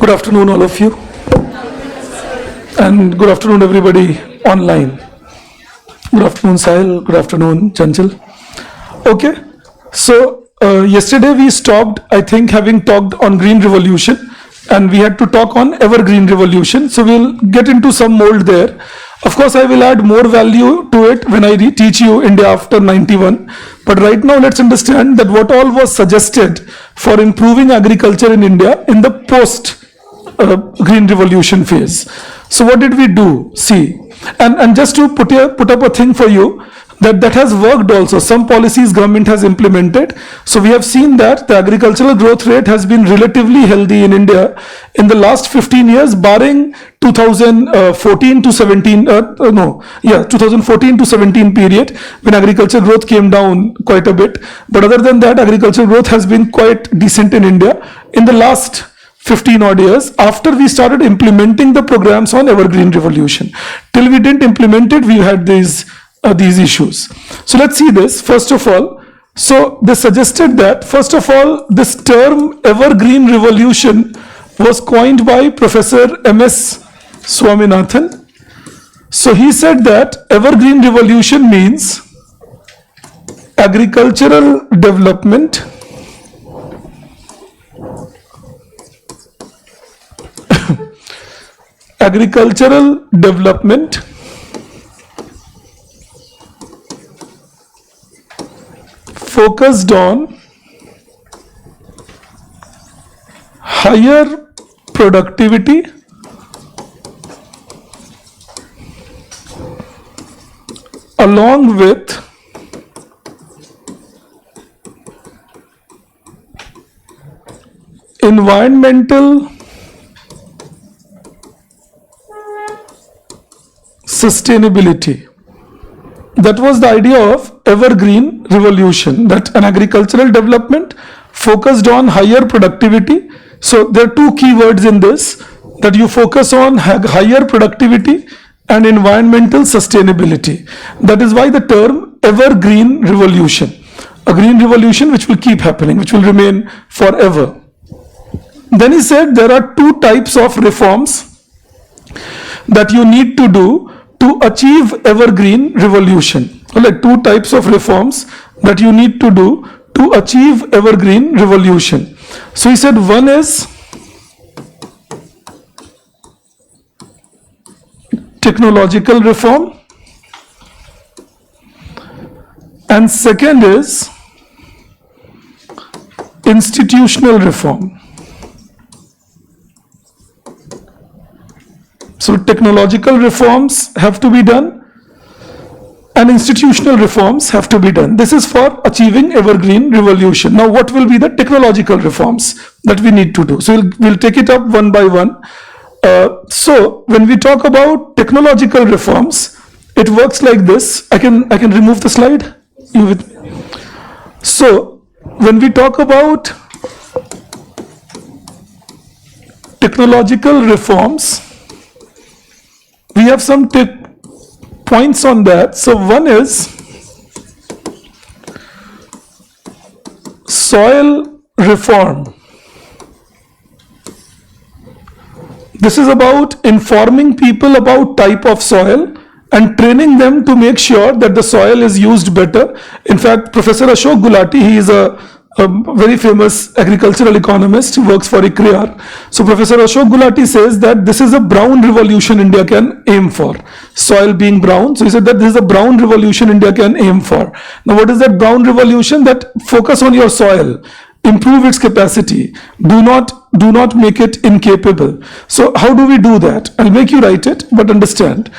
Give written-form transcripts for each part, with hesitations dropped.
Good afternoon, all of you, and good afternoon, everybody online. Good afternoon, Sahil. Good afternoon, Chanchal. Okay, so yesterday we stopped, I think, having talked on Green Revolution, and we had to talk on Evergreen Revolution. So we'll get into some mold there. Of course, I will add more value to it when I teach you India after 91. But right now, let's understand that what all was suggested for improving agriculture in India in the post Green Revolution phase. So what did we do? See, and just to put up a thing for you, that has worked also. Some policies government has implemented. So we have seen that the agricultural growth rate has been relatively healthy in India in the last 15 years, barring 2014 to 17, 2014 to 17 period when agriculture growth came down quite a bit. But other than that, agricultural growth has been quite decent in India in the last 15 odd years after we started implementing the programs on Evergreen Revolution. Till we didn't implement it, we had these issues. So let's see this. First of all, so they suggested that, first of all, this term Evergreen Revolution was coined by Professor M.S. Swaminathan. So he said that Evergreen Revolution means agricultural development focused on higher productivity along with environmental sustainability. That was the idea of Evergreen Revolution, that an agricultural development focused on higher productivity. So there are two keywords in this, that you focus on higher productivity and environmental sustainability. That is why the term Evergreen Revolution, a green revolution which will keep happening, which will remain forever. Then he said there are two types of reforms that you need to do to achieve Evergreen Revolution. Like two types of reforms that you need to do to achieve Evergreen Revolution. So he said one is technological reform and second is institutional reform. So technological reforms have to be done and institutional reforms have to be done. This is for achieving Evergreen Revolution. Now what will be the technological reforms that we need to do? So we'll take it up one by one. So when we talk about technological reforms, it works like this. I can remove the slide. You with me? So when we talk about technological reforms, we have some points on that. So one is soil reform. This is about informing people about type of soil and training them to make sure that the soil is used better. In fact, Professor Ashok Gulati, he is a very famous agricultural economist who works for ICRIAR. So Professor Ashok Gulati says that this is a brown revolution India can aim for. Soil being brown. So he said that this is a brown revolution India can aim for. Now what is that brown revolution? That focus on your soil, improve its capacity, do not make it incapable. So how do we do that? I'll make you write it, but understand.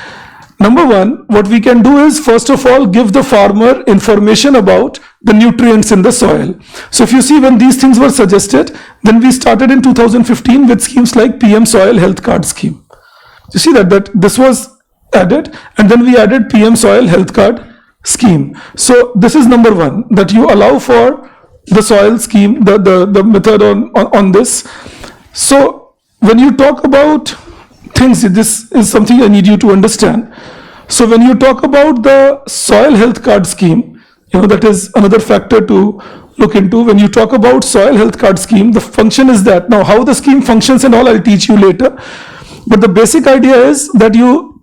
Number one, what we can do is, first of all, give the farmer information about the nutrients in the soil. So if you see, when these things were suggested, then we started in 2015 with schemes like PM Soil Health Card scheme. You see that this was added, and then we added PM Soil Health Card scheme. So this is number one, that you allow for the soil scheme, the method on this. So when you talk about things, this is something I need you to understand. So when you talk about the soil health card scheme, that is another factor to look into. When you talk about soil health card scheme, the function is that. Now, how the scheme functions and all, I'll teach you later. But the basic idea is that you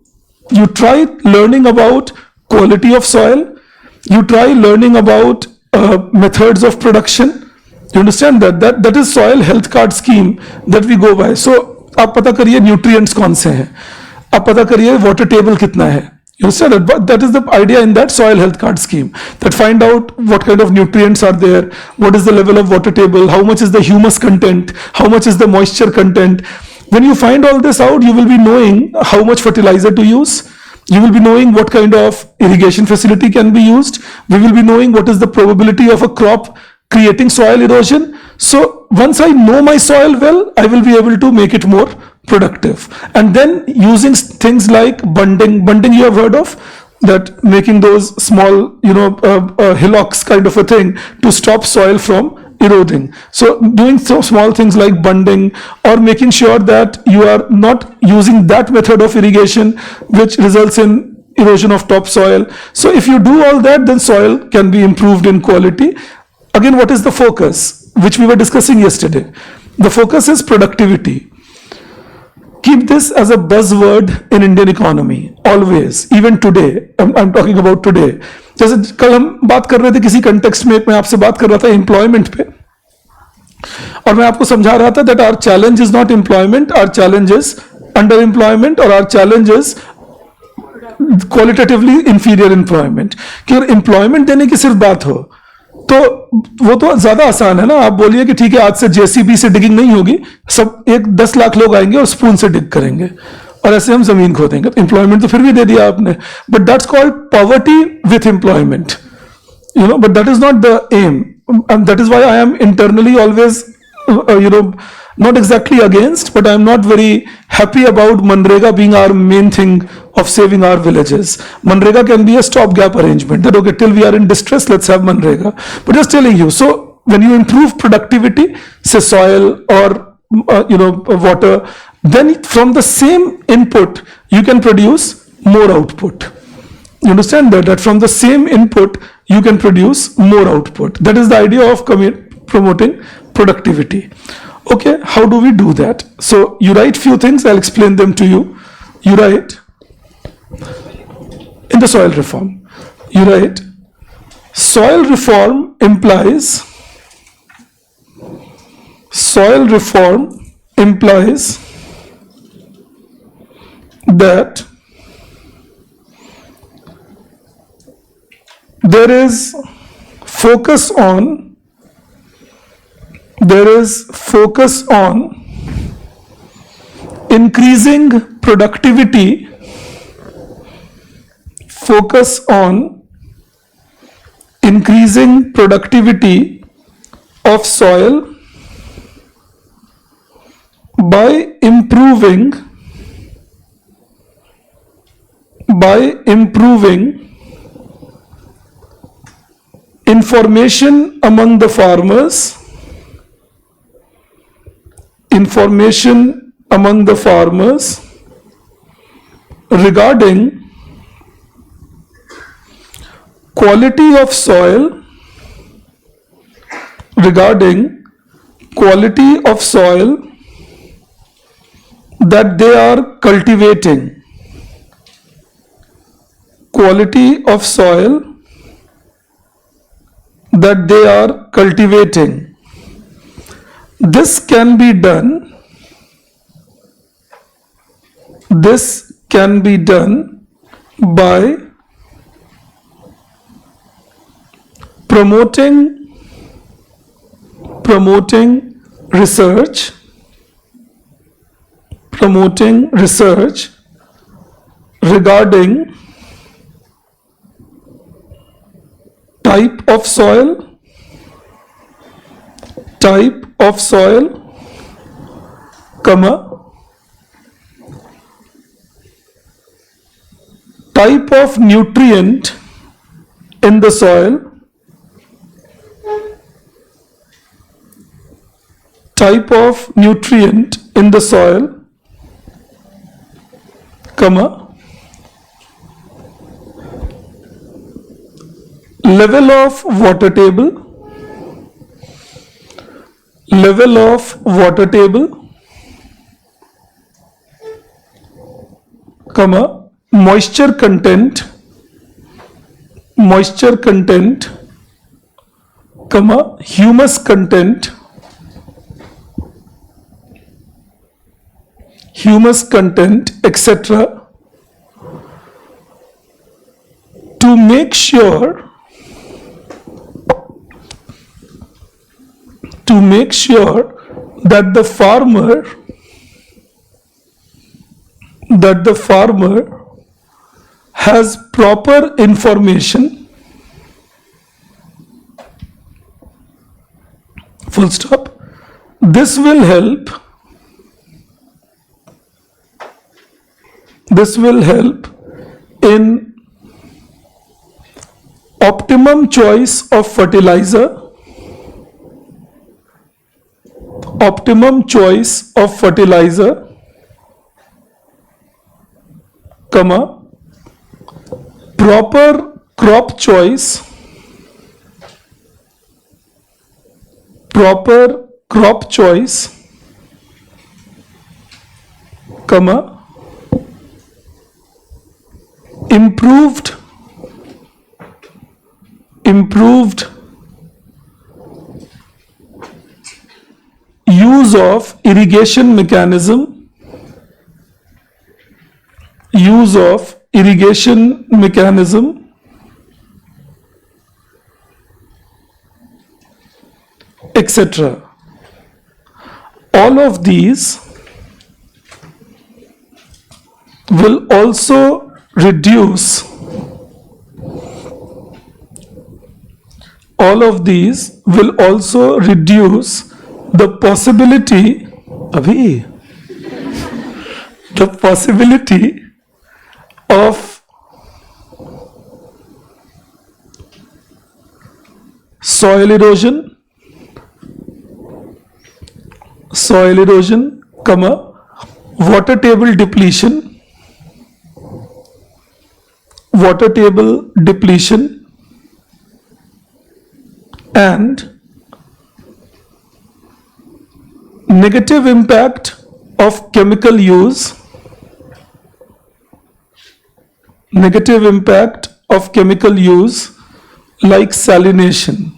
try learning about quality of soil, you try learning about methods of production. You understand that is soil health card scheme that we go by. So आप पता करिए nutrients कौन से हैं, आप पता करिए water table कितना है. You understand that? But that is the idea in that soil health card scheme, that find out what kind of nutrients are there, what is the level of water table, how much is the humus content, how much is the moisture content. When you find all this out, you will be knowing how much fertilizer to use. You will be knowing what kind of irrigation facility can be used. We will be knowing what is the probability of a crop creating soil erosion. So once I know my soil well, I will be able to make it more productive. And then using things like bunding you have heard of, that making those small, hillocks kind of a thing to stop soil from eroding. So doing so small things like bunding, or making sure that you are not using that method of irrigation which results in erosion of topsoil. So if you do all that, then soil can be improved in quality. Again, what is the focus, which we were discussing yesterday? The focus is productivity. Keep this as a buzzword in Indian economy, always, even today. I'm talking about today. जैसे कल हम बात कर रहे थे किसी context में, मैं आपसे बात कर रहा था एम्प्लॉयमेंट पे, और मैं आपको समझा रहा था that our challenge is not employment, our challenge is underemployment, और our challenge is qualitatively inferior employment. कि अगर employment देने की सिर्फ बात हो तो वो तो ज्यादा आसान है ना. आप बोलिए कि ठीक है, आज से जेसीबी से डिगिंग नहीं होगी, सब 10 लाख लोग आएंगे और स्पून से डिग करेंगे और ऐसे हम जमीन खोदेंगे. एम्प्लॉयमेंट तो फिर भी दे दिया आपने, but that's called poverty with employment, but that is not the aim. And that is why I am internally always not exactly against, but I am not very happy about Manrega being our main thing of saving our villages. Manrega can be a stopgap arrangement, that okay, till we are in distress, let's have Manrega. But just telling you, so when you improve productivity, say soil or water, then from the same input you can produce more output. You understand that from the same input you can produce more output. That is the idea of promoting productivity. Okay, how do we do that? So you write few things, I'll explain them to you. You write in the soil reform, you write soil reform implies that there is focus on increasing productivity, of soil by improving information among the farmers, regarding quality of soil, that they are cultivating. This can be done by promoting research regarding type of soil, type of nutrient in the soil, level of water table, level of water table, comma, moisture content, comma, humus content, etc., to make sure that the farmer has proper information, full stop. This will help in optimum choice of fertilizer, comma, proper crop choice, comma, improved use of irrigation mechanism, etc. All of these will also reduce the possibility of soil erosion, comma, water table depletion, and negative impact of chemical use, like salination.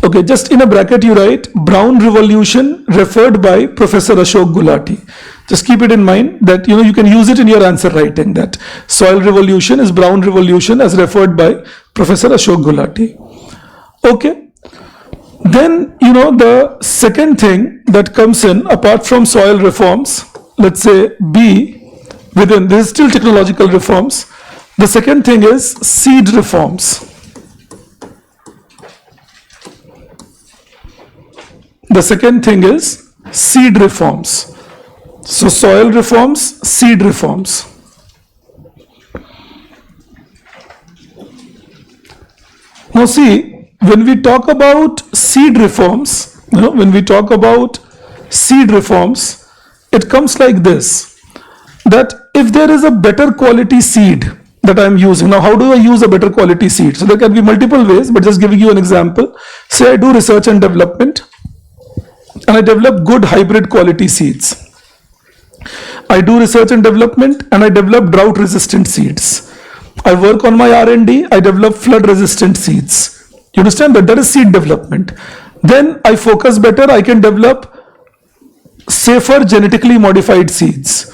Okay, just in a bracket you write Brown Revolution referred by Professor Ashok Gulati. Just keep it in mind that you can use it in your answer writing, that soil revolution is Brown Revolution as referred by Professor Ashok Gulati. Okay, then the second thing that comes in apart from soil reforms, let's say B, within this is still technological reforms, the second thing is seed reforms. So soil reforms, seed reforms. Now see, when we talk about seed reforms, it comes like this, that if there is a better quality seed that I am using. Now, how do I use a better quality seed? So there can be multiple ways, but just giving you an example. Say I do research and development, and I develop good hybrid quality seeds. I do research and development, and I develop drought resistant seeds. I work on my R&D, I develop flood resistant seeds. You understand that? That is seed development. Then I focus better, I can develop safer genetically modified seeds.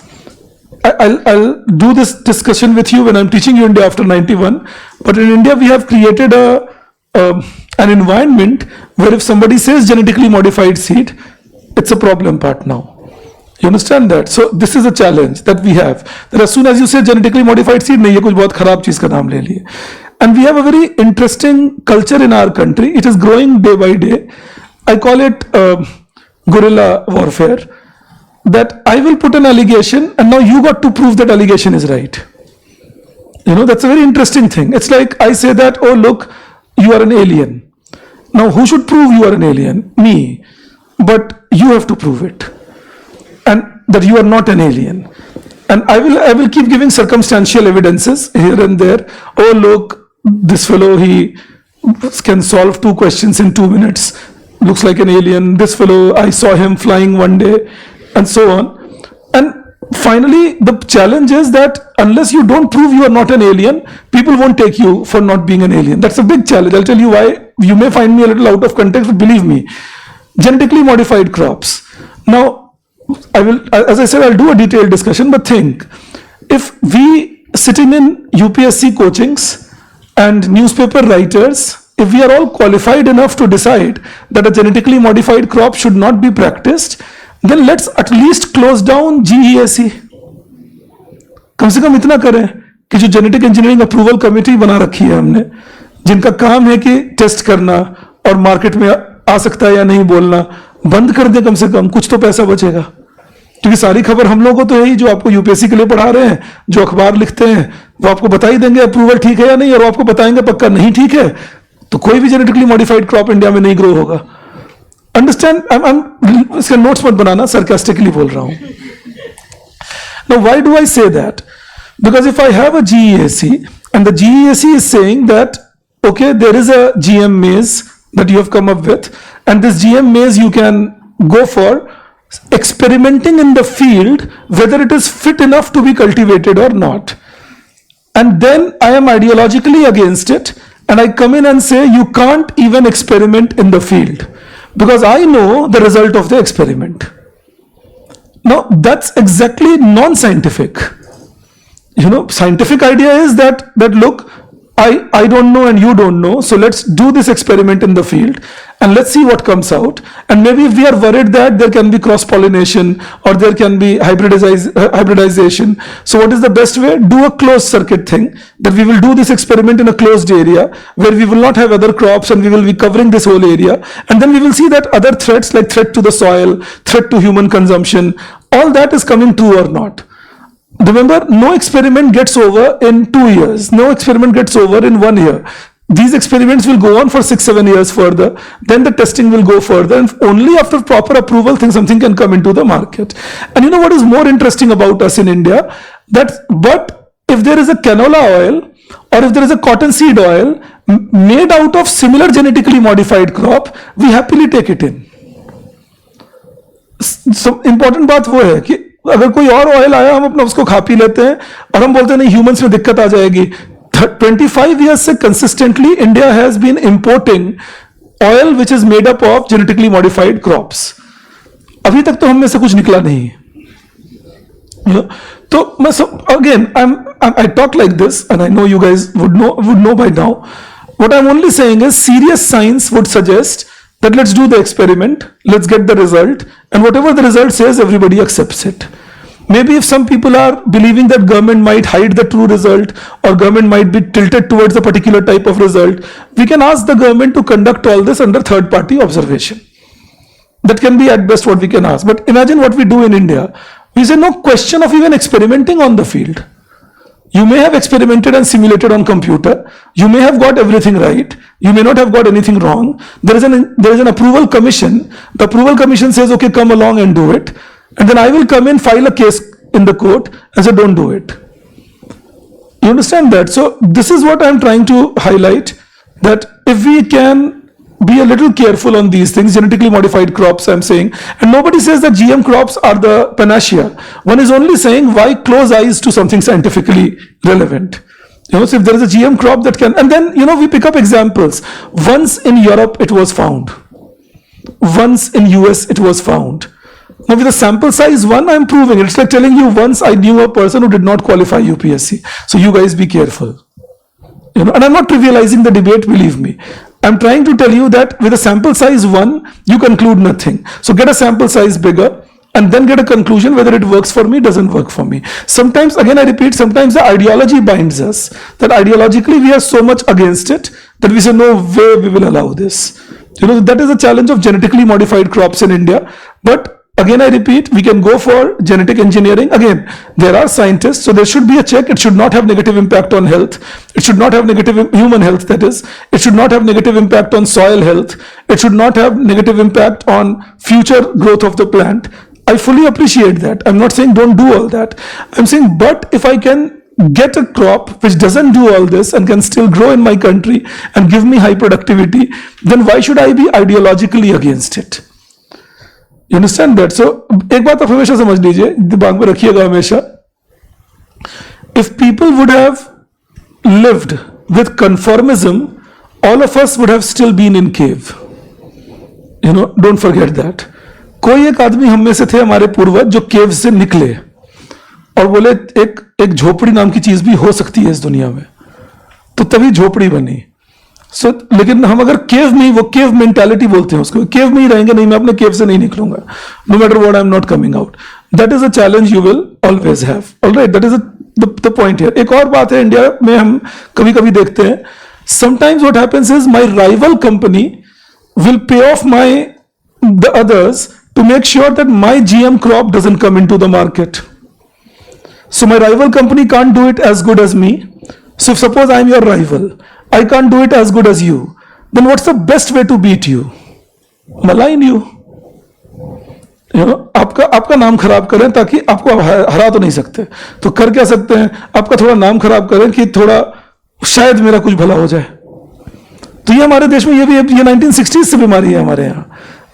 I'll do this discussion with you when I'm teaching you India after 91. But in India, we have created an environment where if somebody says genetically modified seed, it's a problem part now. You understand that? So this is a challenge that we have. That as soon as you say genetically modified seed, nahi, ye kuch bahut kharab cheez ka naam le liye. And we have a very interesting culture in our country. It is growing day by day. I call it guerrilla warfare. That I will put an allegation and now you got to prove that allegation is right. That's a very interesting thing. It's like I say that, oh look, you are an alien. Now who should prove you are an alien? Me. But you have to prove it. And that you are not an alien. And I will keep giving circumstantial evidences here and there. Oh look, this fellow, he can solve two questions in 2 minutes. Looks like an alien. This fellow, I saw him flying one day, and so on. And finally, the challenge is that unless you don't prove you are not an alien, people won't take you for not being an alien. That's a big challenge. I'll tell you why. You may find me a little out of context, but believe me, genetically modified crops. Now, I will, as I said, I'll do a detailed discussion, but think, if we sitting in UPSC coachings and newspaper writers, if we are all qualified enough to decide that a genetically modified crop should not be practiced, then let's at least close down GEAC. कम से कम इतना करें कि जो genetic engineering approval committee बना रखी है हमने, जिनका काम है कि टेस्ट करना और मार्केट में आ सकता है या नहीं बोलना, बंद कर दें कम से कम, कुछ तो पैसा बचेगा. क्योंकि सारी खबर हम लोगों को तो यही, जो आपको यूपीएससी के लिए पढ़ा रहे हैं, जो अखबार लिखते हैं, वो आपको बता ही देंगे अप्रूवल ठीक है या नहीं, और वो आपको बताएंगे पक्का नहीं ठीक है तो कोई भी जेनेटिकली मॉडिफाइड क्रॉप इंडिया में नहीं ग्रो होगा. अंडरस्टैंड? इसके नोट्स मत बनाना, सरकास्टिकली बोल रहा हूं. Now, why do I say that? Because if I have a GEAC and the GEAC is saying that, okay, there is a GM maize that you have come up with, and this GM maize you can go for experimenting in the field whether it is fit enough to be cultivated or not. And then I am ideologically against it, and I come in and say you can't even experiment in the field because I know the result of the experiment. Now, that's exactly non-scientific. Scientific idea is that look, I don't know and you don't know, so let's do this experiment in the field and let's see what comes out. And maybe if we are worried that there can be cross-pollination or there can be hybridization, so what is the best way? Do a closed circuit thing, that we will do this experiment in a closed area where we will not have other crops and we will be covering this whole area, and then we will see that other threats like threat to the soil, threat to human consumption, all that is coming true or not. Remember, no experiment gets over in 2 years. No experiment gets over in 1 year. These experiments will go on for 6-7 years further. Then the testing will go further, and only after proper approval, something can come into the market. And you know what is more interesting about us in India? But if there is a canola oil or if there is a cottonseed oil made out of similar genetically modified crop, we happily take it in. So important बात वो है कि अगर कोई और oil आया, हम अपना उसको खा पी लेते हैं और हम बोलते हैं नहीं, ह्यूमंस में दिक्कत आ जाएगी. 25 years से consistently India has been importing oil which is made up of genetically modified crops. अभी तक तो हम में से कुछ निकला नहीं. तो मैं again I talk like this and I know you guys would know by now. What I'm only saying is serious science would suggest that let's do the experiment, let's get the result, and whatever the result says, everybody accepts it. Maybe if some people are believing that government might hide the true result or government might be tilted towards a particular type of result, we can ask the government to conduct all this under third-party observation. That can be at best what we can ask. But imagine what we do in India. We say no question of even experimenting on the field. You may have experimented and simulated on computer. You may have got everything right. You may not have got anything wrong. There is an approval commission. The approval commission says, okay, come along and do it. And then I will come in, file a case in the court and say, don't do it. You understand that? So this is what I'm trying to highlight, that if we can be a little careful on these things, genetically modified crops, I'm saying, and nobody says that GM crops are the panacea. One is only saying why close eyes to something scientifically relevant. So if there is a GM crop that can, and then, we pick up examples. Once in Europe, it was found. Once in US, it was found. Now with a sample size 1, I'm proving it. It's like telling you once I knew a person who did not qualify UPSC. So you guys be careful. And I'm not trivializing the debate, believe me. I'm trying to tell you that with a sample size 1, you conclude nothing. So get a sample size bigger and then get a conclusion whether it works for me, doesn't work for me. Sometimes, again I repeat, sometimes the ideology binds us. That ideologically we are so much against it that we say no way we will allow this. That is the challenge of genetically modified crops in India. But again I repeat, we can go for genetic engineering. Again, there are scientists, so there should be a check. It should not have negative impact on health. It should not have negative human health, that is. It should not have negative impact on soil health. It should not have negative impact on future growth of the plant. I fully appreciate that. I'm not saying don't do all that. I'm saying, but if I can get a crop which doesn't do all this and can still grow in my country and give me high productivity, then why should I be ideologically against it? You understand that? So एक बात आप हमेशा समझ लीजिए, दिमाग में रखिएगा हमेशा, if people would have lived with conformism, all of us would have still been in cave. You know, don't forget that. कोई एक आदमी हम में से थे, हमारे पूर्वज, जो केव से निकले और बोले एक झोपड़ी नाम की चीज भी हो सकती है इस दुनिया में, तो तभी झोपड़ी बनी. सो लेकिन हम अगर केव में, वो केव मेंटालिटी बोलते हैं उसको, केव में ही रहेंगे, नहीं मैं अपने केव से नहीं निकलूंगा, no matter what I am not coming out. That is a challenge you will always have. Alright, that is the point here. एक और बात है, इंडिया में हम कभी कभी देखते हैं, sometimes what happens is my rival company will pay of my the others to make sure that my GM crop doesn't come into the market. So my rival company can't do it as good as me. So if suppose I'm your rival, I can't do it as good as you, then what's the best way to beat you? Malign you. You know, आपका नाम खराब करें ताकि आपको हरा तो नहीं सकते, तो कर क्या सकते हैं, आपका थोड़ा नाम खराब करें कि थोड़ा शायद मेरा कुछ भला हो जाए. तो ये हमारे देश में ये 1960s से बीमारी है हमारे यहाँ.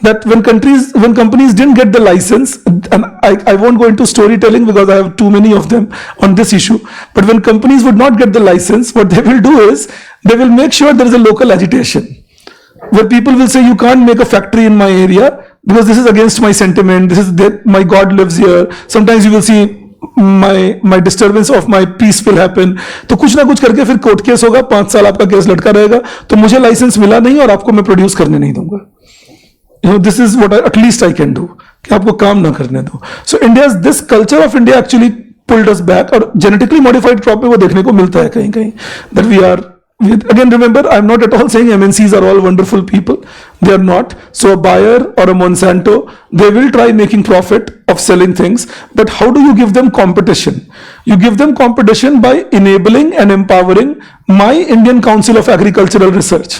That when companies didn't get the license, and I won't go into storytelling because I have too many of them on this issue, but when companies would not get the license, what they will do is they will make sure there is a local agitation where people will say you can't make a factory in my area because this is against my sentiment, this is my God lives here. Sometimes you will see my disturbance of my peace will happen. तो कुछ ना कुछ करके फिर court case होगा, 5 साल आपका case लटका रहेगा, तो मुझे लाइसेंस मिला नहीं और आपको मैं प्रोड्यूस करने नहीं दूंगा. You know, this is what at least I can do, कि आपको काम ना करने दो. So this culture of India actually pulled us back. और genetically modified crop में वो देखने को मिलता है कहीं कहीं, that we are, again remember, I'm not at all saying MNCs are all wonderful people. They are not. So a Bayer or a Monsanto, they will try making profit of selling things, but how do you give them competition? You give them competition by enabling and empowering my Indian Council of Agricultural Research.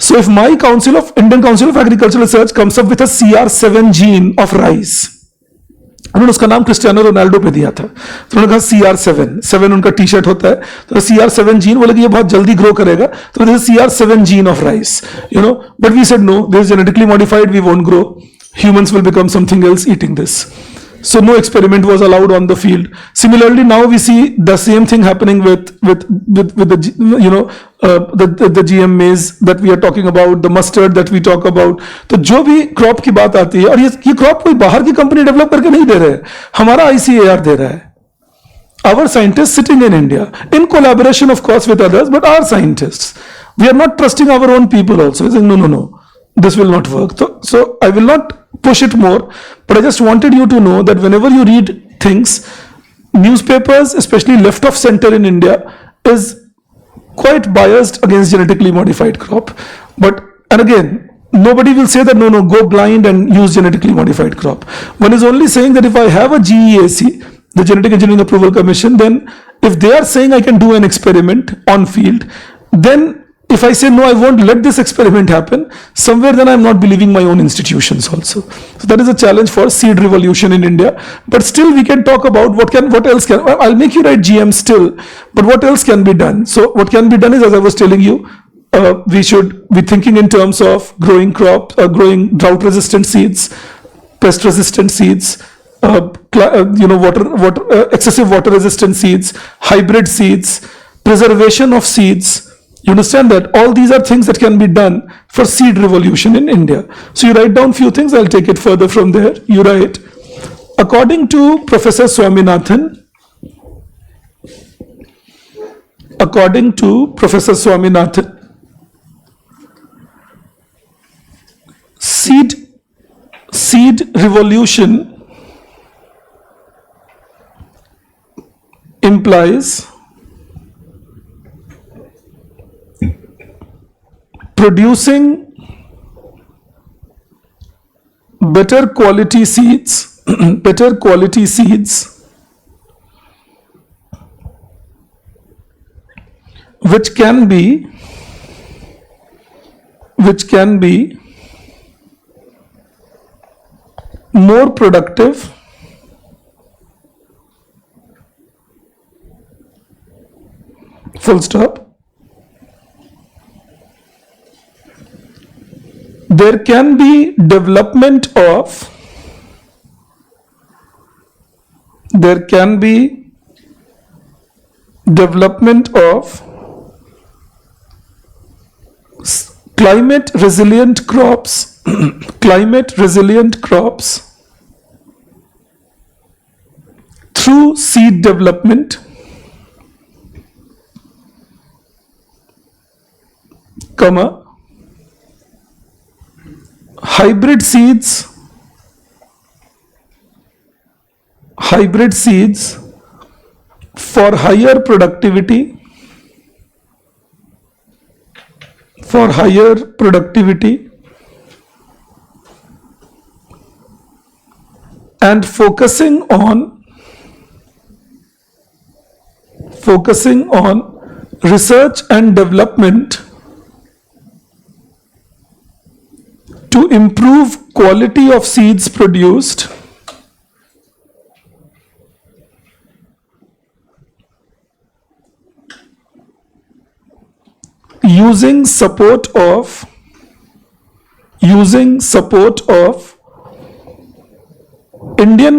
So if my Indian Council of Agricultural Research comes up with a CR7 gene of rice, उन्होंने उसका नाम Cristiano Ronaldo पे दिया था, तो उन्होंने कहा CR7 उनका टी शर्ट होता है, तो CR7 जीन, बोले कि ये बहुत जल्दी ग्रो करेगा, तो this is CR7 gene of rice, you know. But we said no, this is genetically modified, we won't grow, humans will become something else eating this. So no experiment was allowed on the field. Similarly, now we see the same thing happening with the the GM maize that we are talking about, the mustard that we talk about. तो जो भी crop की बात आती है, और ये crop कोई बाहर की कंपनी डेवलप करके नहीं दे रहे हैं, हमारा ICAR दे रहा है. Our scientists sitting in India, in collaboration of course with others, but our scientists. We are not trusting our own people also. Saying no, this will not work. So I will not push it more, but I just wanted you to know that whenever you read things, newspapers, especially left of center in India, is quite biased against genetically modified crop. And again, nobody will say that no, go blind and use genetically modified crop. One is only saying that if I have a GEAC, the Genetic Engineering Approval Commission, then if they are saying I can do an experiment on field, then if I say no, I won't let this experiment happen, somewhere then I'm not believing my own institutions also. So that is a challenge for seed revolution in India. But still we can talk about what else can, I'll make you write GM still, but what else can be done? So what can be done is, as I was telling you, we should be thinking in terms of growing growing drought resistant seeds, pest resistant seeds, excessive water resistant seeds, hybrid seeds, preservation of seeds. You understand that all these are things that can be done for seed revolution in India. So you write down few things, I'll take it further from there. You write, according to Professor Swaminathan, seed revolution implies producing better quality seeds which can be more productive full stop. There can be development of climate resilient crops through seed development, comma, hybrid seeds for higher productivity and focusing on research and development to improve quality of seeds produced using support of Indian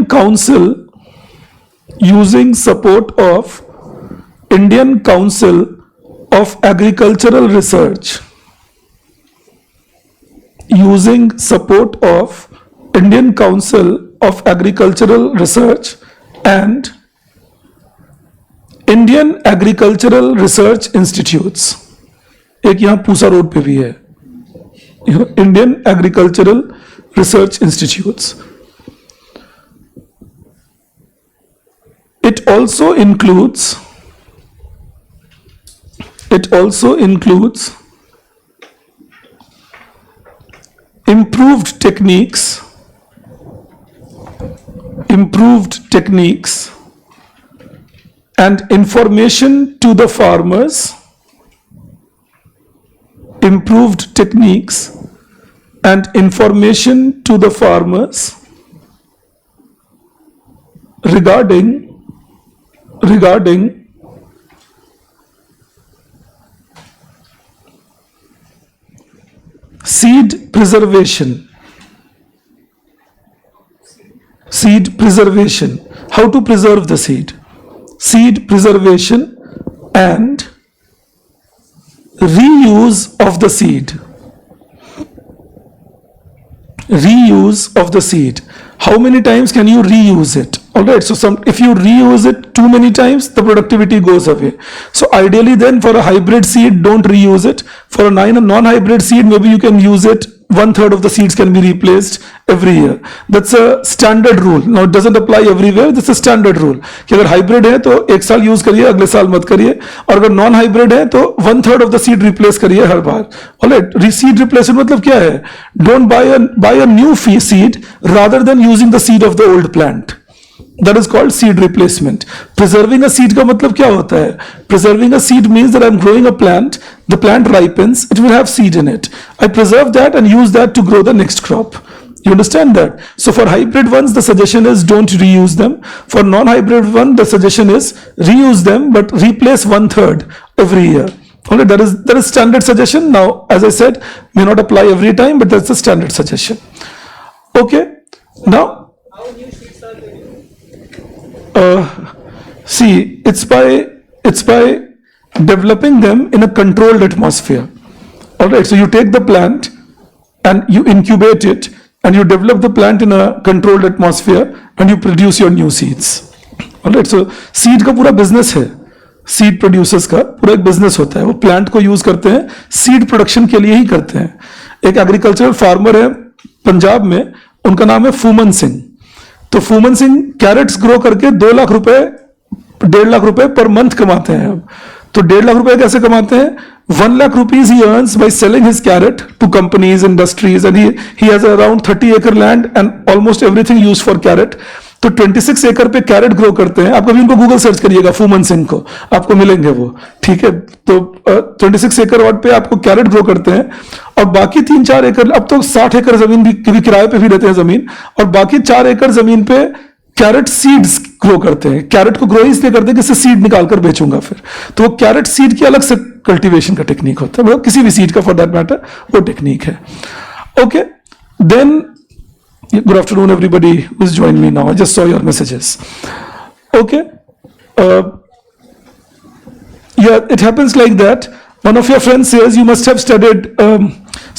Council of Agricultural Research, and Indian Agricultural Research Institutes. एक यहाँ Pusa road पे भी है, Indian Agricultural Research Institutes. It also includes improved techniques and information to the farmers, regarding seed preservation, how to preserve the seed preservation and reuse of the seed. How many times can you reuse it? All right, so if you reuse it too many times, the productivity goes away. So ideally then, for a hybrid seed, don't reuse it. For a non-hybrid seed, maybe you can use it, 1/3 of the seeds can be replaced every year. That's a standard rule. Now it doesn't apply everywhere. This is a standard rule कि अगर hybrid है तो एक साल use करिए, अगले साल मत करिए, और अगर नॉन हाइब्रिड है तो 1/3 of the seed रिप्लेस करिए हर बार. ऑलराइट, seed replacement मतलब क्या है? Don't buy a new seed rather than using the seed of the old plant. That is called seed replacement. Preserving a seed का मतलब क्या होता है? Preserving a seed means that I'm growing a plant, the plant ripens, it will have seed in it. I preserve that and use that to grow the next crop. You understand that? So for hybrid ones, the suggestion is don't reuse them. For non-hybrid one, the suggestion is reuse them, but replace 1/3 every year. Only that is standard suggestion. Now, as I said, may not apply every time, but that's the standard suggestion. Okay. Now, see, it's by developing them in a controlled atmosphere. All right, so you take the plant and you incubate it, and you develop the plant in a controlled atmosphere, and you produce your new seeds. All right, so seed का पूरा business है, seed producers का पूरा एक business होता है. वो plant को use करते हैं, seed production के लिए ही करते हैं. एक agricultural farmer है पंजाब में, उनका नाम है फूमन सिंह. तो फूमन सिंह कैरेट्स ग्रो करके 2 लाख रुपए 1.5 लाख रुपए पर मंथ कमाते हैं. अब तो 1.5 लाख रुपए कैसे कमाते हैं? 1 lakh rupees he earns by selling his carrot to companies, industries, and he has around 30 acre land and almost everything used for carrot. तो 26 एकड़ पे कैरेट ग्रो करते हैं. आप कभी उनको गूगल सर्च करिएगा, फूमन सिंह को, आपको मिलेंगे वो. ठीक है, तो 26 एकड़ वाट पे आपको कैरेट ग्रो करते हैं, और बाकी 3-4 एकड़, अब तो 60 एकड़ जमीन भी किराए पे भी रहते हैं जमीन, और बाकी 4 एकड़ जमीन पे कैरेट सीड्स ग्रो करते हैं। कैरेट को ग्रो इसलिए करते हैं कि इससे सीड निकाल कर बेचूंगा फिर, तो वो कैरेट सीड की अलग से कल्टीवेशन का टेक्निक होता है, मतलब किसी भी सीड का फॉर दैट मैटर वो टेक्निक है। Okay, then good afternoon everybody who is join me now, I just saw your messages. Okay, yeah, it happens like that. One of your friends says you must have studied,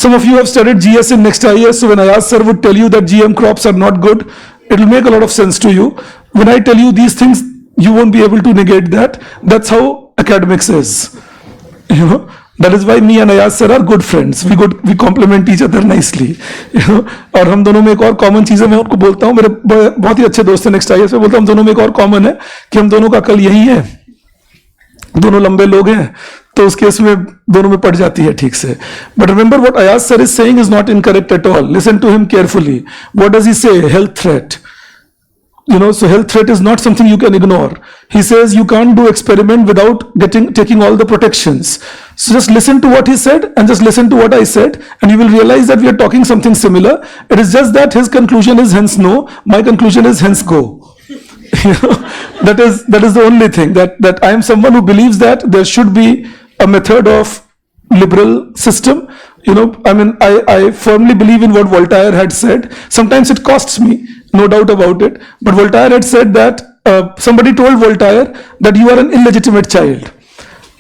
some of you have studied GS in next IS, so when Ayaz sir would tell you that GM crops are not good, it will make a lot of sense to you. When I tell you these things, you won't be able to negate that. That's how academics is. You know, that is why me and Ayaz sir are good friends. We complement each other nicely. You know, और हम दोनों में एक और common चीज़ है, मैं उनको बोलता हूँ, मेरे बहुत ही अच्छे दोस्त हैं नेक्स्ट IS में, बोलता हूँ हम दोनों में एक और कॉमन है कि हम दोनों का अकल यही है, दोनों लंबे लोग हैं, तो उस केस में दोनों में पड़ जाती है ठीक से। But remember what Ayaz sir is saying is not incorrect at all. Listen to him carefully. What does he say? Health threat, you know, so health threat is not something you can ignore. He says you can't do experiment without taking all the protections. So just listen to what he said and just listen to what I said, and you will realize that we are talking something similar. It is just that his conclusion is hence no, my conclusion is hence go. You know, that is the only thing, that I am someone who believes that there should be a method of liberal system. You know, I mean, I firmly believe in what Voltaire had said. Sometimes it costs me, no doubt about it, but Voltaire had said that somebody told Voltaire that you are an illegitimate child.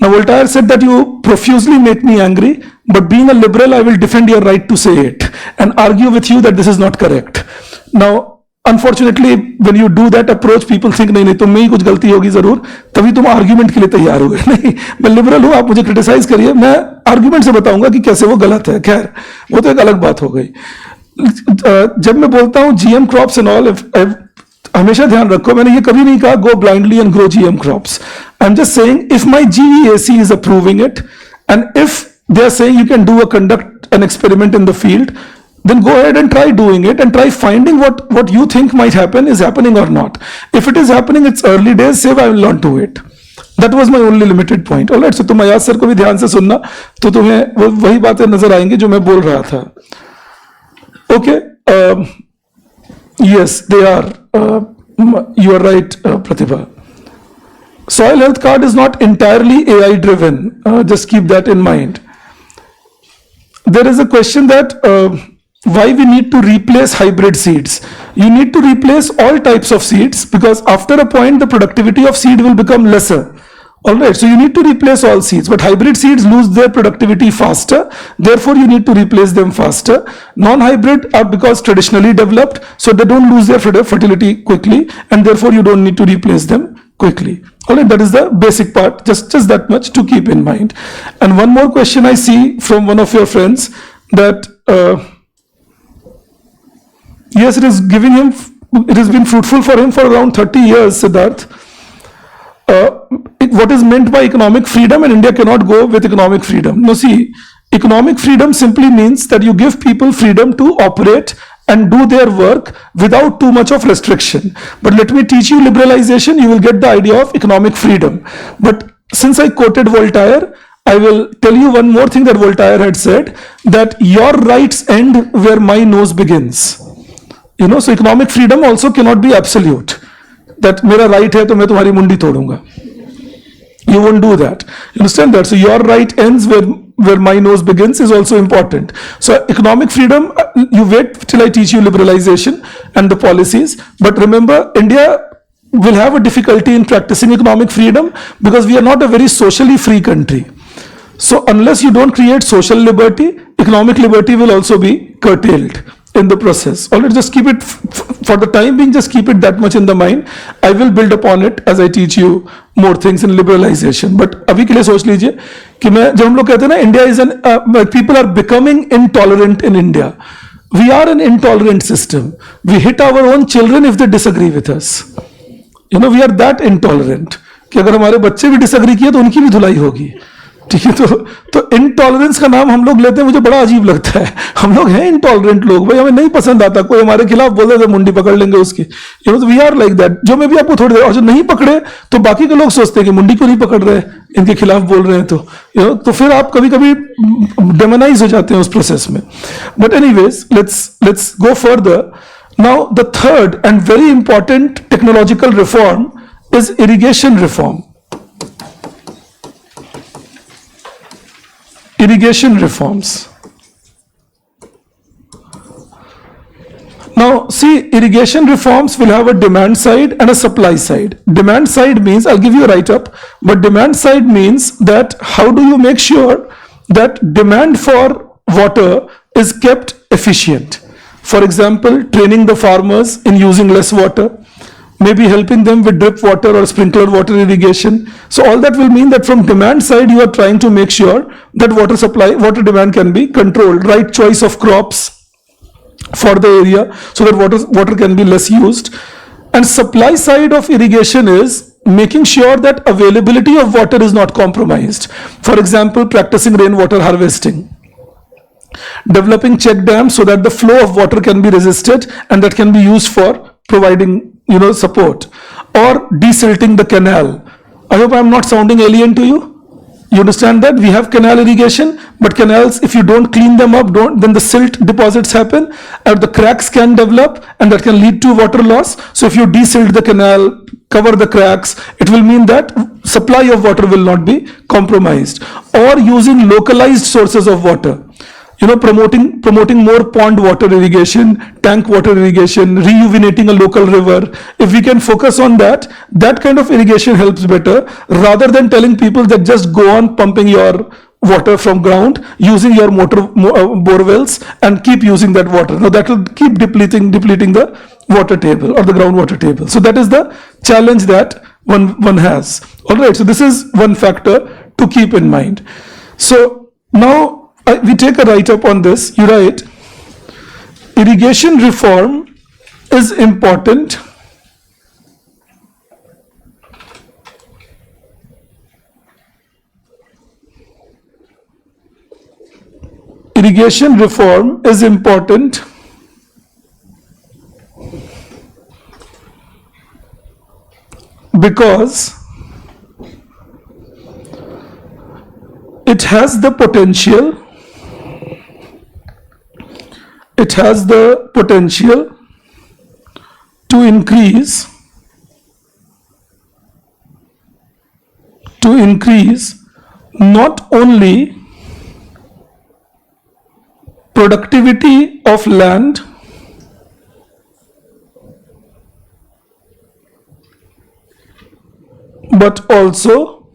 Now Voltaire said that you profusely make me angry, but being a liberal I will defend your right to say it and argue with you that this is not correct. Now unfortunately when you do that approach, people think नहीं तुम में ही कुछ गलती होगी जरूर, तभी तुम argument के लिए तैयार हो गए। नहीं, मैं लिबरल हूँ, आप मुझे क्रिटिसाइज करिए, मैं आर्ग्यूमेंट से बताऊंगा कि कैसे वो गलत है। खैर वो तो एक अलग बात हो गई। जब मैं बोलता हूँ जीएम क्रॉप्स एंड ऑल, हमेशा ध्यान रखो, मैंने ये कभी नहीं कहा go blindly and grow GM crops. I am just saying if my GEAC is approving it and if they are saying you can do conduct an experiment in the field, then go ahead and try doing it and try finding what you think might happen is happening or not. If it is happening, it's early days, say I will not do it. That was my only limited point. All right, so तुम Ayaz sir को भी ध्यान से सुनना, तो तुम्हें वही बातें नजर आएंगी जो मैं बोल रहा था। Okay, yes, they are. You are right, Pratibha. Soil health card is not entirely AI driven. Just keep that in mind. There is a question that why we need to replace hybrid seeds. You need to replace all types of seeds because after a point the productivity of seed will become lesser. Alright, so you need to replace all seeds, but hybrid seeds lose their productivity faster, therefore you need to replace them faster. Non-hybrid are because traditionally developed, so they don't lose their fertility quickly and therefore you don't need to replace them quickly. Alright, that is the basic part, just that much to keep in mind. And one more question I see from one of your friends that yes, it has been fruitful for him for around 30 years, Siddharth. What is meant by economic freedom, and India cannot go with economic freedom. No, see, economic freedom simply means that you give people freedom to operate and do their work without too much of restriction. But let me teach you liberalization, you will get the idea of economic freedom. But since I quoted Voltaire, I will tell you one more thing that Voltaire had said, that your rights end where my nose begins. You know, so economic freedom also cannot be absolute. That मेरा right है तो मैं तुम्हारी मुंडी तोड़ूंगा. You won't do that. You understand that? So your right ends where my nose begins is also important. So economic freedom, you wait till I teach you liberalization and the policies. But remember, India will have a difficulty in practicing economic freedom because we are not a very socially free country. So unless you don't create social liberty, economic liberty will also be curtailed in the process. Alright, just keep it for the time being, just keep it that much in the mind. I will build upon it as I teach you more things in liberalization. But अभी के लिए सोच लीजिए कि मैं जब हम लोग कहते हैं ना India is people are becoming intolerant in India. We are an intolerant system. We hit our own children if they disagree with us. You know, we are that intolerant कि अगर हमारे बच्चे भी disagree किए तो उनकी भी धुलाई होगी। ठीक है, तो इंटॉलरेंस का नाम हम लोग लेते हैं, मुझे बड़ा अजीब लगता है। हम लोग हैं इंटॉलरेंट लोग, भाई हमें नहीं पसंद आता, कोई हमारे खिलाफ बोल देते मुंडी पकड़ लेंगे उसकी। You know, we are like that. जो मैं भी आपको थोड़ी देर, और जो नहीं पकड़े तो बाकी के लोग सोचते हैं कि मुंडी क्यों नहीं पकड़ रहे, इनके खिलाफ बोल रहे हैं, तो यू नो, तो फिर आप कभी कभी डेमोनाइज हो जाते हैं उस प्रोसेस में। But anyways, let's go further. Now, the third and very important technological reform is irrigation reform. Irrigation reforms. Now, see, irrigation reforms will have a demand side and a supply side. Demand side means, I'll give you a write-up, but demand side means that how do you make sure that demand for water is kept efficient? For example, training the farmers in using less water, maybe helping them with drip water or sprinkler water irrigation. So all that will mean that from demand side, you are trying to make sure that water supply, water demand can be controlled, right choice of crops for the area so that water can be less used. And supply side of irrigation is making sure that availability of water is not compromised. For example, practicing rainwater harvesting, developing check dams so that the flow of water can be resisted and that can be used for providing support, or desilting the canal. I hope I'm not sounding alien to you. You understand that we have canal irrigation, but canals, if you don't clean them up, then the silt deposits happen and the cracks can develop and that can lead to water loss. So if you desilt the canal, cover the cracks, it will mean that supply of water will not be compromised. Or using localized sources of water, promoting more pond water irrigation, tank water irrigation, rejuvenating a local river. If we can focus on that kind of irrigation helps better, rather than telling people that just go on pumping your water from ground, using your bore wells and keep using that water. Now that will keep depleting the water table or the groundwater table. So that is the challenge that one has. All right, so this is one factor to keep in mind. So now we take a write-up on this. You write, irrigation reform is important irrigation reform is important because it has the potential to increase not only productivity of land but also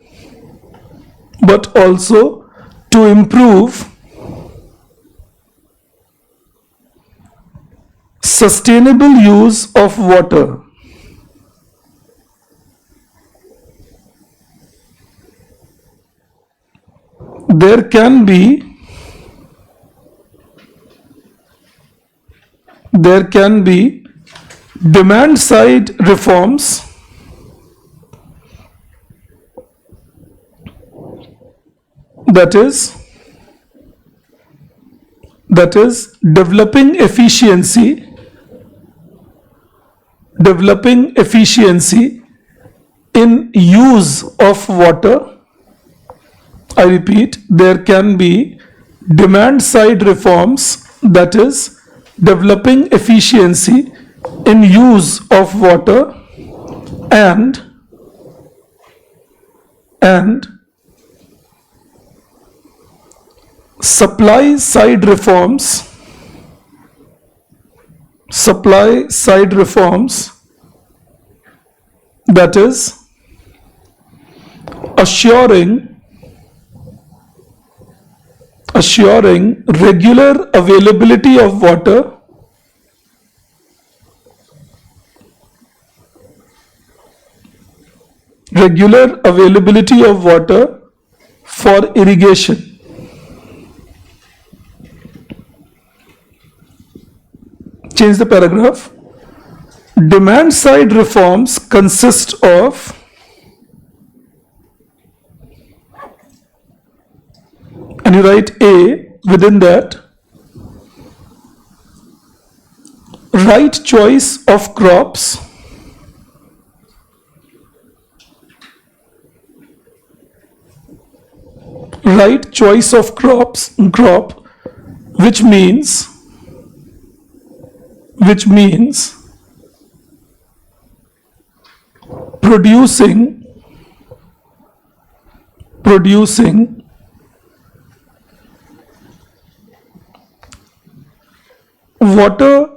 to improve sustainable use of water. There can be demand side reforms that is developing efficiency in use of water. I repeat, there can be demand side reforms, that is developing efficiency in use of water, and supply side reforms that is assuring regular availability of water for irrigation. Change the paragraph. Demand side reforms consist of and you write A within that, right choice of crops, which means producing water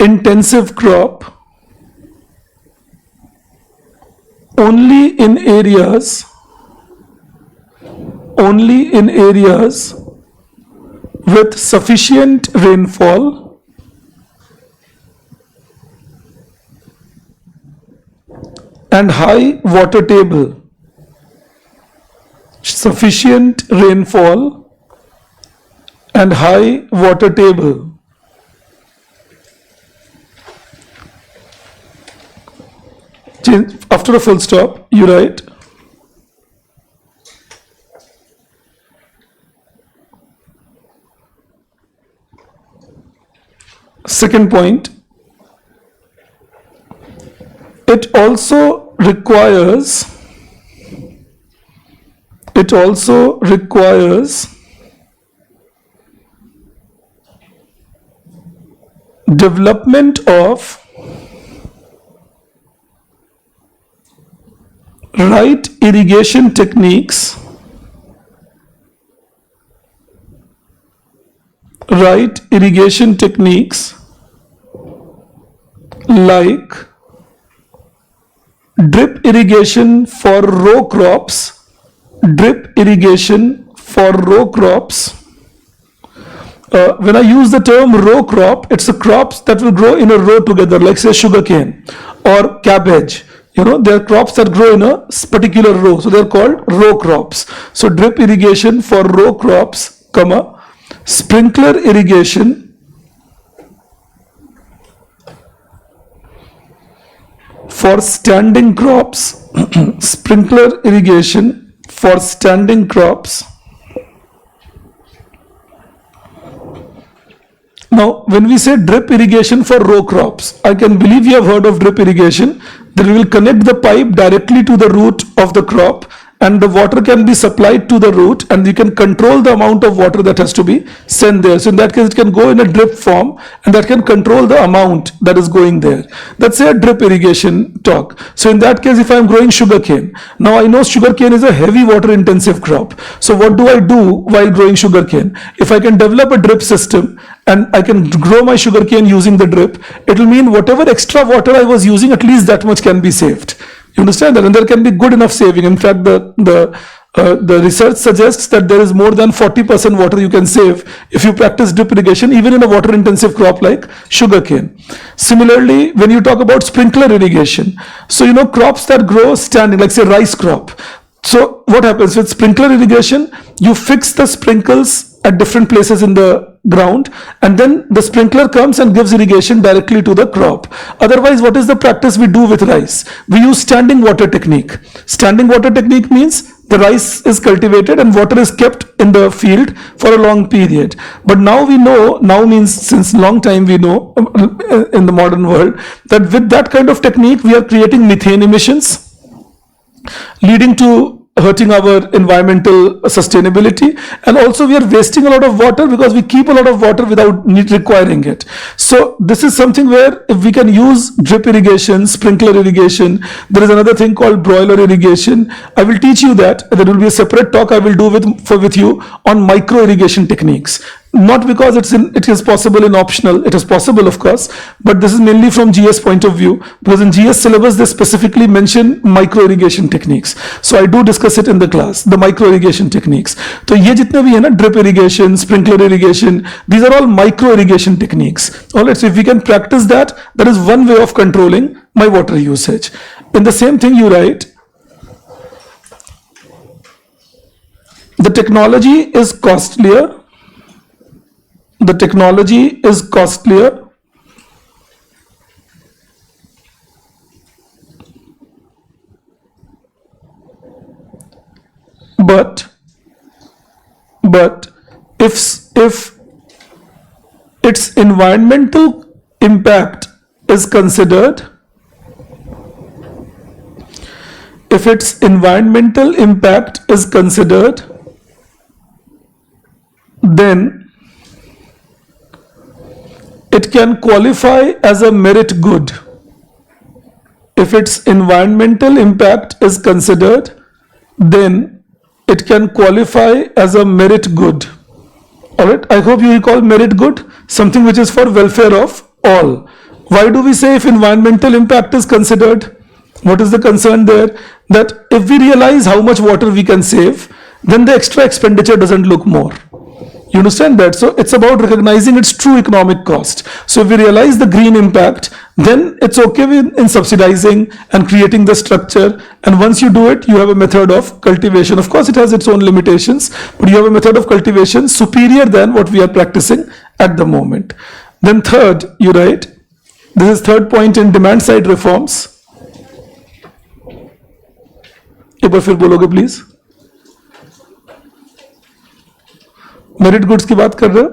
intensive crop only in areas with sufficient rainfall and high water table. Sufficient rainfall and high water table. After a full stop, you write second point. It also requires development of right irrigation techniques like drip irrigation for row crops. When I use the term row crop, it's the crops that will grow in a row together, like say sugarcane or cabbage. They are crops that grow in a particular row, so they are called row crops. So drip irrigation for row crops, sprinkler irrigation for standing crops. Sprinkler irrigation for standing crops. Now, when we say drip irrigation for row crops, I can believe you have heard of drip irrigation. Then we will connect the pipe directly to the root of the crop, and the water can be supplied to the root, and you can control the amount of water that has to be sent there. So in that case, it can go in a drip form, and that can control the amount that is going there. That's a drip irrigation talk. So in that case, if I am growing sugarcane, now I know sugarcane is a heavy water intensive crop. So what do I do while growing sugarcane? If I can develop a drip system and I can grow my sugarcane using the drip, it will mean whatever extra water I was using, at least that much can be saved. You understand that? And there can be good enough saving. In fact, the research suggests that there is more than 40% water you can save if you practice drip irrigation, even in a water intensive crop like sugarcane. Similarly, when you talk about sprinkler irrigation, so crops that grow standing, like say rice crop. So what happens with sprinkler irrigation? You fix the sprinkles at different places in the ground, and then the sprinkler comes and gives irrigation directly to the crop. Otherwise, what is the practice we do with rice? We use standing water technique. Standing water technique means the rice is cultivated and water is kept in the field for a long period. But now we know, now means since long time we know in the modern world, that with that kind of technique we are creating methane emissions, leading to hurting our environmental sustainability, and also we are wasting a lot of water because we keep a lot of water without requiring it. So this is something where if we can use drip irrigation, sprinkler irrigation, there is another thing called broiler irrigation. I will teach you that. There will be a separate talk I will do with you on micro irrigation techniques. Not because it is possible in optional, it is possible of course, but this is mainly from GS point of view, because in GS syllabus they specifically mention micro irrigation techniques. So I do discuss it in the class, the micro irrigation techniques. So ye jitne bhi hai na, drip irrigation, sprinkler irrigation, these are all micro irrigation techniques. Alright, so if we can practice that, that is one way of controlling my water usage. In the same thing you write, the technology is costlier. The technology is costlier, but if its environmental impact is considered, then it can qualify as a merit good if its environmental impact is considered, then it can qualify as a merit good. All right, I hope you recall merit good, something which is for welfare of all. Why do we say if environmental impact is considered? What is the concern there? That if we realize how much water we can save, then the extra expenditure doesn't look more. You understand that? So it's about recognizing its true economic cost. So if we realize the green impact, then it's okay in subsidizing and creating the structure. And once you do it, you have a method of cultivation. Of course, it has its own limitations, but you have a method of cultivation superior than what we are practicing at the moment. Then third, you write, this is third point in demand side reforms. एक बार फिर बोलोगे please. Merit goods की बात कर रहे हो?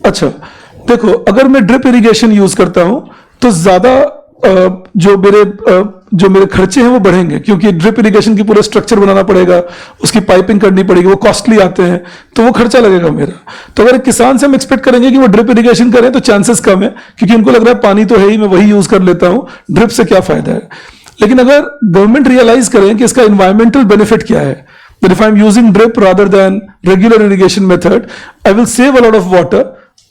अच्छा देखो, अगर मैं ड्रिप इरिगेशन यूज करता हूं तो ज्यादा जो मेरे खर्चे हैं वो बढ़ेंगे, क्योंकि ड्रिप इरिगेशन की पूरा स्ट्रक्चर बनाना पड़ेगा, उसकी पाइपिंग करनी पड़ेगी, वो कॉस्टली आते हैं, तो वो खर्चा लगेगा मेरा. तो अगर एक किसान से हम एक्सपेक्ट करेंगे कि वो ड्रिप इरिगेशन करें तो चांसेस कम है, क्योंकि उनको लग रहा है पानी तो है ही, मैं वही यूज कर लेता हूं, ड्रिप से क्या फायदा है. लेकिन अगर गवर्नमेंट रियलाइज करें कि इसका इन्वायरमेंटल बेनिफिट क्या है, that if I'm using drip rather than regular irrigation method, I will save a lot of water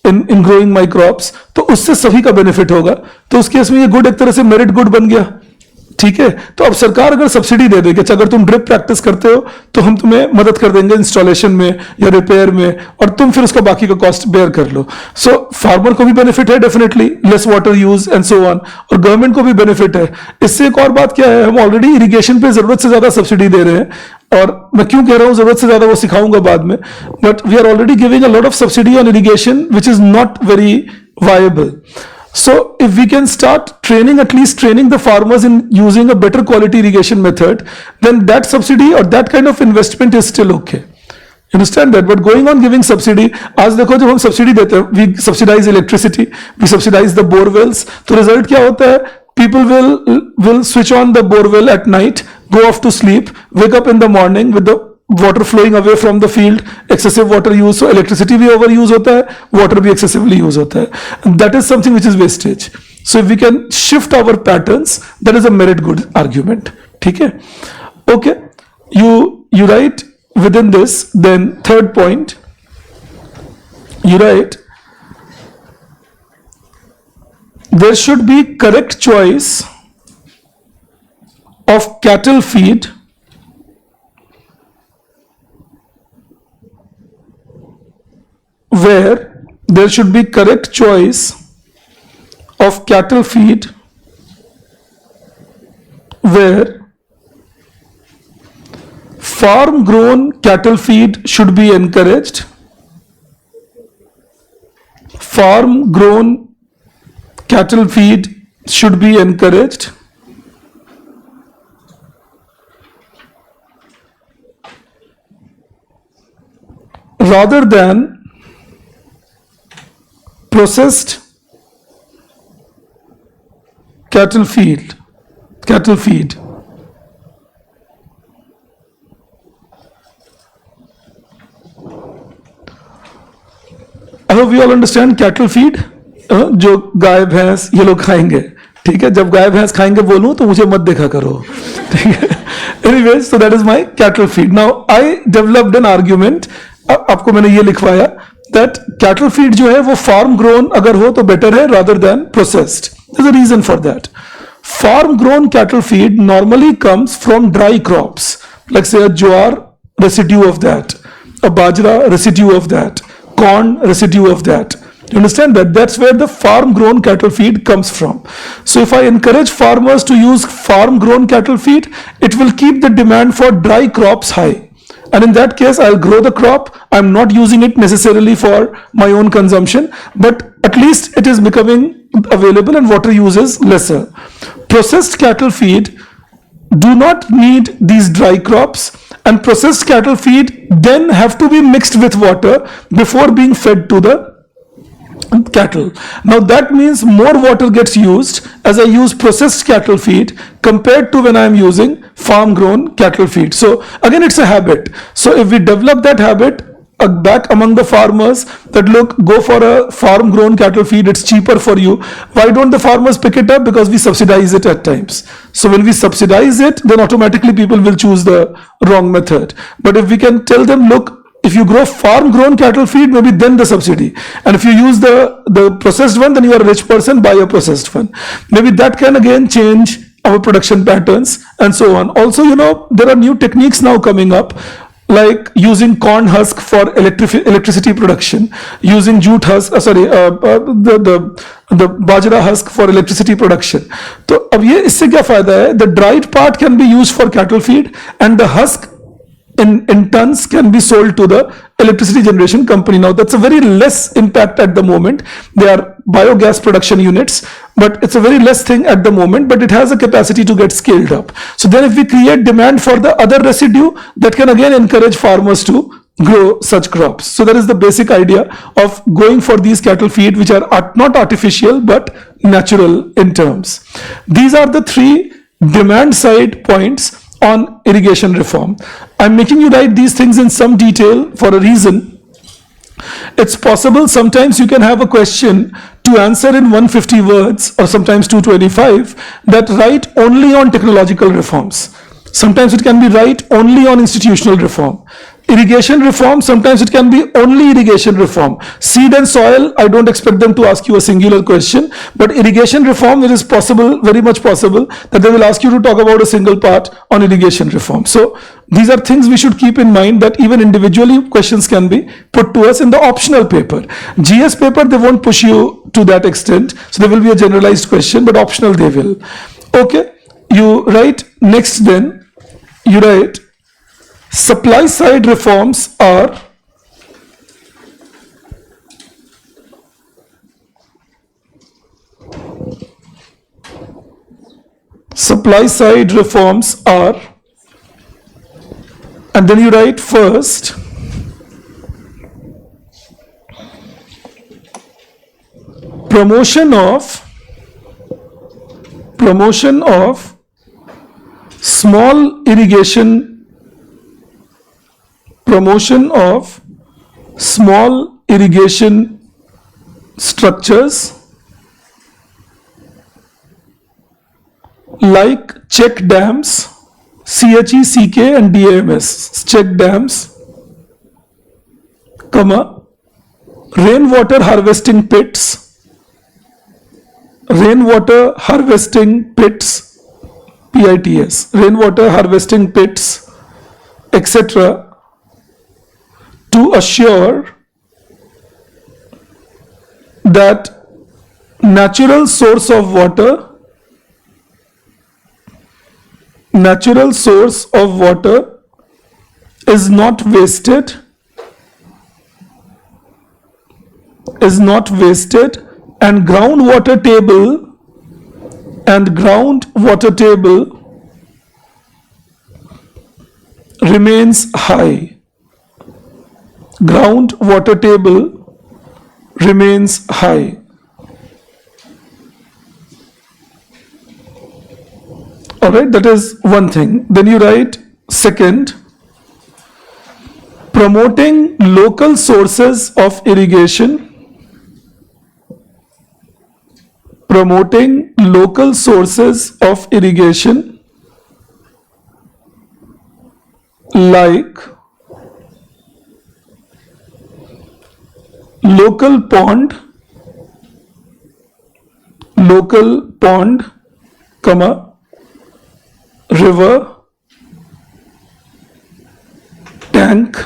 in growing my crops, तो उससे सभी का बेनिफिट होगा. तो उस केस में ये गुड एक तरह से मेरिट गुड बन गया. ठीक है, तो अब सरकार अगर सब्सिडी दे दे कि अगर तुम ड्रिप प्रैक्टिस करते हो तो हम तुम्हें मदद कर देंगे इंस्टॉलेशन में या रिपेयर में, और तुम फिर उसका बाकी का कॉस्ट बेयर कर लो. सो फार्मर को भी बेनिफिट है definitely, less water use and so on, और गवर्नमेंट को भी बेनिफिट है. इससे एक और बात क्या है, हम ऑलरेडी इरिगेशन पे जरूरत से ज्यादा सब्सिडी दे रहे हैं, और मैं क्यों कह रहा हूं जरूरत से ज्यादा वो सिखाऊंगा बाद में, but we are already giving a lot of subsidy on irrigation which is not very viable. So if we can start training, at least training the farmers in using a better quality irrigation method, then that subsidy or that kind of investment is still okay. You understand that? But going on giving subsidy, आज देखो जब हम subsidy देते हैं, we subsidize electricity, we subsidize the bore wells, तो result क्या होता है? People will switch on the bore well at night, go off to sleep, wake up in the morning with the water flowing away from the field, excessive water use, so electricity भी overuse होता है, water भी excessively use होता है. And that is something which is wastage. So if we can shift our patterns, that is a merit good argument. ठीक है? Okay. You write within this, then third point, you write, there should be correct choice of cattle feed where there should be correct choice of cattle feed where farm grown cattle feed should be encouraged, farm grown cattle feed should be encouraged, rather than processed cattle feed. I hope we all understand cattle feed. जो गाय भैंस ये लोग खाएंगे, ठीक है? जब गाय भैंस खाएंगे बोलूं तो मुझे मत देखा करो, ठीक है? Anyway, so that is my cattle feed. Now I developed an argument. आपको मैंने ये लिखवाया that cattle feed जो है वो farm grown अगर हो तो better है rather than processed. There's a reason for that. Farm grown cattle feed normally comes from dry crops, like say a jowar residue of that, a bajra residue of that, corn residue of that. You understand that? That's where the farm grown cattle feed comes from. So if I encourage farmers to use farm grown cattle feed, it will keep the demand for dry crops high. And in that case, I'll grow the crop. I'm not using it necessarily for my own consumption, but at least it is becoming available and water use is lesser. Processed cattle feed do not need these dry crops, and processed cattle feed then have to be mixed with water before being fed to the cattle. Now that means more water gets used as I use processed cattle feed compared to when I am using farm grown cattle feed. So again, it's a habit. So if we develop that habit, back among the farmers that look, go for a farm grown cattle feed, it's cheaper for you. Why don't the farmers pick it up? Because we subsidize it at times. So when we subsidize it, then automatically people will choose the wrong method. But if we can tell them, look, if you grow farm grown cattle feed, maybe then the subsidy, and if you use the processed one, then you are a rich person, buy a processed one. Maybe that can again change our production patterns and so on. Also, there are new techniques now coming up, like using corn husk for electricity production, using jute husk, the bajra husk for electricity production. तो अब ये इससे क्या फायदा है? The dried part can be used for cattle feed, and the husk in tons can be sold to the electricity generation company. Now that's a very less impact at the moment. They are biogas production units, but it's a very less thing at the moment, but it has a capacity to get scaled up. So then if we create demand for the other residue, that can again encourage farmers to grow such crops. So that is the basic idea of going for these cattle feed, which are not artificial but natural in terms. These are the three demand side points on irrigation reform. I'm making you write these things in some detail for a reason. It's possible sometimes you can have a question to answer in 150 words or sometimes 225 that write only on technological reforms. Sometimes it can be write only on institutional reform. Irrigation reform, sometimes it can be only irrigation reform. Seed and soil, I don't expect them to ask you a singular question, but irrigation reform, it is possible, very much possible, that they will ask you to talk about a single part on irrigation reform. So these are things we should keep in mind, that even individually questions can be put to us in the optional paper. GS paper, they won't push you to that extent, so there will be a generalized question, but optional they will. Okay, you write next then, you write, supply side reforms are and then you write first promotion of small irrigation structures like check dams, CHECK and DAMS, check dams, rainwater harvesting pits, PITS, rainwater harvesting pits, etc., to assure that natural source of water is not wasted and groundwater table remains high. Groundwater table remains high. All right, that is one thing. Then you write second, promoting local sources of irrigation, like local pond, river, tank,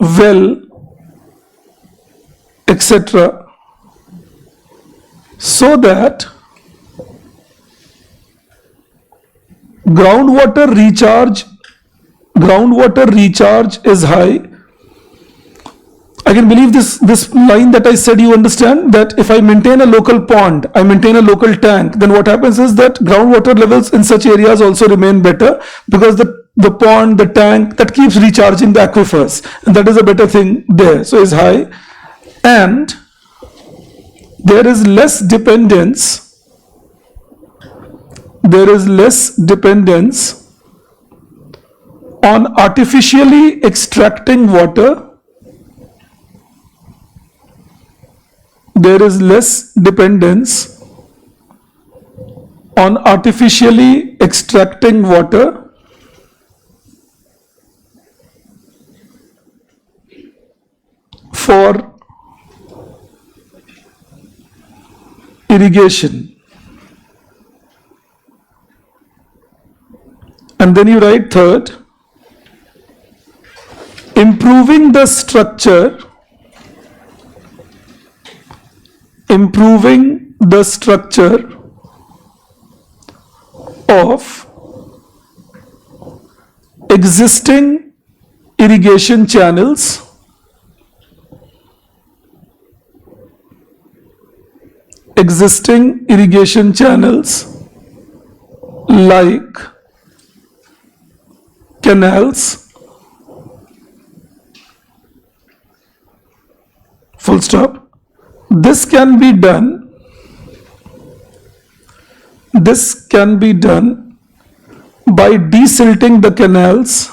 well, etc., so that groundwater recharge is high. I can believe this line that I said, you understand that if I maintain a local pond, I maintain a local tank, then what happens is that groundwater levels in such areas also remain better, because the pond, the tank, that keeps recharging the aquifers, and that is a better thing there. So is high, and there is less dependence on artificially extracting water, there is less dependence on artificially extracting water for irrigation. And then you write third, improving the structure of existing irrigation channels like canals, full stop. This can be done by desilting the canals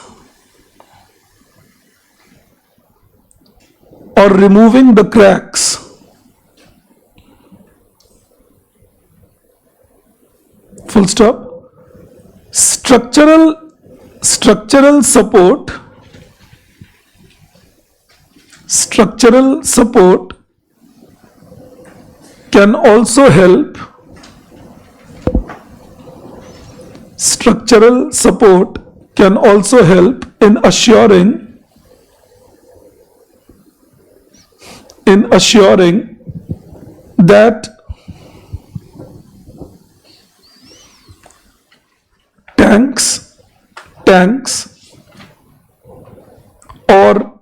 or removing the cracks. Full stop. Structural support can also help in assuring that tanks or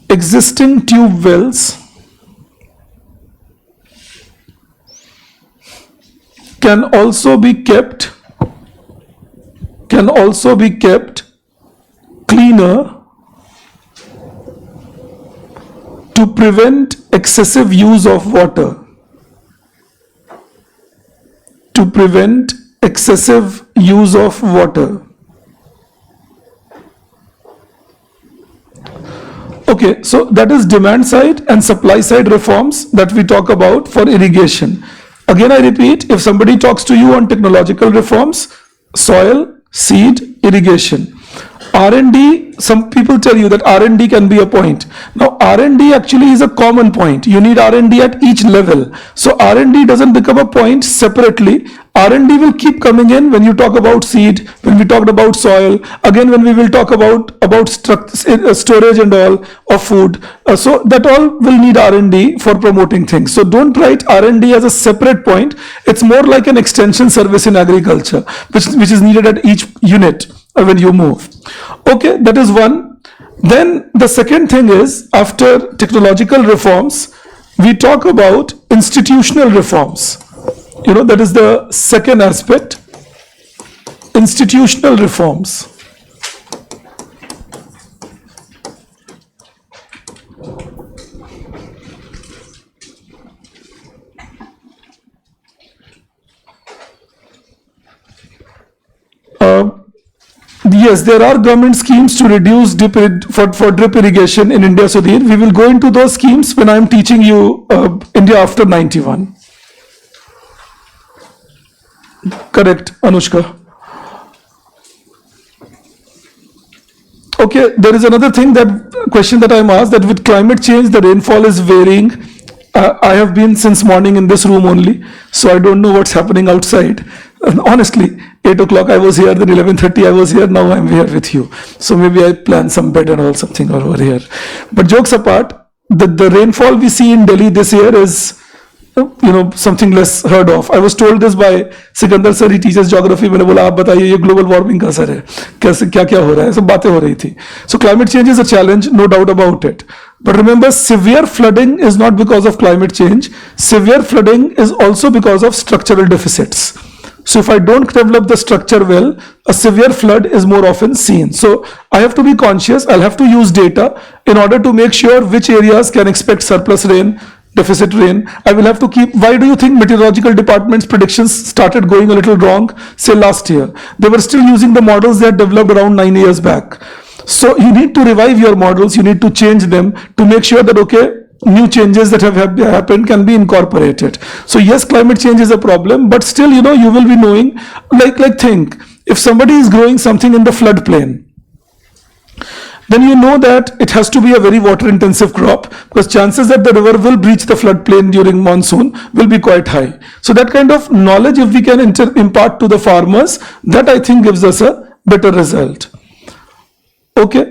existing tube wells can also be kept cleaner to prevent excessive use of water. Okay, so that is demand side and supply side reforms that we talk about for irrigation. Again, I repeat, if somebody talks to you on technological reforms, soil, seed, irrigation, R&D, some people tell you that R&D can be a point. Now, R&D actually is a common point. You need R&D at each level. So R&D doesn't become a point separately. R&D will keep coming in when you talk about seed, when we talked about soil, again when we will talk about storage and all of food. So that all will need R&D for promoting things. So don't write R&D as a separate point. It's more like an extension service in agriculture, which is needed at each unit when you move. Okay, that is one. Then the second thing is, after technological reforms, we talk about institutional reforms. That is the second aspect, institutional reforms. Yes, there are government schemes to reduce drip irrigation in India, Sudhir. We will go into those schemes when I am teaching you India after 91. Correct, Anushka. Okay, there is another thing, question that I'm asked, that with climate change, the rainfall is varying. I have been since morning in this room only, so I don't know what's happening outside. And honestly, 8 o'clock I was here, then 11:30 I was here, now I'm here with you. So maybe I plan some bed and all something over here. But jokes apart, the rainfall we see in Delhi this year is something less heard of. I was told this by Sikandar sir, he teaches geography. मैंने बोला आप बताइए ये global warming का असर है, कैसे क्या हो रहा है, सब बातें हो रही थी. So climate change is a challenge, no doubt about it. But remember, severe flooding is not because of climate change. Severe flooding is also because of structural deficits. So if I don't develop the structure well, a severe flood is more often seen. So I have to be conscious. I'll have to use data in order to make sure which areas can expect surplus rain, deficit rain. I will have to keep. Why do you think meteorological department's predictions started going a little wrong, say last year? They were still using the models they had developed around 9 years back. So you need to revive your models, you need to change them to make sure that, okay, new changes that have happened can be incorporated. So yes, climate change is a problem, but still, you will be knowing, like think, if somebody is growing something in the floodplain, then you know that it has to be a very water intensive crop, because chances that the river will breach the floodplain during monsoon will be quite high. So that kind of knowledge, if we can impart to the farmers, that I think gives us a better result. Okay.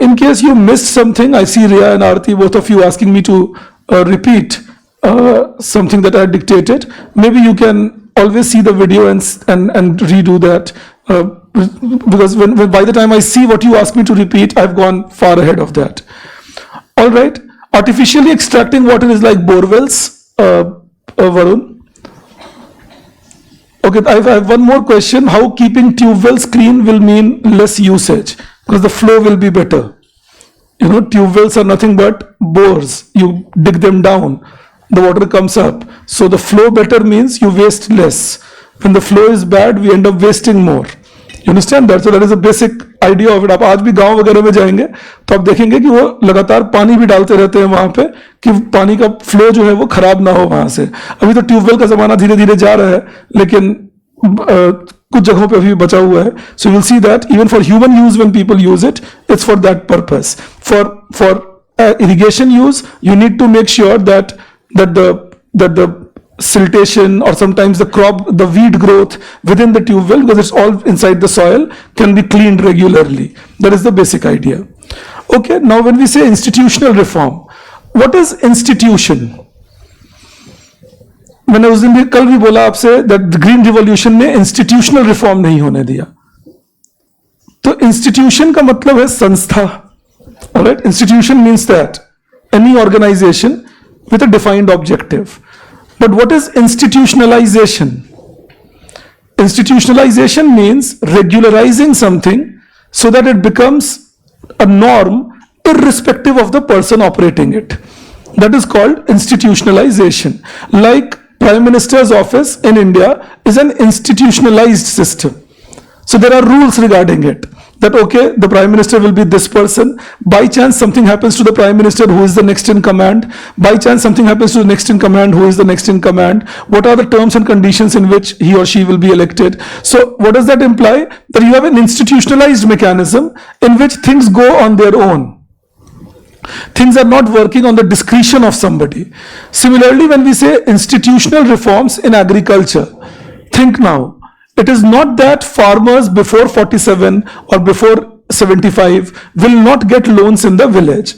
In case you missed something, I see Riya and Aarti, both of you asking me to repeat something that I dictated. Maybe you can always see the video and redo that, because by the time I see what you ask me to repeat, I've gone far ahead of that. All right. Artificially extracting water is like bore wells, Varun. Okay, I have one more question. How keeping tube wells clean will mean less usage? Because the flow will be better. Tube wells are nothing but bores. You dig them down, the water comes up. So the flow better means you waste less. When the flow is bad, we end up wasting more. You understand that? So that is a basic idea of it. आप आज भी गांव वगैरह में जाएंगे तो आप देखेंगे कि वो लगातार पानी भी डालते रहते हैं वहां पे, कि पानी का फ्लो जो है वो खराब ना हो वहां से. अभी तो ट्यूबवेल का जमाना धीरे धीरे जा रहा है, लेकिन कुछ जगहों पे अभी बचा हुआ है. So you will see that even for human use, when people use it, it's for that purpose. For irrigation use, you need to make sure that the siltation, or sometimes the weed growth within the tube well, because it's all inside the soil, can be cleaned regularly. That is the basic idea. Okay, now when we say institutional reform, what is institution? मैंने उस दिन भी कल भी बोला आपसे that the green revolution ने institutional reform नहीं होने दिया. तो institution का मतलब है संस्था. Alright, institution means that any organization with a defined objective. But what is institutionalization? Institutionalization means regularizing something so that it becomes a norm irrespective of the person operating it. That is called institutionalization. Like Prime Minister's office in India is an institutionalized system. So there are rules regarding it. That okay, the Prime Minister will be this person. By chance something happens to the Prime Minister, who is the next in command. By chance something happens to the next in command, who is the next in command. What are the terms and conditions in which he or she will be elected? So what does that imply? That you have an institutionalized mechanism in which things go on their own. Things are not working on the discretion of somebody. Similarly, when we say institutional reforms in agriculture, think now. It is not that farmers before 47 or before 75 will not get loans in the village.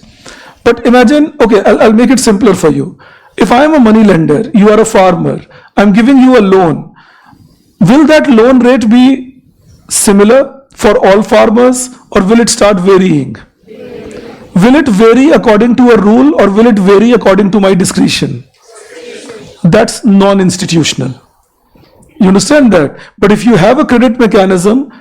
But imagine, okay, I'll make it simpler for you. If I am a money lender, you are a farmer, I'm giving you a loan. Will that loan rate be similar for all farmers, or will it start varying? Will it vary according to a rule, or will it vary according to my discretion? That's non-institutional. You understand that? But if you have a credit mechanism,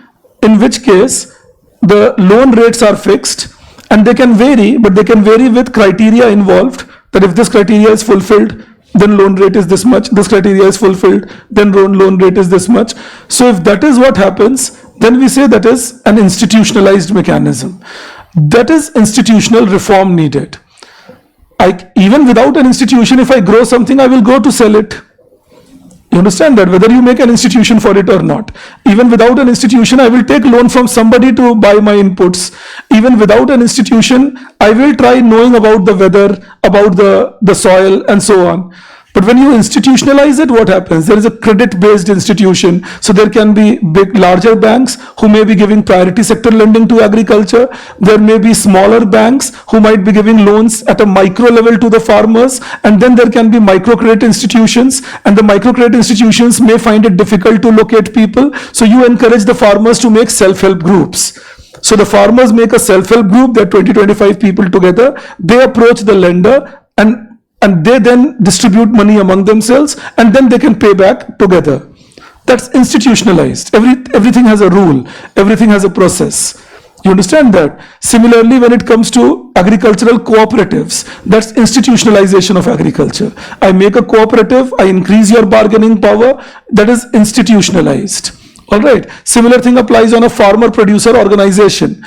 in which case the loan rates are fixed and they can vary, but they can vary with criteria involved, that if this criteria is fulfilled, then loan rate is this much, this criteria is fulfilled, then loan rate is this much. So if that is what happens, then we say that is an institutionalized mechanism. That is institutional reform needed. Even without an institution, if I grow something, I will go to sell it. You understand that? Whether you make an institution for it or not. Even without an institution, I will take loan from somebody to buy my inputs. Even without an institution, I will try knowing about the weather, about the soil, and so on. But when you institutionalize it, what happens? There is a credit-based institution. So there can be big, larger banks who may be giving priority sector lending to agriculture. There may be smaller banks who might be giving loans at a micro level to the farmers. And then there can be microcredit institutions. And the microcredit institutions may find it difficult to locate people. So you encourage the farmers to make self-help groups. So the farmers make a self-help group. There are 20-25 people together. They approach the lender and they then distribute money among themselves, and then they can pay back together. That's institutionalized. Everything has a rule. Everything has a process. You understand that? Similarly, when it comes to agricultural cooperatives, that's institutionalization of agriculture. I make a cooperative, I increase your bargaining power, that is institutionalized. All right. Similar thing applies on a farmer producer organization.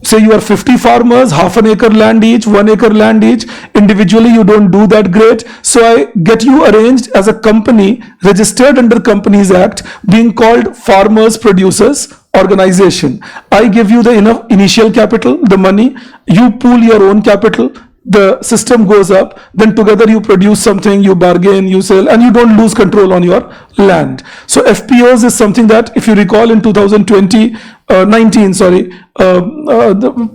Say you are 50 farmers, half an acre land each, 1 acre land each. Individually, you don't do that great. So I get you arranged as a company registered under Companies Act, being called Farmers Producers Organization. I give you the enough initial capital, the money, you pool your own capital, the system goes up, then together you produce something, you bargain, you sell, and you don't lose control on your land. So FPOs is something that, if you recall, in 2019, the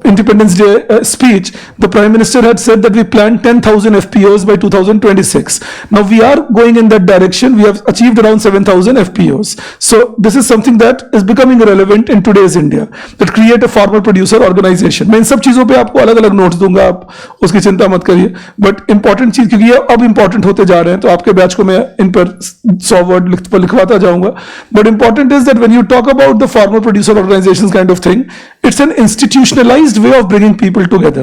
Independence Day speech, the Prime Minister had said that we planned 10,000 FPOs by 2026. Now we are going in that direction. We have achieved around 7,000 FPOs. So this is something that is becoming relevant in today's India, that create a farmer producer organization. मैं इन सब चीजों पे आपको अलग अलग notes दूंगा, आप उसकी चिंता मत करिए. बट इंपॉर्टेंट चीज, क्योंकि ये अब इंपॉर्टेंट होते जा रहे हैं, तो आपके बैच को मैं इन पर 100 वर्ड लिखवाता जाऊंगा. But important is that when you talk about the farmer producer organisations kind of thing, it's an institutionalized way of bringing people together.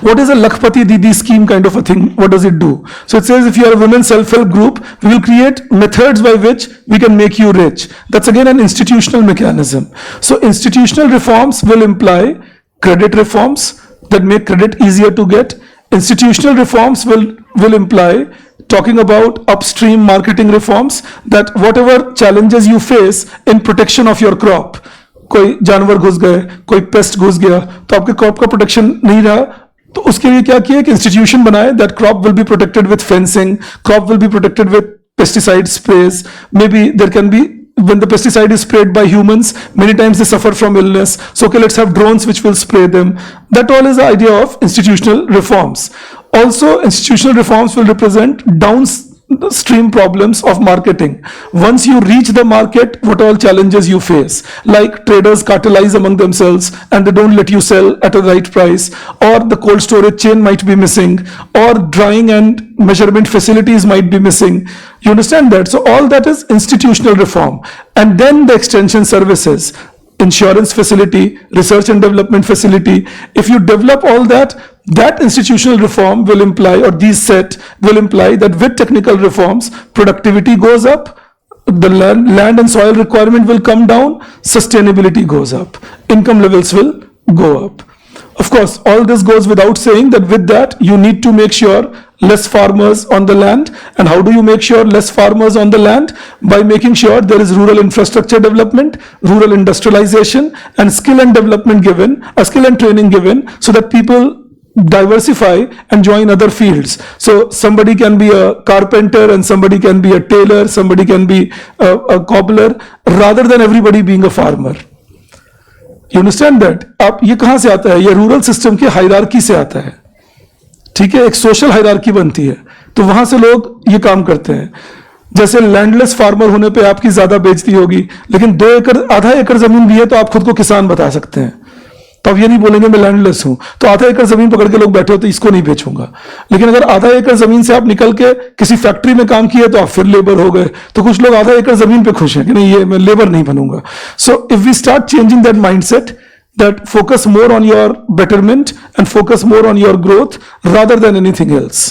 What is a Lakhpati Didi scheme kind of a thing? What does it do? So it says, if you are a women's self-help group, we will create methods by which we can make you rich. That's again an institutional mechanism. So institutional reforms will imply credit reforms that make credit easier to get. Institutional reforms will imply talking about upstream marketing reforms, that whatever challenges you face in protection of your crop, कोई जानवर घुस गए, कोई paste घुस गया, तो आपके crop का प्रोटेक्शन नहीं रहा, तो उसके लिए क्या किया, एक इंस्टीट्यूशन बनाए, that crop will be protected with fencing, crop will be protected with pesticide sprays. Maybe there can be, when the pesticide is sprayed by humans, many times they suffer from illness, so okay, let's have drones which will spray them. That all is the idea of institutional reforms. Also, institutional reforms will represent downstream problems of marketing. Once you reach the market, what all challenges you face, like traders cartelize among themselves and they don't let you sell at a right price, or the cold storage chain might be missing, or drying and measurement facilities might be missing. You understand that? So all that is institutional reform. And then the extension services, insurance facility, research and development facility. If you develop all that, that institutional reform will imply, or these set will imply, that with technical reforms, productivity goes up, the land and soil requirement will come down, sustainability goes up, income levels will go up. Of course, all this goes without saying that with that, you need to make sure less farmers on the land. And how do you make sure less farmers on the land? By making sure there is rural infrastructure development, rural industrialization, and skill and development given, skill and training given, so that people diversify and join other fields. So somebody can be a carpenter and somebody can be a tailor, somebody can be a cobbler, rather than everybody being a farmer. You understand that? अब ये कहाँ से आता है? ये rural system के hierarchy से आता है. ठीक है, एक सोशल हायरार्की बनती है, तो वहां से लोग ये काम करते हैं. जैसे लैंडलेस फार्मर होने पे आपकी ज्यादा बेइज्जती होगी, लेकिन 2 एकड़, आधा एकड़ जमीन भी है तो आप खुद को किसान बता सकते हैं. तो आप ये नहीं बोलेंगे मैं लैंडलेस हूं, तो आधा एकड़ जमीन पकड़ के लोग बैठे हो तो इसको नहीं बेचूंगा. लेकिन अगर आधा एकड़ जमीन से आप निकल के किसी फैक्ट्री में काम किए तो आप फिर लेबर हो गए. तो कुछ लोग आधा एकड़ जमीन पे खुश हैं कि नहीं, ये मैं लेबर नहीं बनूंगा. So if we start changing that mindset, that focus more on your betterment and focus more on your growth rather than anything else.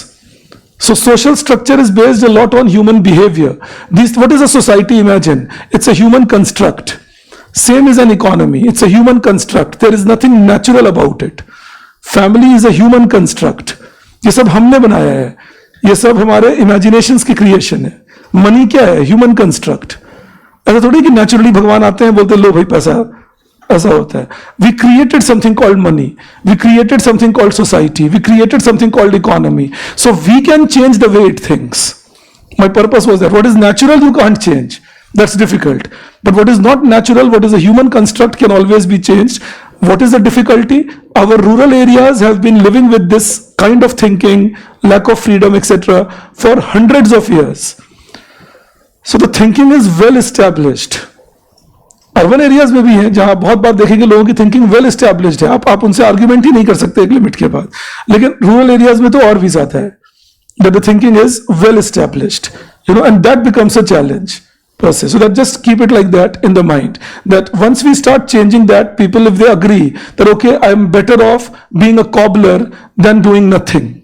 So social structure is based a lot on human behavior. What is a society? Imagine it's a human construct. Same is an economy. It's a human construct. There is nothing natural about it. Family is a human construct. ये सब हमने बनाया है, ये सब हमारे imaginations की creation है. Money क्या है? Human construct. ऐसा थोड़ी कि naturally भगवान आते हैं बोलते लो भाई पैसा, ऐसा होता है. We created something called money. We created something called society. We created something called economy. So we can change the way it thinks. My purpose was that what is natural you can't change. That's difficult. But what is not natural, what is a human construct, can always be changed. What is the difficulty? Our rural areas have been living with this kind of thinking, lack of freedom, etc. for hundreds of years. So the thinking is well established. Urban areas में भी है जहां बहुत बार देखेंगे लोगों की thinking well established है, आप उनसे आर्ग्यूमेंट ही नहीं कर सकते एक लिमिट के बाद. लेकिन रूरल एरियाज में तो और भी ज्यादा है, that the thinking is well established, you know, and that becomes a challenge. per se. So that just keep it like that in the mind, that once we start changing that, people, if they agree that okay, I'm better off being a cobbler than doing nothing,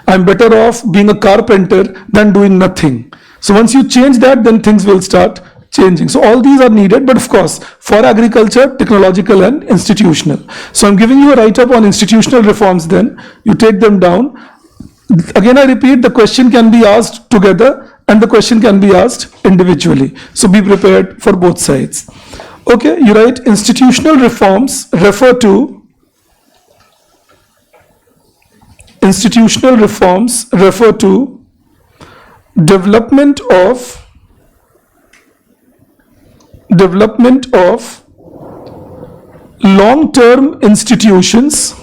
I'm better off being a carpenter than doing nothing. So once you change that, then things will start changing. So all these are needed, but of course for agriculture, technological and institutional. So I'm giving you a write-up on institutional reforms, then you take them down. Again I repeat, the question can be asked together and the question can be asked individually. So be prepared for both sides. Okay, you write institutional reforms refer to development of long-term institutions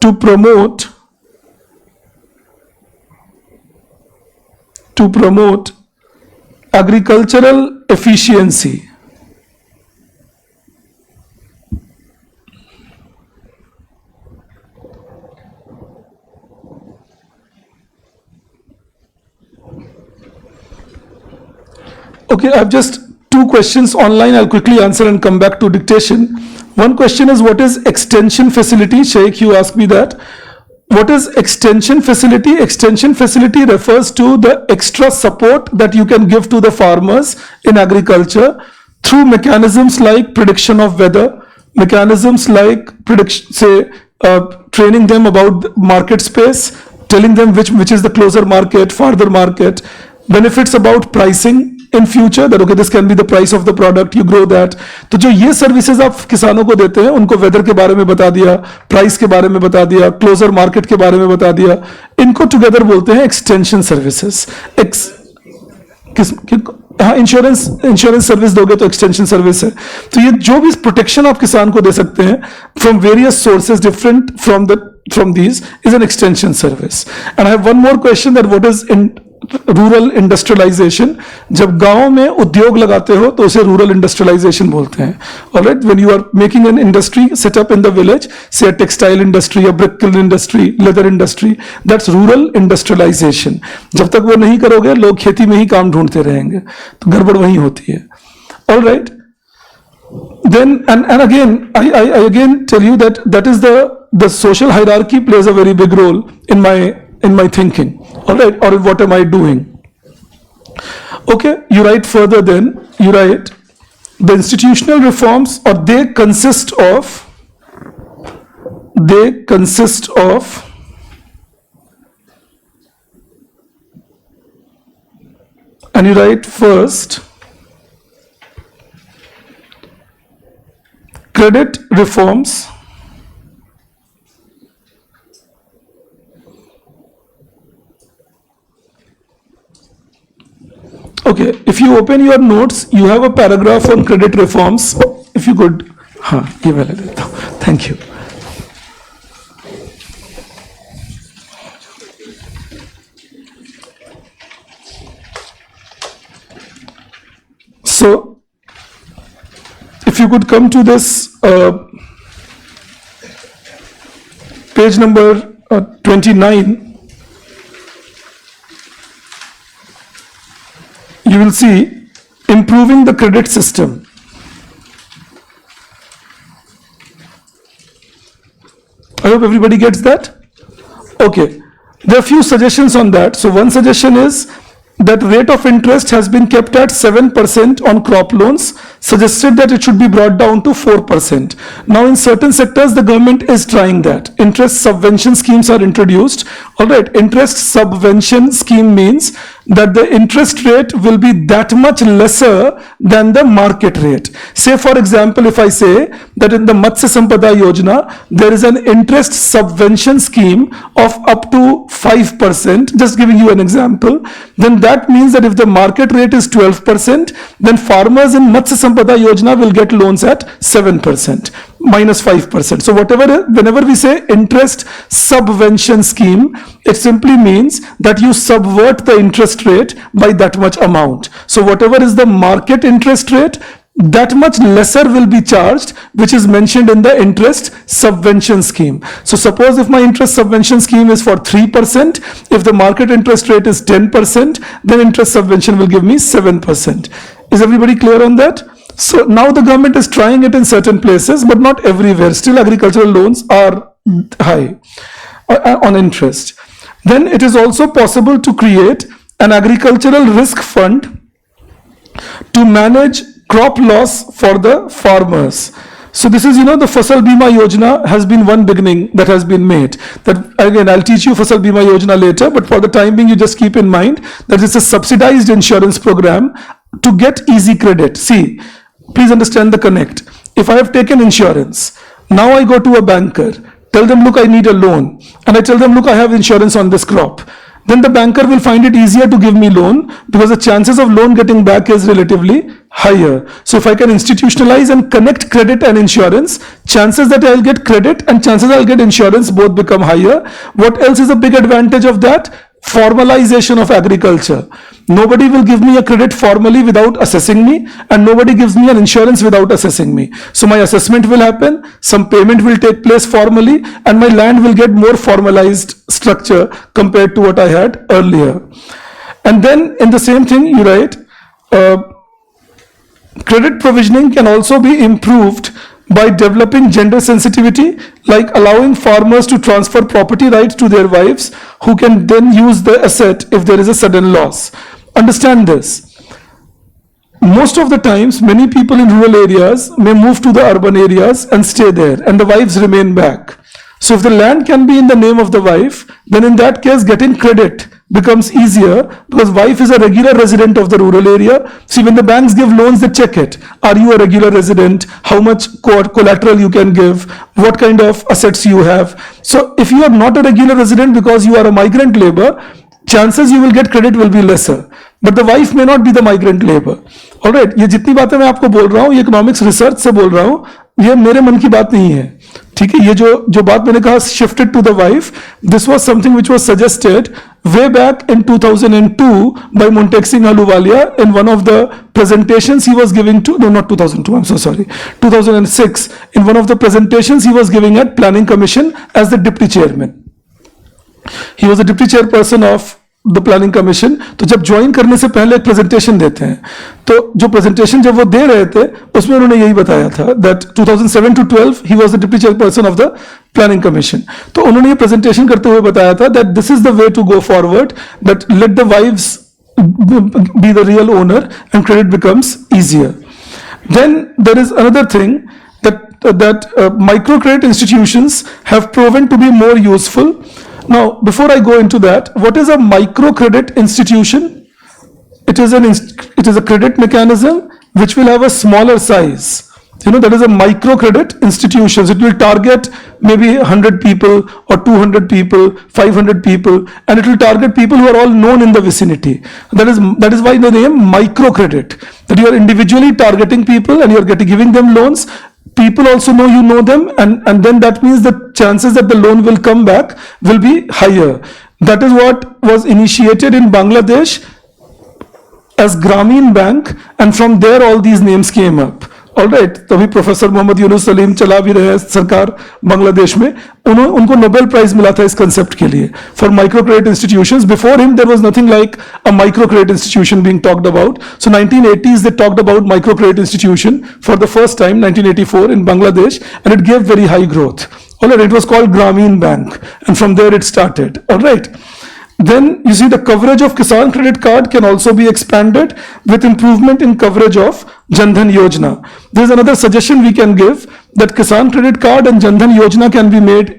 to promote agricultural efficiency. Okay, I've just two questions online. I'll quickly answer and come back to dictation. One question is, what is extension facility? Sheikh, you asked me that. What is extension facility? Extension facility refers to the extra support that you can give to the farmers in agriculture through mechanisms like prediction of weather, mechanisms like training them about the market space, telling them which is the closer market, farther market, benefits about pricing in future, that okay, this can be the price of the product, you grow that. तो जो ये services आप किसानों को देते हैं, उनको weather के बारे में बता दिया, प्राइस के बारे में बता दिया, क्लोजर मार्केट के बारे में बता दिया, इनको टुगेदर बोलते हैं एक्सटेंशन सर्विसेज. हाँ, इंश्योरेंस सर्विस दोगे तो एक्सटेंशन सर्विस है. तो ये जो भी प्रोटेक्शन आप किसान को दे सकते हैं from various sources different from these is an extension service. And I have one more question, that what is in rural industrialisation? जब गांव में उद्योग लगाते हो तो उसे रूरल इंडस्ट्रियलाइजेशन बोलते हैं. Alright, when you are making an industry set up in the village, say textile industry या brick kiln industry, leather industry, that's rural industrialisation. जब तक वो नहीं करोगे, लोग खेती में ही काम ढूंढते रहेंगे, तो गड़बड़ वहीं होती है. Alright, then and again I again tell you that is the social hierarchy plays a very big role in my thinking. All right, or what am I doing? Okay, you write further, then you write the institutional reforms, or they consist of and you write first credit reforms, okay, if you open your notes, you have a paragraph on credit reforms. If you could, ये वाला देता हूँ. Thank you. So, if you could come to this page number 29, you will see improving the credit system. I hope everybody gets that. Okay, there are few suggestions on that. So one suggestion is that rate of interest has been kept at 7% on crop loans, suggested that it should be brought down to 4%. Now in certain sectors the government is trying that. Interest subvention schemes are introduced. All right, interest subvention scheme means that the interest rate will be that much lesser than the market rate. Say for example, if I say that in the Matsya Sampada Yojana there is an interest subvention scheme of up to 5%, just giving you an example, then that means that if the market rate is 12%, then farmers in Matsya Sampada Yojana will get loans at 7%, minus 5%. So whenever we say interest subvention scheme, it simply means that you subvert the interest rate by that much amount. So whatever is the market interest rate, that much lesser will be charged, which is mentioned in the interest subvention scheme. So suppose if my interest subvention scheme is for 3%, if the market interest rate is 10%, then interest subvention will give me 7%. Is everybody clear on that? So now the government is trying it in certain places, but not everywhere. Still agricultural loans are high on interest. Then it is also possible to create an agricultural risk fund to manage crop loss for the farmers. So this is, the Fasal Bima Yojana has been one beginning that has been made. That again, I'll teach you Fasal Bima Yojana later, but for the time being, you just keep in mind that it's a subsidized insurance program to get easy credit. See, please understand the connect. If I have taken insurance, now I go to a banker, tell them, look, I need a loan, and I tell them, look, I have insurance on this crop. Then the banker will find it easier to give me loan because the chances of loan getting back is relatively higher. So if I can institutionalize and connect credit and insurance, chances that I'll get credit and chances I'll get insurance both become higher. What else is a big advantage of that? Formalization of agriculture. Nobody will give me a credit formally without assessing me, and nobody gives me an insurance without assessing me. So my assessment will happen, some payment will take place formally, and my land will get more formalized structure compared to what I had earlier. And then in the same thing, you write, credit provisioning can also be improved by developing gender sensitivity, like allowing farmers to transfer property rights to their wives, who can then use the asset if there is a sudden loss. Understand this. Most of the times, many people in rural areas may move to the urban areas and stay there, and the wives remain back. So if the land can be in the name of the wife, then in that case, getting credit becomes easier because wife is a regular resident of the rural area. See, when the banks give loans, they check it. Are you a regular resident? How much collateral you can give? What kind of assets you have? So if you are not a regular resident because you are a migrant labor, chances you will get credit will be lesser. But the wife may not be the migrant labor. Alright, ये जितनी बातें मैं आपको बोल रहा हूँ, ये economics research से बोल रहा हूँ, ये मेरे मन की बात नहीं है. ठीक है, ये जो बात मैंने कहा shifted to the wife, this was something which was suggested way back in 2002 by Montek Singh Ahluwalia in one of the presentations he was giving to, no, not 2002, I'm so sorry, 2006, in one of the presentations he was giving at Planning Commission as the deputy chairman. He was the deputy chairperson of the planning commission. तो जब join करने से पहले एक presentation देते हैं, तो जो प्रेजेंटेशन जब वो दे रहे थे उसमें उन्होंने यही बताया था दैट 2007 to 12 ही was the deputy chairperson of the planning commission. तो उन्होंने ये प्रेजेंटेशन करते हुए बताया था that this is the way to go forward, that let the wives be the real owner and credit becomes easier. Then there is another thing that microcredit institutions have proven to be more useful. Now, before I go into that, what is a microcredit institution? It is a credit mechanism which will have a smaller size. That is a microcredit institution. It will target maybe 100 people or 200 people, 500 people, and it will target people who are all known in the vicinity. That is why the name microcredit. That you are individually targeting people and you are giving them loans. People also know you know them, and then that means the chances that the loan will come back will be higher. That is what was initiated in Bangladesh as Grameen Bank, and from there all these names came up. Alright, तभी professor Mohammad Yunus Salim चला भी रहे हैं सरकार बांग्लादेश में. उनको Nobel prize मिला था इस कंसेप्ट के लिए for micro credit institutions. Before him there was nothing like a micro credit institution being talked about. So 1980s they talked about micro credit institution for the first time, 1984 in Bangladesh, and it gave very high growth. Alright, it was called Grameen Bank, and from there it started. Alright. Then you see the coverage of Kisan Credit Card can also be expanded with improvement in coverage of Jan Dhan Yojana. There is another suggestion we can give, that Kisan Credit Card and Jan Dhan Yojana can be made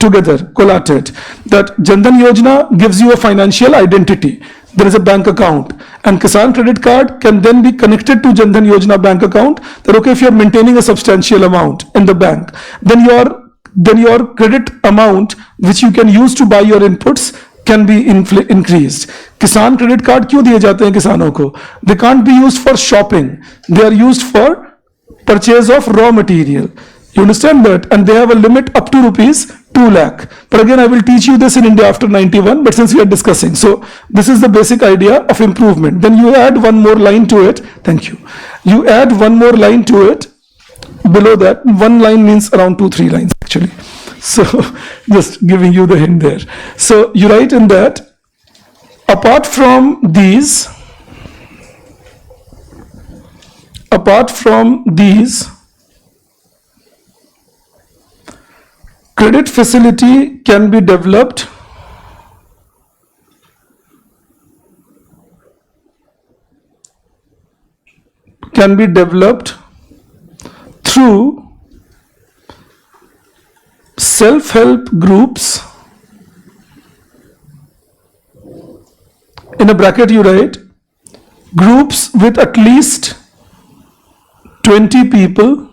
together, collated. That Jan Dhan Yojana gives you a financial identity. There is a bank account, and Kisan Credit Card can then be connected to Jan Dhan Yojana bank account. That okay, if you are maintaining a substantial amount in the bank, then your credit amount which you can use to buy your inputs can be increased. Kisan credit card क्यों दिए जाते हैं किसानों को? They can't be used for shopping. They are used for purchase of raw material. You understand that? And they have a limit up to rupees 2 lakh. But again, I will teach you this in India after 91. But since we are discussing, so this is the basic idea of improvement. Then you add one more line to it. Thank you. You add one more line to it. Below that, one line means around 2-3 lines actually. So just giving you the hint there. So you write in that, apart from these, credit facility can be developed through self-help groups. In a bracket you write groups with at least 20 people,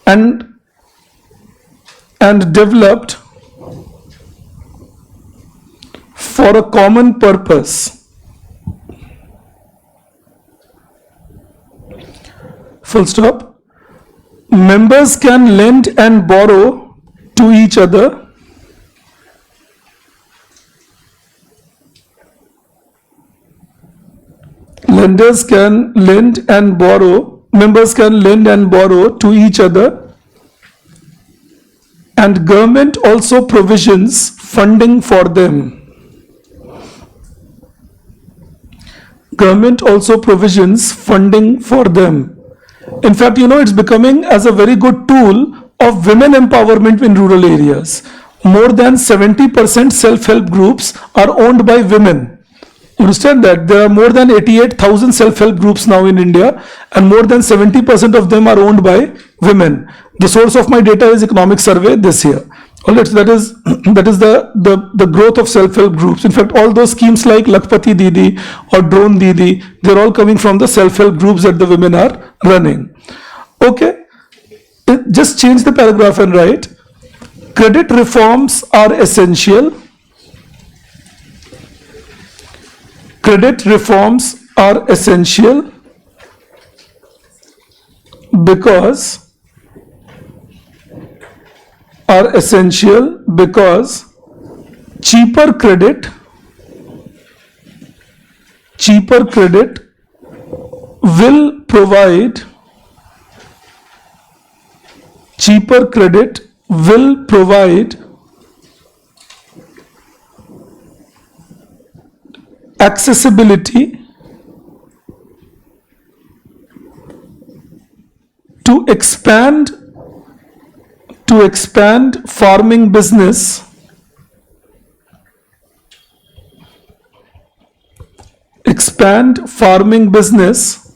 and developed for a common purpose. Full stop. Members can lend and borrow to each other. Members can lend and borrow to each other, and government also provisions funding for them. In fact, it's becoming as a very good tool of women empowerment in rural areas. More than 70% self-help groups are owned by women. You understand that there are more than 88,000 self-help groups now in India, and more than 70% of them are owned by women. The source of my data is Economic Survey this year. All right, so that is the growth of self-help groups. In fact, all those schemes like Lakpati Didi or Drone Didi, they're all coming from the self-help groups that the women are running. Okay, just change the paragraph and write, credit reforms are essential. Credit reforms are essential because cheaper credit will provide accessibility to expand farming business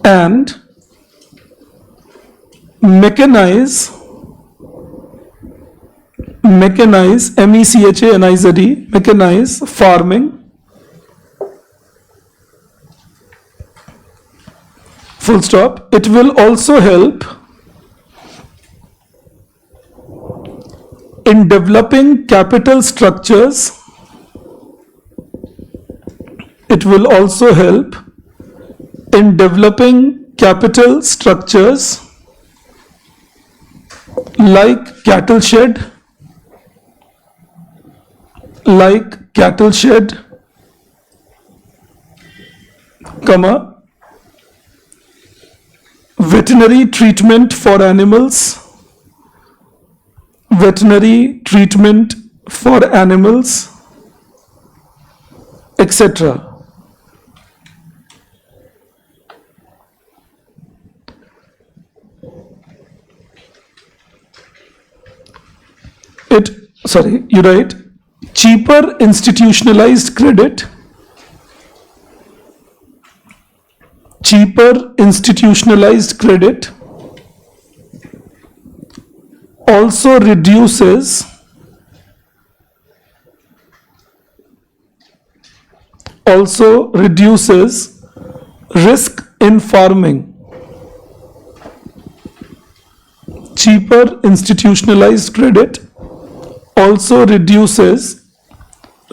and mechanize mechanize farming. Full stop. It will also help in developing capital structures. Like cattle shed, veterinary treatment for animals, etc. You write cheaper institutionalized credit also reduces risk in farming. Cheaper institutionalized credit also reduces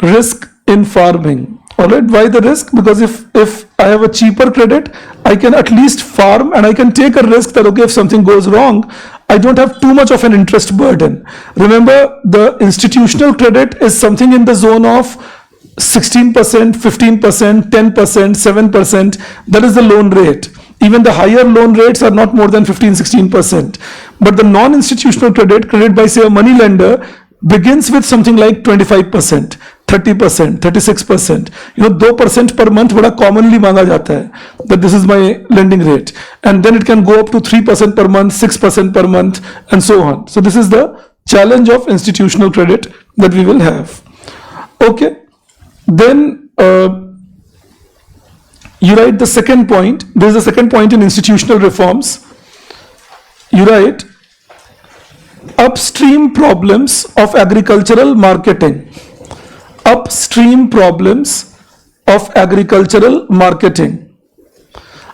risk in farming. All right, why the risk? Because if I have a cheaper credit, I can at least farm and I can take a risk that, okay, if something goes wrong, I don't have too much of an interest burden. Remember, the institutional credit is something in the zone of 16%, 15%, 10%, 7%. That is the loan rate. Even the higher loan rates are not more than 15, 16%. But the non-institutional credit by say a money lender, begins with something like 25%, 30%, 36%. 2% per month बड़ा commonly मांगा जाता है, that this is my lending rate, and then it can go up to 3% per month, 6% per month, and so on. So this is the challenge of institutional credit that we will have. Okay, then you write the second point. There is a second point in institutional reforms. You write upstream problems of agricultural marketing. Upstream problems of agricultural marketing.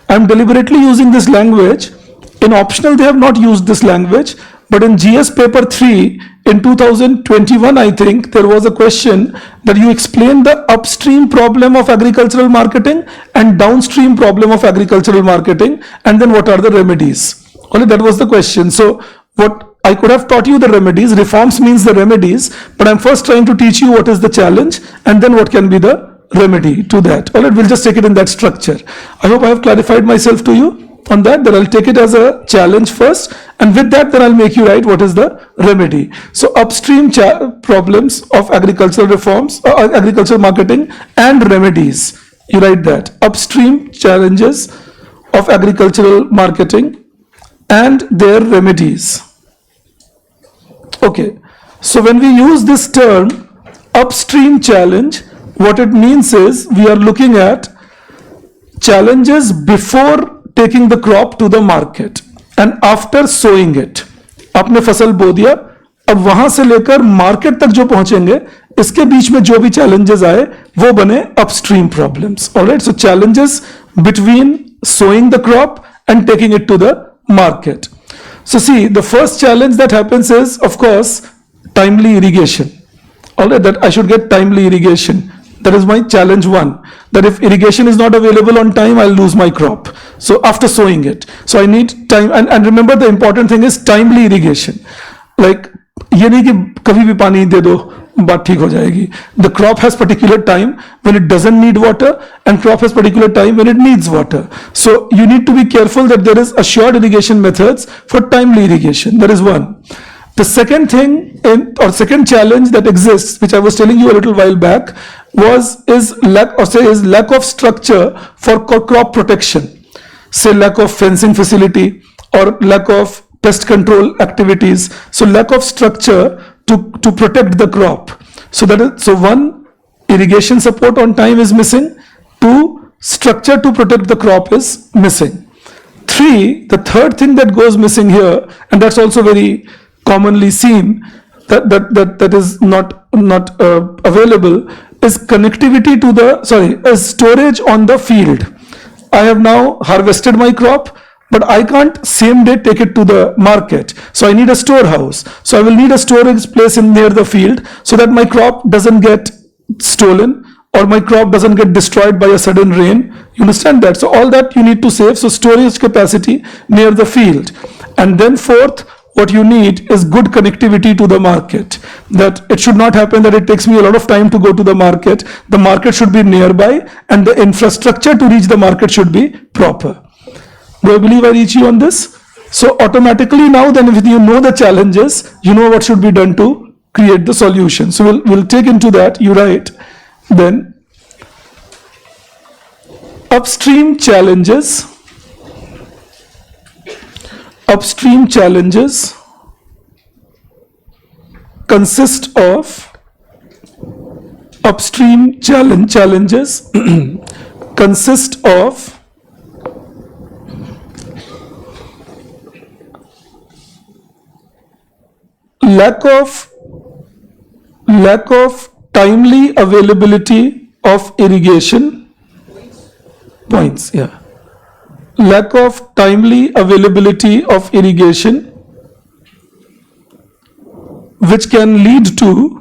I am deliberately using this language. In optional, they have not used this language, but in GS paper 3 in 2021, I think there was a question that you explain the upstream problem of agricultural marketing and downstream problem of agricultural marketing, and then what are the remedies. Only that was the question. So what I could have taught you the remedies. Reforms means the remedies, but I'm first trying to teach you what is the challenge and then what can be the remedy to that. All right, we'll just take it in that structure. I hope I have clarified myself to you on that. Then I'll take it as a challenge first, and with that then I'll make you write what is the remedy. So upstream problems of agricultural reforms, agricultural marketing and remedies. You write that. Upstream challenges of agricultural marketing and their remedies. Okay, so when we use this term upstream challenge, what it means is we are looking at challenges before taking the crop to the market and after sowing it. आपने फसल बो दिया, अब वहां से लेकर market तक जो पहुंचेंगे, इसके बीच में जो भी challenges आए वो बने upstream problems. Alright, so challenges between sowing the crop and taking it to the market. So see, the first challenge that happens is, of course, timely irrigation. Alright, that I should get timely irrigation. That is my challenge one. That if irrigation is not available on time, I'll lose my crop. So after sowing it. So I need time, and remember the important thing is timely irrigation. Like, ये नहीं कि कभी भी पानी दे दो, बात ठीक हो जाएगी. The crop has particular time when it doesn't need water, and crop has particular time when it needs water. So you need to be careful that there is assured irrigation methods for timely irrigation. That is one. The second thing second challenge that exists, which I was telling you a little while back, is lack of structure for crop protection. Say lack of fencing facility or lack of pest control activities. So lack of structure to protect the crop. So one, irrigation support on time is missing. Two, structure to protect the crop is missing. Three, the third thing that goes missing here, and that's also very commonly seen, that is not available, is connectivity to is storage on the field. I have now harvested my crop, but I can't same day take it to the market. So I need a storehouse. So I will need a storage place near the field so that my crop doesn't get stolen or my crop doesn't get destroyed by a sudden rain. You understand that? So all that you need to save. So storage capacity near the field. And then fourth, what you need is good connectivity to the market. That it should not happen that it takes me a lot of time to go to the market. The market should be nearby and the infrastructure to reach the market should be proper. Do I believe I reach you on this? So automatically now then if you know the challenges, you know what should be done to create the solution. So we'll take into that. You write then upstream challenges consist of challenges consist of lack of timely availability of irrigation points. Yeah, lack of timely availability of irrigation, which can lead to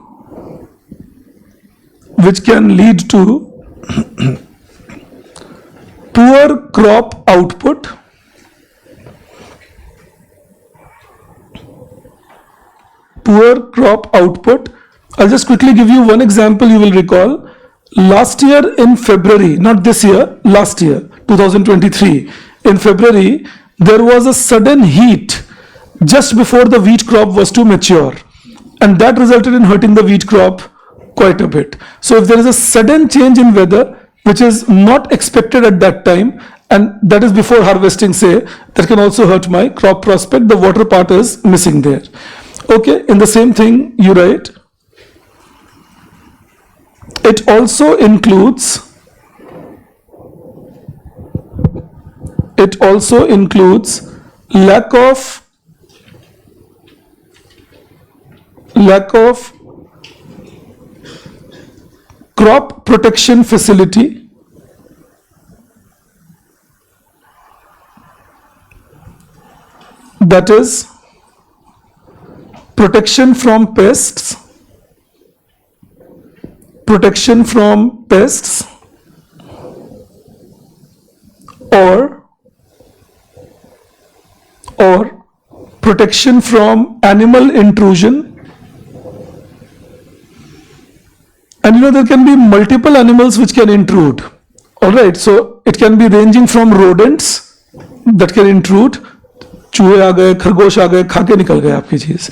poor crop output poor crop output. I'll just quickly give you one example you will recall. Last year in February, not this year, last year, 2023, in February, there was a sudden heat just before the wheat crop was to mature. And that resulted in hurting the wheat crop quite a bit. So if there is a sudden change in weather, which is not expected at that time, and that is before harvesting, say, that can also hurt my crop prospect. The water part is missing there. Okay, in the same thing, you write, it also includes lack of crop protection facility, that is protection from pests, or protection from animal intrusion. And there can be multiple animals which can intrude. All right, so it can be ranging from rodents that can intrude, चूहे आ गए, खरगोश आ गए, खा के निकल गए आपकी चीज,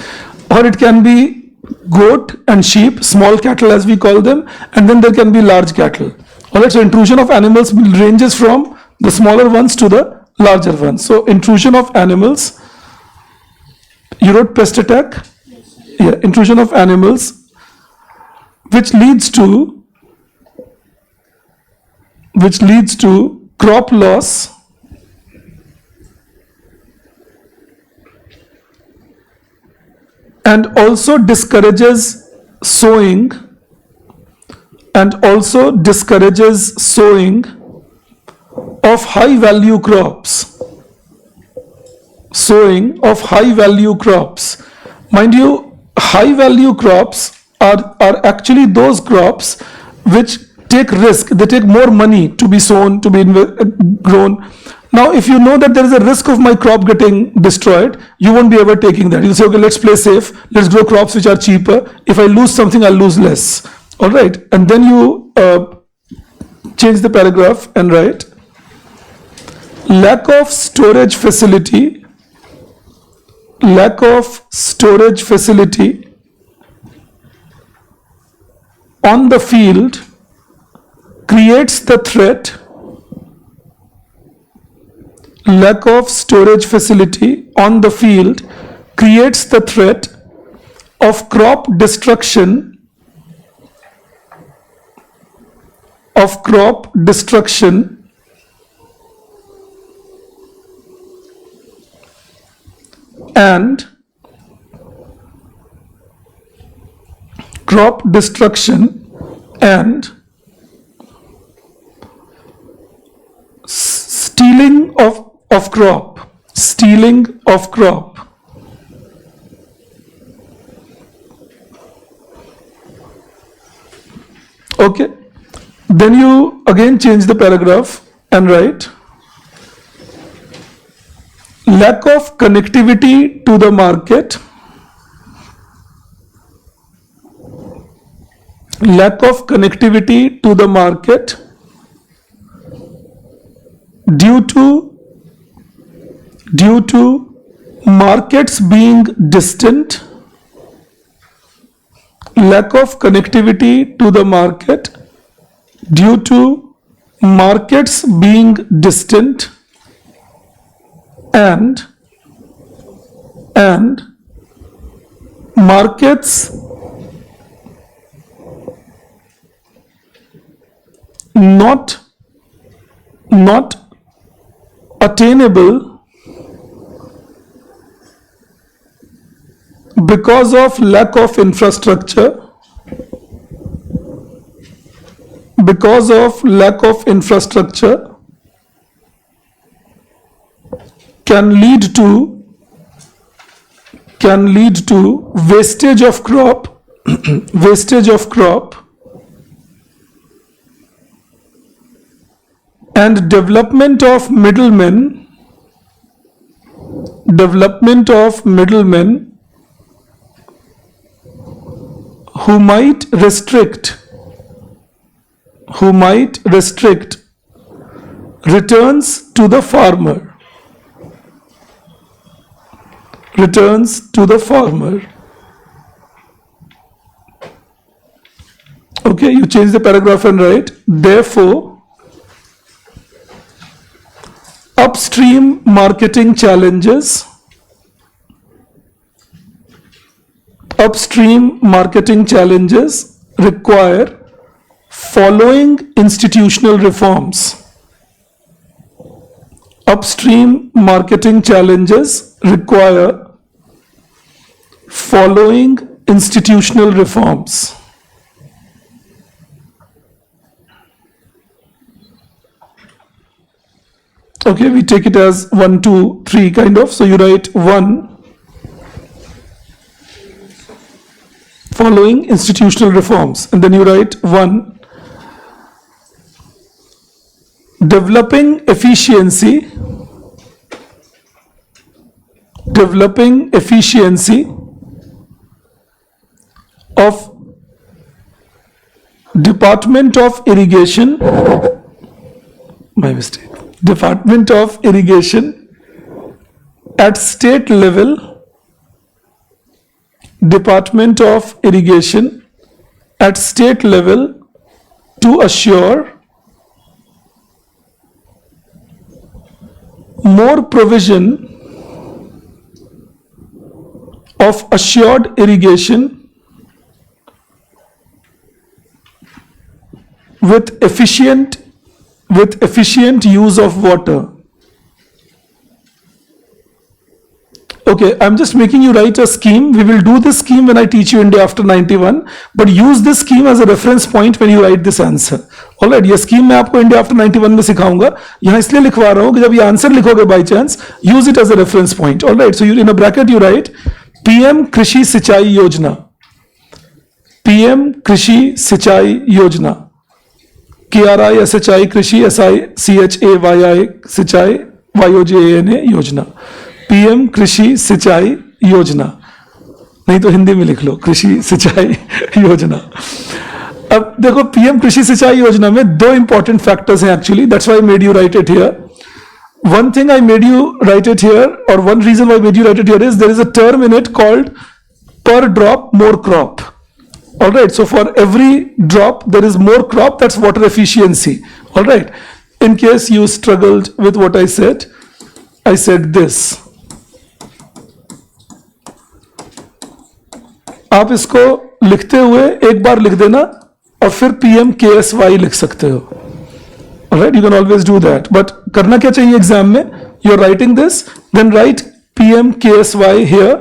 or it can be goat and sheep, small cattle as we call them, and then there can be large cattle. All right, so intrusion of animals ranges from the smaller ones to the larger ones. So intrusion of animals, you wrote pest attack? Yeah, intrusion of animals, which leads to crop loss and also discourages sowing of high value crops. Mind you, high value crops are actually those crops which take risk. They take more money to be sown, to be grown. Now, if you know that there is a risk of my crop getting destroyed, you won't be ever taking that. You'll say, okay, let's play safe. Let's grow crops which are cheaper. If I lose something, I'll lose less. All right. And then you change the paragraph and write, lack of storage facility on the field creates the threat. Lack of storage facility on the field creates the threat of crop destruction and stealing of crop. Okay, then you again change the paragraph and write, lack of connectivity to the market, due to markets being distant. Lack of connectivity to the market due to markets being distant and markets not attainable because of lack of infrastructure, can lead to wastage of crop and development of middlemen who might restrict returns to the farmer. Okay, you change the paragraph and write, therefore, upstream marketing challenges require following institutional reforms. Upstream marketing challenges require following institutional reforms. Okay, we take it as 1, 2, 3 kind of. So you write 1, following institutional reforms, and then you write 1, developing efficiency of Department of Irrigation, my mistake, Department of Irrigation at state level, Department of Irrigation at state level to assure more provision of assured irrigation with efficient use of water. Okay, I'm just making you write a scheme. We will do this scheme when I teach you India after 91, but use this scheme as a reference point when you write this answer. Alright, ये scheme मैं आपको India after 91 में सिखाऊंगा. यहाँ इसलिए लिखवा रहा हूँ कि जब ये आंसर लिखोगे by chance, use it as a reference point. Alright, so you in a bracket you write PM कृषि सिंचाई योजना. PM कृषि सिंचाई योजना. KRI SHI कृषि SICHAYI सिंचाई YOJANA योजना. PM कृषि सिंचाई योजना, नहीं तो हिंदी में लिख लो कृषि सिंचाई योजना. अब देखो PM कृषि सिंचाई योजना में 2 इंपॉर्टेंट फैक्टर्स हैं actually, that's why I made you right it here. One thing I made you write it here, or one reason why I made you write it here is there is a term in it called per drop more crop. Alright, so for every drop there is more crop, that's water efficiency. Alright, in case you struggled with what I said this. आप इसको लिखते हुए एक बार लिख देना और फिर PMKSY लिख सकते हो. Alright, you can always do that. But करना क्या चाहिए एग्जाम में? You're writing this, then write PMKSY here,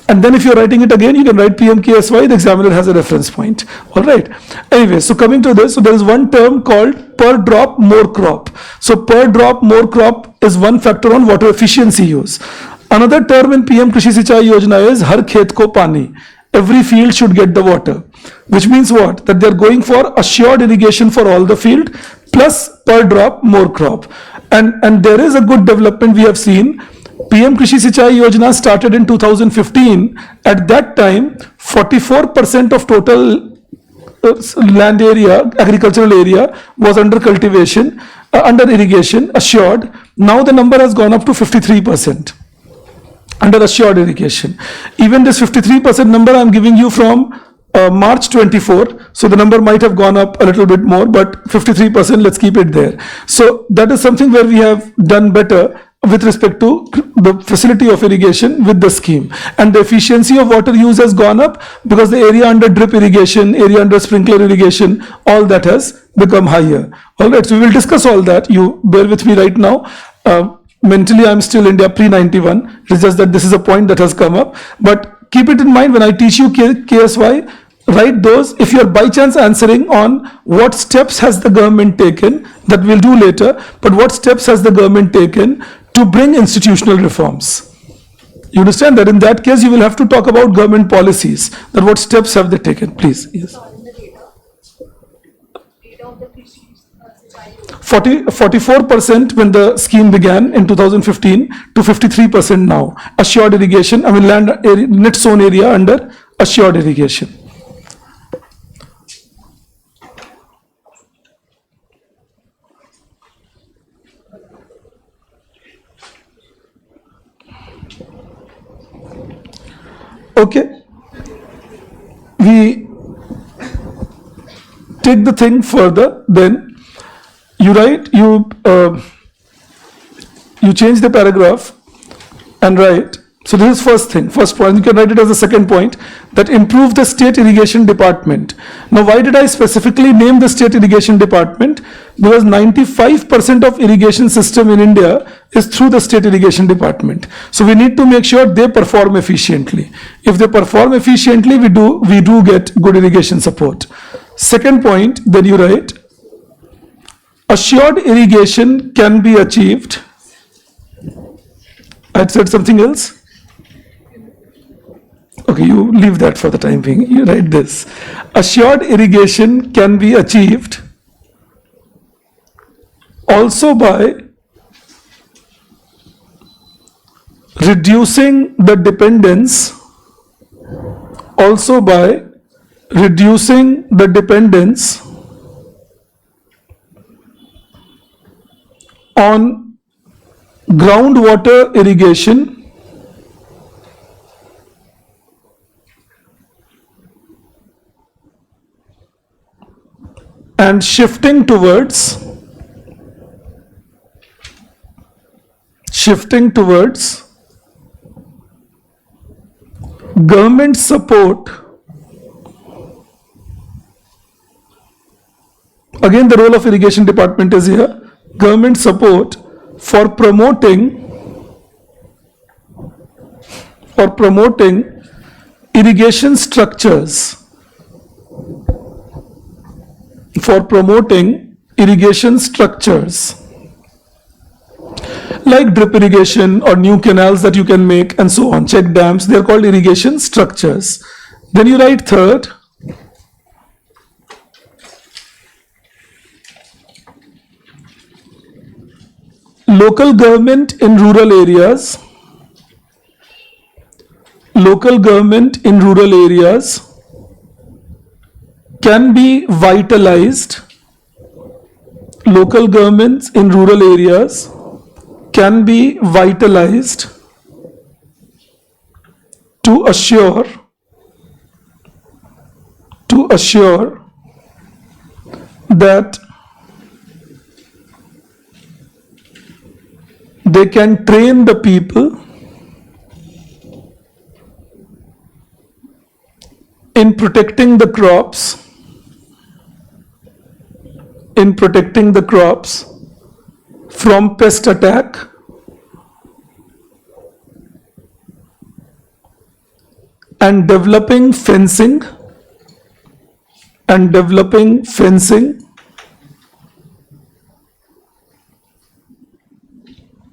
and then if you're writing it again, you can write PMKSY. The examiner has a reference point. Alright. Anyway, so coming to this, so there is one term called per drop more crop. So per drop more crop is one factor on water efficiency use. Another term in PM Krishi Sinchai Yojana is Har Khet Ko Pani. Every field should get the water. Which means what? That they're going for assured irrigation for all the field plus per drop more crop. And there is a good development we have seen. PM Krishi Sinchai Yojana started in 2015. At that time, 44% of total land area, agricultural area, was under cultivation, under irrigation, assured. Now the number has gone up to 53%. Under assured irrigation. Even this 53% number I'm giving you from March 24, so the number might have gone up a little bit more, but 53%, let's keep it there. So that is something where we have done better with respect to the facility of irrigation with the scheme. And the efficiency of water use has gone up because the area under drip irrigation, area under sprinkler irrigation, all that has become higher. Alright, so we will discuss all that. You bear with me right now. Mentally, I'm still India pre-91. It's just that this is a point that has come up. But keep it in mind when I teach you KSY, write those. If you're by chance answering on what steps has the government taken, that we'll do later, but what steps has the government taken to bring institutional reforms? You understand that in that case, you will have to talk about government policies, that what steps have they taken, please. Yes. 44% when the scheme began in 2015 to 53% now. Assured irrigation, I mean land area, net zone area under assured irrigation. we take the thing further, then you write, you change the paragraph and write. So this is first thing, first point. You can write it as the second point, that improve the state irrigation department. Now, why did I specifically name the state irrigation department? Because 95% of irrigation system in India is through the state irrigation department. So we need to make sure they perform efficiently. If they perform efficiently, we do get good irrigation support. Second point, then you write, assured irrigation can be achieved. I said something else. Okay, you leave that for the time being. You write this. Assured irrigation can be achieved also by reducing the dependence on groundwater irrigation and shifting towards government support. Again, the role of irrigation department is here. Government support for promoting irrigation structures. Like drip irrigation or new canals that you can make and so on, check dams, they are called irrigation structures. Then you write third, local government in rural areas can be vitalized. Local governments in rural areas can be vitalized to assure that they can train the people in protecting the crops from pest attack and developing fencing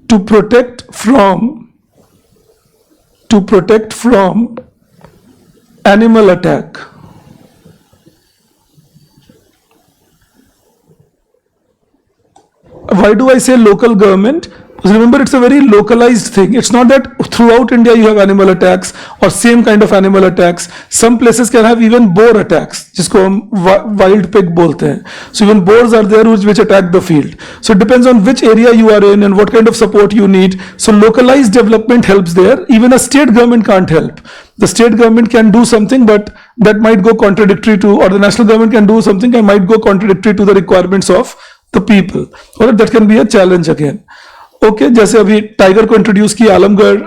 to protect from animal attack. Why do I say local government? Because remember, it's a very localized thing. It's not that throughout India you have animal attacks or same kind of animal attacks. Some places can have even boar attacks, जिसको हम wild pig बोलते हैं. So even boars are there which attack the field. So it depends on which area you are in and what kind of support you need. So localized development helps there. Even a state government can't help. The state government can do something, but that might go contradictory to, or the national government can do something that might go contradictory to the requirements of the people. Or that can be a challenge again. Okay जैसे अभी tiger को introduce किया आलमगढ़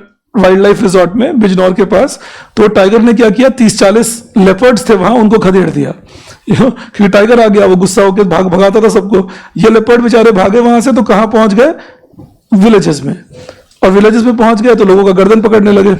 wild life resort में बिजनौर के पास, तो tiger ने क्या किया, 30-40 लेपर्ड्स थे वहां, उनको खदेड़ दिया, क्योंकि टाइगर आ गया, वो गुस्सा होकर भगाता था सबको. ये लेपर्ड बेचारे भागे वहां से, तो कहां पहुंच गए, विलेजेस में, और विलेजेस में पहुंच गए तो लोगों का गर्दन पकड़ने लगे.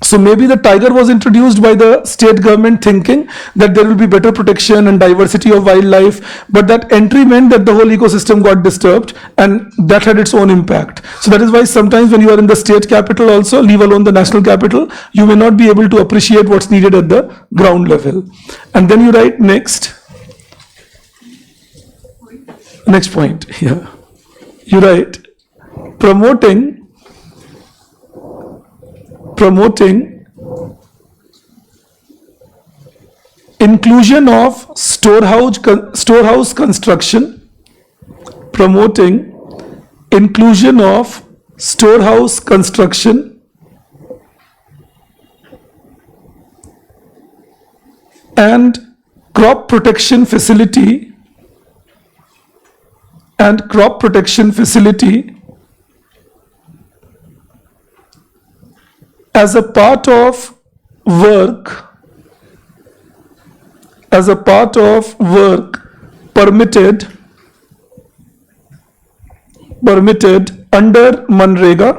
So maybe the tiger was introduced by the state government thinking that there will be better protection and diversity of wildlife, but that entry meant that the whole ecosystem got disturbed and that had its own impact. So that is why sometimes when you are in the state capital also, leave alone the national capital, you may not be able to appreciate what's needed at the ground level. And then you write next point here. You write promoting inclusion of storehouse construction, promoting inclusion of storehouse construction and crop protection facility as a part of work permitted under Manrega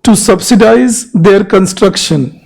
to subsidize their construction.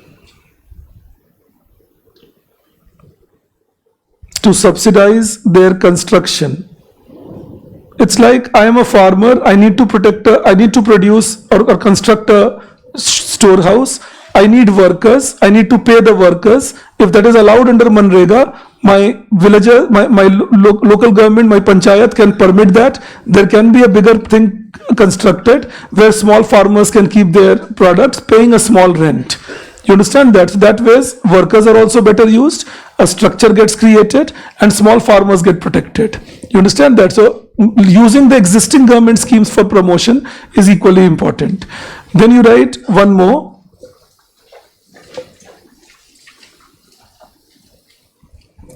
It's like I am a farmer, I need to produce or construct a storehouse. I need workers, I need to pay the workers. If that is allowed under Manrega, my villager, my local government, my panchayat can permit that. There can be a bigger thing constructed where small farmers can keep their products paying a small rent. You understand that? So that ways workers are also better used, a structure gets created, and small farmers get protected. You understand that? So using the existing government schemes for promotion is equally important. Then you write one more.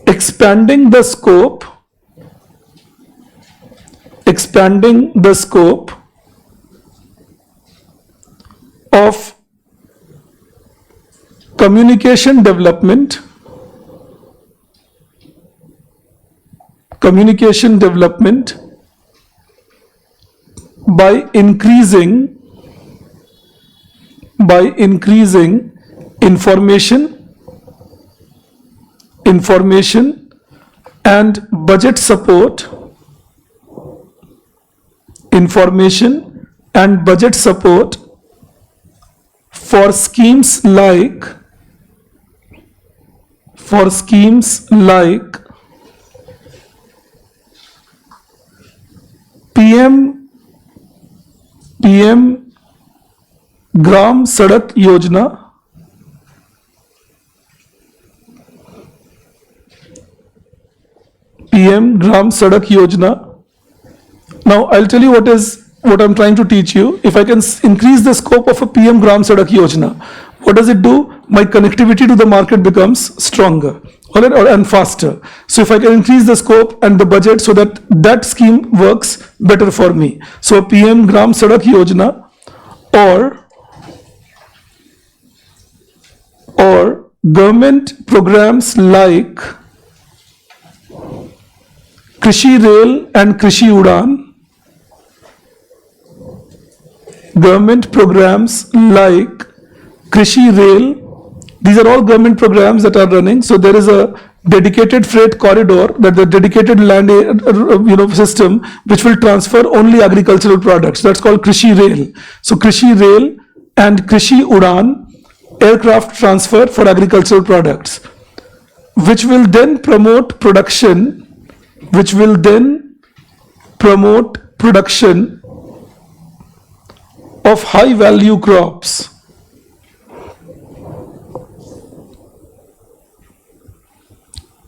Expanding the scope of communication development by increasing information and budget support for schemes like PM Gram Sadak Yojana, Now I'll tell you what I'm trying to teach you. If I can increase the scope of a PM Gram Sadak Yojana, what does it do? My connectivity to the market becomes stronger, and faster. So if I can increase the scope and the budget so that that scheme works better for me. So PM Gram Sadak Yojana or government programs like Krishi Rail and Krishi Udan, these are all government programs that are running. So there is a dedicated freight corridor, that the dedicated land system which will transfer only agricultural products. That's called Krishi Rail. So Krishi Rail and Krishi Udan, aircraft transfer for agricultural products, which will then promote production of high value crops.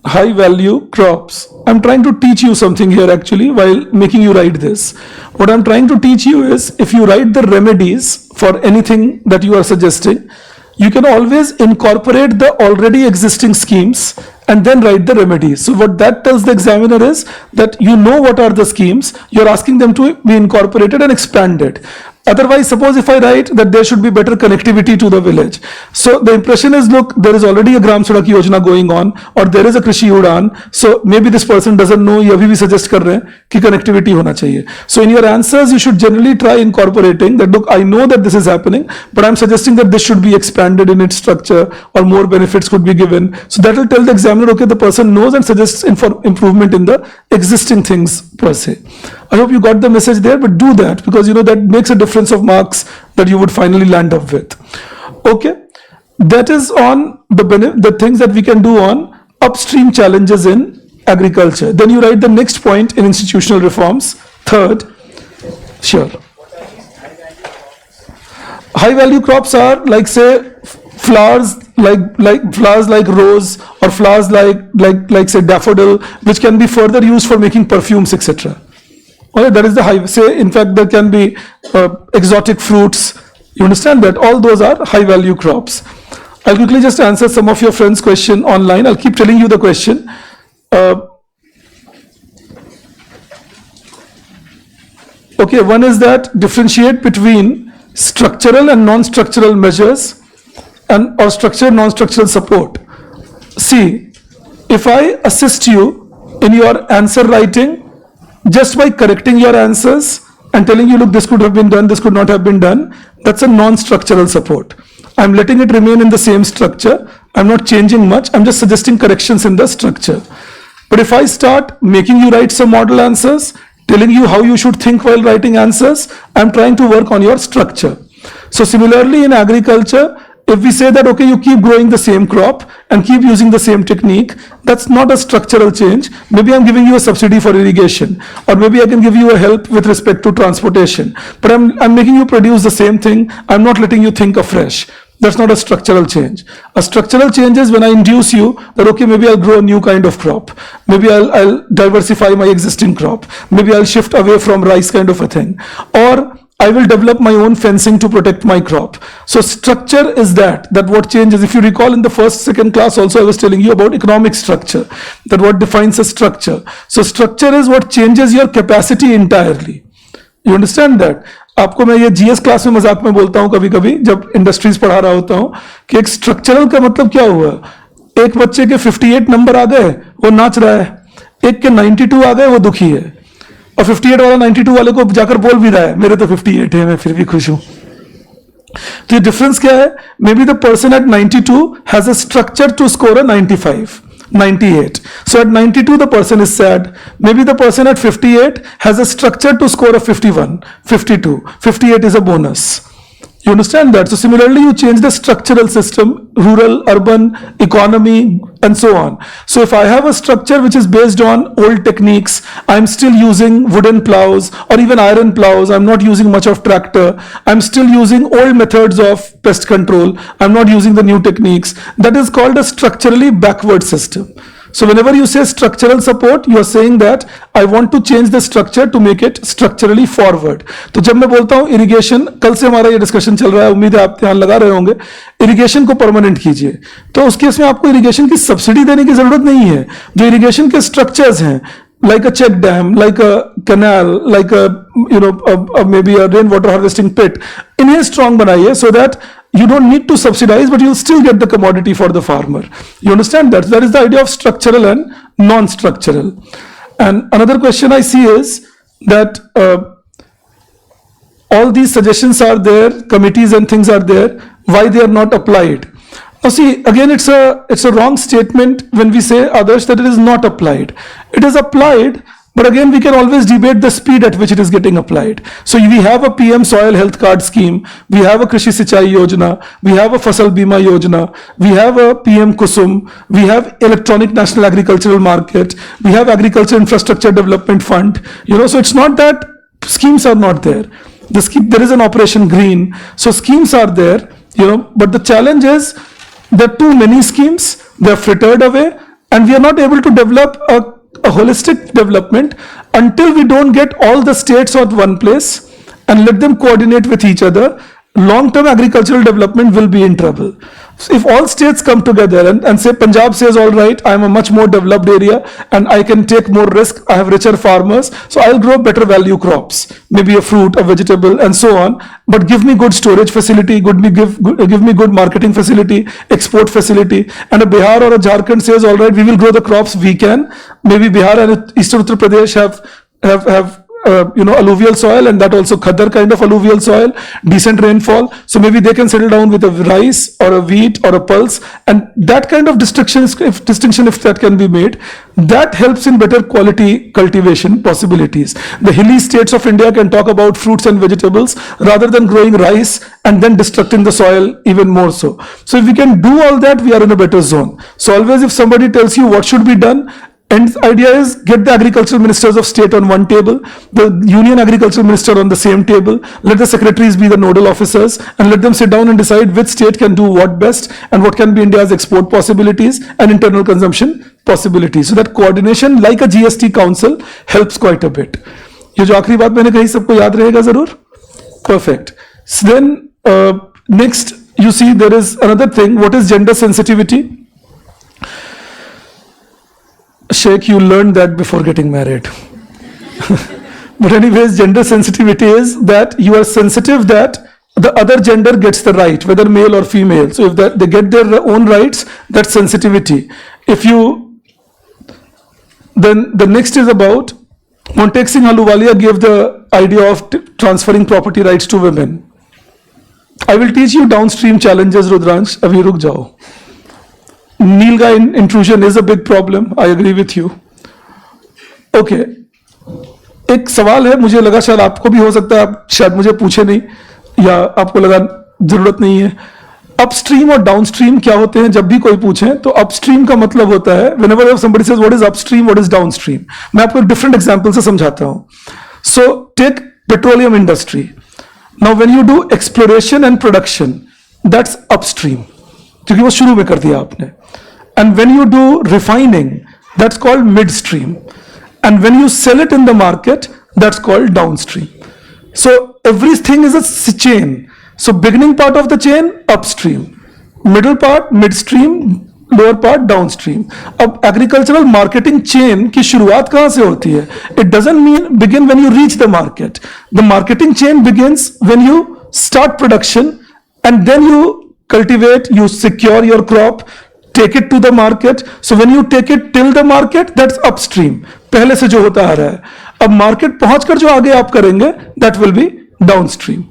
I'm trying to teach you something here actually while making you write this. What I'm trying to teach you is, if you write the remedies for anything that you are suggesting, you can always incorporate the already existing schemes and then write the remedies. So what that tells the examiner is that you know what are the schemes, you're asking them to be incorporated and expanded. Otherwise, suppose if I write that there should be better connectivity to the village. So the impression is, look, there is already a Gram Sadak Yojana going on, or there is a Krishi Udan. So maybe this person doesn't know, ye abhi bhi suggest kar rahe hain ki connectivity hona chahiye. So in your answers, you should generally try incorporating that, look, I know that this is happening, but I'm suggesting that this should be expanded in its structure, or more benefits could be given. So that will tell the examiner, okay, the person knows and suggests improvement in the existing things per se. I hope you got the message there, but do that, because that makes a difference of marks that you would finally land up with. Okay, that is on the things that we can do on upstream challenges in agriculture. Then you write the next point in institutional reforms. Third, sure. High value crops are like, say, flowers like rose, or flowers like say daffodil, which can be further used for making perfumes, etc. Okay, that is the high. Say, in fact, there can be exotic fruits. You understand that? All those are high value crops. I'll quickly just answer some of your friends' question online. I'll keep telling you the question. Okay, one is that differentiate between structural and non-structural measures and or structural non-structural support. See, if I assist you in your answer writing just by correcting your answers and telling you, look, this could have been done, this could not have been done, that's a non-structural support. I'm letting it remain in the same structure. I'm not changing much. I'm just suggesting corrections in the structure. But if I start making you write some model answers, telling you how you should think while writing answers, I'm trying to work on your structure. So similarly in agriculture, if we say that, okay, you keep growing the same crop and keep using the same technique, that's not a structural change. Maybe I'm giving you a subsidy for irrigation, or maybe I can give you a help with respect to transportation, but I'm making you produce the same thing. I'm not letting you think afresh. That's not a structural change. A structural change is when I induce you that, okay, maybe I'll grow a new kind of crop. Maybe I'll diversify my existing crop. Maybe I'll shift away from rice kind of a thing. Or I will develop my own fencing to protect my crop. So structure is that what changes. If you recall in the second class also I was telling you about economic structure, that what defines a structure. So structure is what changes your capacity entirely. You understand that? आपको मैं ये GS class में मजाक में बोलता हूँ कभी कभी जब इंडस्ट्रीज पढ़ा रहा होता हूँ कि एक स्ट्रक्चरल का मतलब क्या हुआ, एक बच्चे के 58 नंबर आ गए वो नाच रहा है, एक के 92 आ गए वो दुखी है, और 58 वाला 92 वाले को जाकर बोल भी रहा है मेरे तो 58 है मैं फिर भी खुश हूं. तो ये डिफरेंस क्या है? May be the person at 92 has a structure to score a 95, 98. So at 92 the person is sad. Maybe the person at 58 has a structure to score a 51, 52. 58 is a bonus. You understand that? So similarly you change the structural system, rural, urban, economy and so on. So if I have a structure which is based on old techniques, I'm still using wooden plows or even iron plows, I'm not using much of tractor, I'm still using old methods of pest control, I'm not using the new techniques, that is called a structurally backward system. So whenever you say structural support, you are saying that I want to change the structure to make it structurally forward. तो जब मैं बोलता हूँ irrigation, कल से हमारा ये discussion चल रहा है, उम्मीद है आप ध्यान लगा रहे होंगे, इरिगेशन को परमानेंट कीजिए, तो उस केस में आपको इरिगेशन की सब्सिडी देने की जरूरत नहीं है. जो इरिगेशन के स्ट्रक्चर्स हैं, like a check dam, like a canal, like a maybe a rainwater harvesting pit, इन्हें strong बनाइए so that you don't need to subsidize, but you'll still get the commodity for the farmer. You understand that? That is the idea of structural and non-structural. And another question I see is that all these suggestions are there, committees and things are there, why they are not applied? Now see, again it's a wrong statement when we say others that it is not applied. It is applied, but again we can always debate the speed at which it is getting applied. So we have a PM soil health card scheme, we have a Krishi Sichai Yojana, we have a Fasal Bima Yojana, we have a PM Kusum, we have electronic national agricultural market, we have agriculture infrastructure development fund. So it's not that schemes are not there. There is an Operation Green, so schemes are there, but the challenge is there are too many schemes, they are frittered away, and we are not able to develop a holistic development until we don't get all the states at one place and let them coordinate with each other. Long-term agricultural development will be in trouble. So if all states come together and say Punjab says, all right, I am a much more developed area and I can take more risk, I have richer farmers, so I'll grow better value crops, maybe a fruit, a vegetable and so on, but give me good storage facility, give me good marketing facility, export facility, and a Bihar or a Jharkhand says, all right, we will grow the crops we can. Maybe Bihar and Eastern Uttar Pradesh have alluvial soil, and that also Khadar kind of alluvial soil, decent rainfall, so maybe they can settle down with a rice or a wheat or a pulse, and that kind of distinction if that can be made, that helps in better quality cultivation possibilities. The hilly states of India can talk about fruits and vegetables rather than growing rice and then destructing the soil even more so. So if we can do all that, we are in a better zone. So always if somebody tells you what should be done, and the idea is get the agricultural ministers of state on one table, the union agricultural minister on the same table, let the secretaries be the nodal officers and let them sit down and decide which state can do what best and what can be India's export possibilities and internal consumption possibilities. So that coordination like a GST council helps quite a bit. ये जो आखिरी बात मैंने कही सबको याद रहेगा जरूर? Perfect. So then next you see there is another thing. What is gender sensitivity? Sheikh, you learned that before getting married. But anyways, gender sensitivity is that you are sensitive that the other gender gets the right, whether male or female. So if they get their own rights, that's sensitivity. If you, then the next is about Montek Singh Ahluwalia gave the idea of transferring property rights to women. I will teach you downstream challenges, Rudransh. Abhi ruk jao. Nilgai intrusion is a big problem. I agree with you. Okay. एक सवाल है, मुझे लगा शायद आपको भी हो सकता है, आप शायद मुझे पूछे नहीं या आपको लगा जरूरत नहीं है. अपस्ट्रीम और डाउनस्ट्रीम क्या होते हैं? जब भी कोई पूछे तो अपस्ट्रीम का मतलब होता है whenever somebody says what is upstream, what is downstream. मैं आपको एक डिफरेंट एग्जांपल से समझाता हूं. So take petroleum industry. Now when you do exploration and production, that's upstream, क्योंकि वो शुरू में कर दिया आपने. And when you do refining, that's called midstream. And when you sell it in the market, that's called downstream. So everything is a chain. So beginning part of the chain, upstream. Middle part, midstream. Lower part, downstream. अब agricultural marketing chain की शुरुआत कहाँ से होती है? It doesn't begin when you reach the market. The marketing chain begins when you start production and then you cultivate, you secure your crop, take it to the market. So when you take it till the market, that's upstream. पहले से जो होता आ रहा है. अब market पहुंचकर जो आगे आप करेंगे, that will be downstream.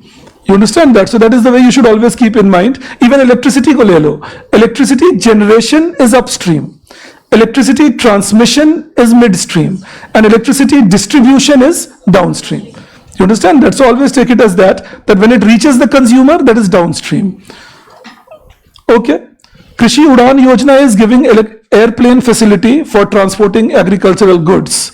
You understand that? So that is the way you should always keep in mind. Even electricity को ले लो. Electricity generation is upstream. Electricity transmission is midstream. And electricity distribution is downstream. You understand that? So always take it as that when it reaches the consumer, that is downstream. Okay. Krishi Udan Yojana is giving airplane facility for transporting agricultural goods.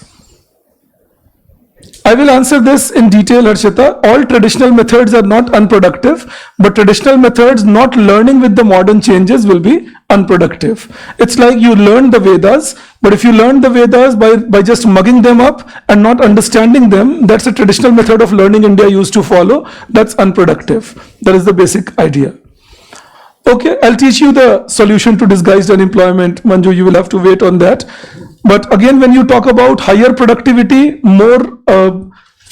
I will answer this in detail, Harshita. All traditional methods are not unproductive, but traditional methods not learning with the modern changes will be unproductive. It's like you learn the Vedas, but if you learn the Vedas by just mugging them up and not understanding them, that's a traditional method of learning India used to follow. That's unproductive. That is the basic idea. Okay, I'll teach you the solution to disguised unemployment. Manju, you will have to wait on that. But again, when you talk about higher productivity, more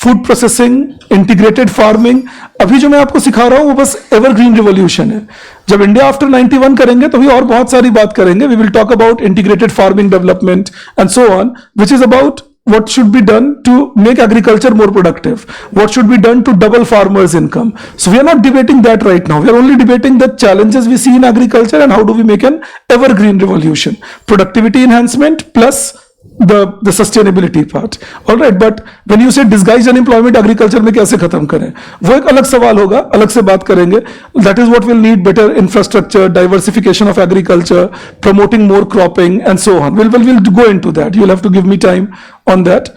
food processing, integrated farming, अभी जो मैं आपको सिखा रहा हूँ वो बस evergreen revolution है. जब इंडिया आफ्टर 91 करेंगे तो भी और बहुत सारी बात करेंगे. We will talk about integrated farming development and so on, which is about what should be done to make agriculture more productive, what should be done to double farmers' income. So we are not debating that right now. We are only debating the challenges we see in agriculture and how do we make an evergreen revolution. Productivity enhancement plus the sustainability part. All right, but when you say disguised unemployment, agriculture में कैसे खत्म करें, वो एक अलग सवाल होगा, अलग से बात करेंगे. That is what will need better infrastructure, diversification of agriculture, promoting more cropping and so on. We'll go into that. You'll have to give me time on that.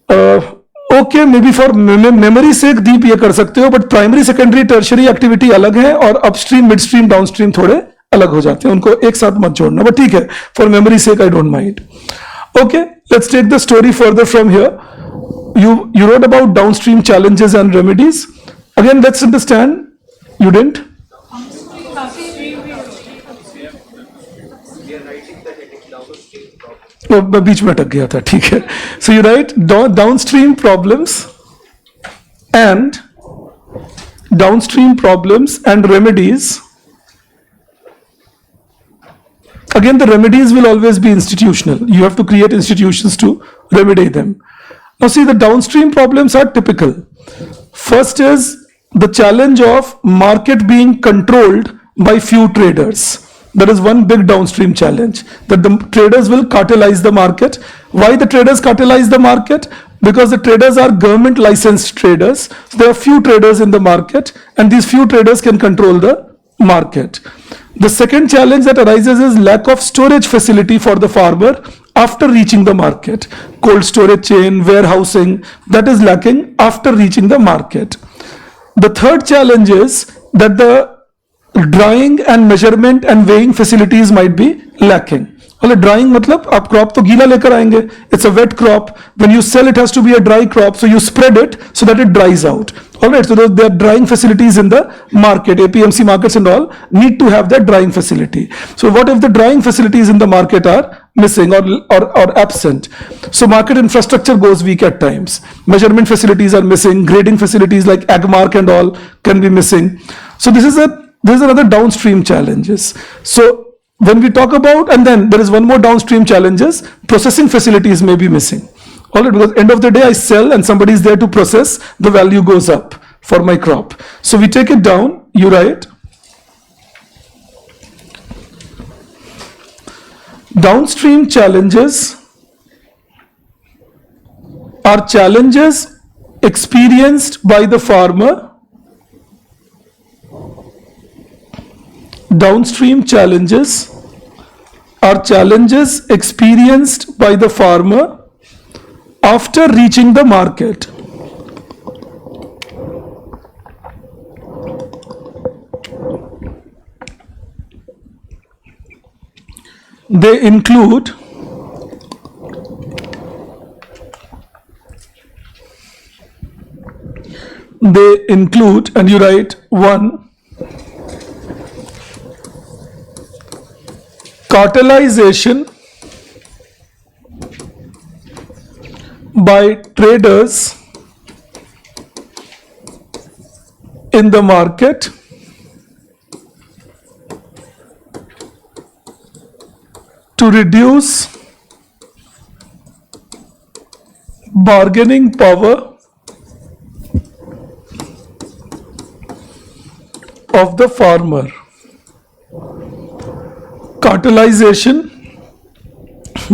Okay, maybe for memory sake deep ये कर सकते हो, but primary, secondary, tertiary activity अलग है और upstream, midstream, downstream थोड़े अलग हो जाते हैं, उनको एक साथ मत जोड़ना, but ठीक है, for memory sake I don't mind. Okay, let's take the story further from here. You wrote about downstream challenges and remedies. Again, let's understand. You didn't? मैं बीच में अटक गया था, ठीक है. So you write downstream problems and remedies. Again, the remedies will always be institutional. You have to create institutions to remedy them. Now see, the downstream problems are typical. First is the challenge of market being controlled by few traders. That is one big downstream challenge, that the traders will cartelize the market. Why the traders cartelize the market? Because the traders are government licensed traders. So there are few traders in the market and these few traders can control the market. The second challenge that arises is lack of storage facility for the farmer after reaching the market. Cold storage chain, warehousing, that is lacking after reaching the market. The third challenge is that the drying and measurement and weighing facilities might be lacking. और drying मतलब आप crop तो गीला लेकर आएंगे, it's a wet crop. When you sell it has to be a dry crop, so you spread it so that it dries out. All right, so there are drying facilities in the market. APMC markets and all need to have that drying facility. So what if the drying facilities in the market are missing or absent? So market infrastructure goes weak at times. Measurement facilities are missing. Grading facilities like AgMark and all can be missing. So this is another downstream challenges. So when we talk about, and then there is one more downstream challenges, processing facilities may be missing. All right, because end of the day I sell and somebody is there to process, the value goes up for my crop. So we take it down, you write downstream challenges are challenges experienced by the farmer. Downstream challenges are challenges experienced by the farmer after reaching the market. They include and you write 1, cartelization by traders in the market to reduce bargaining power of the farmer. Cartelization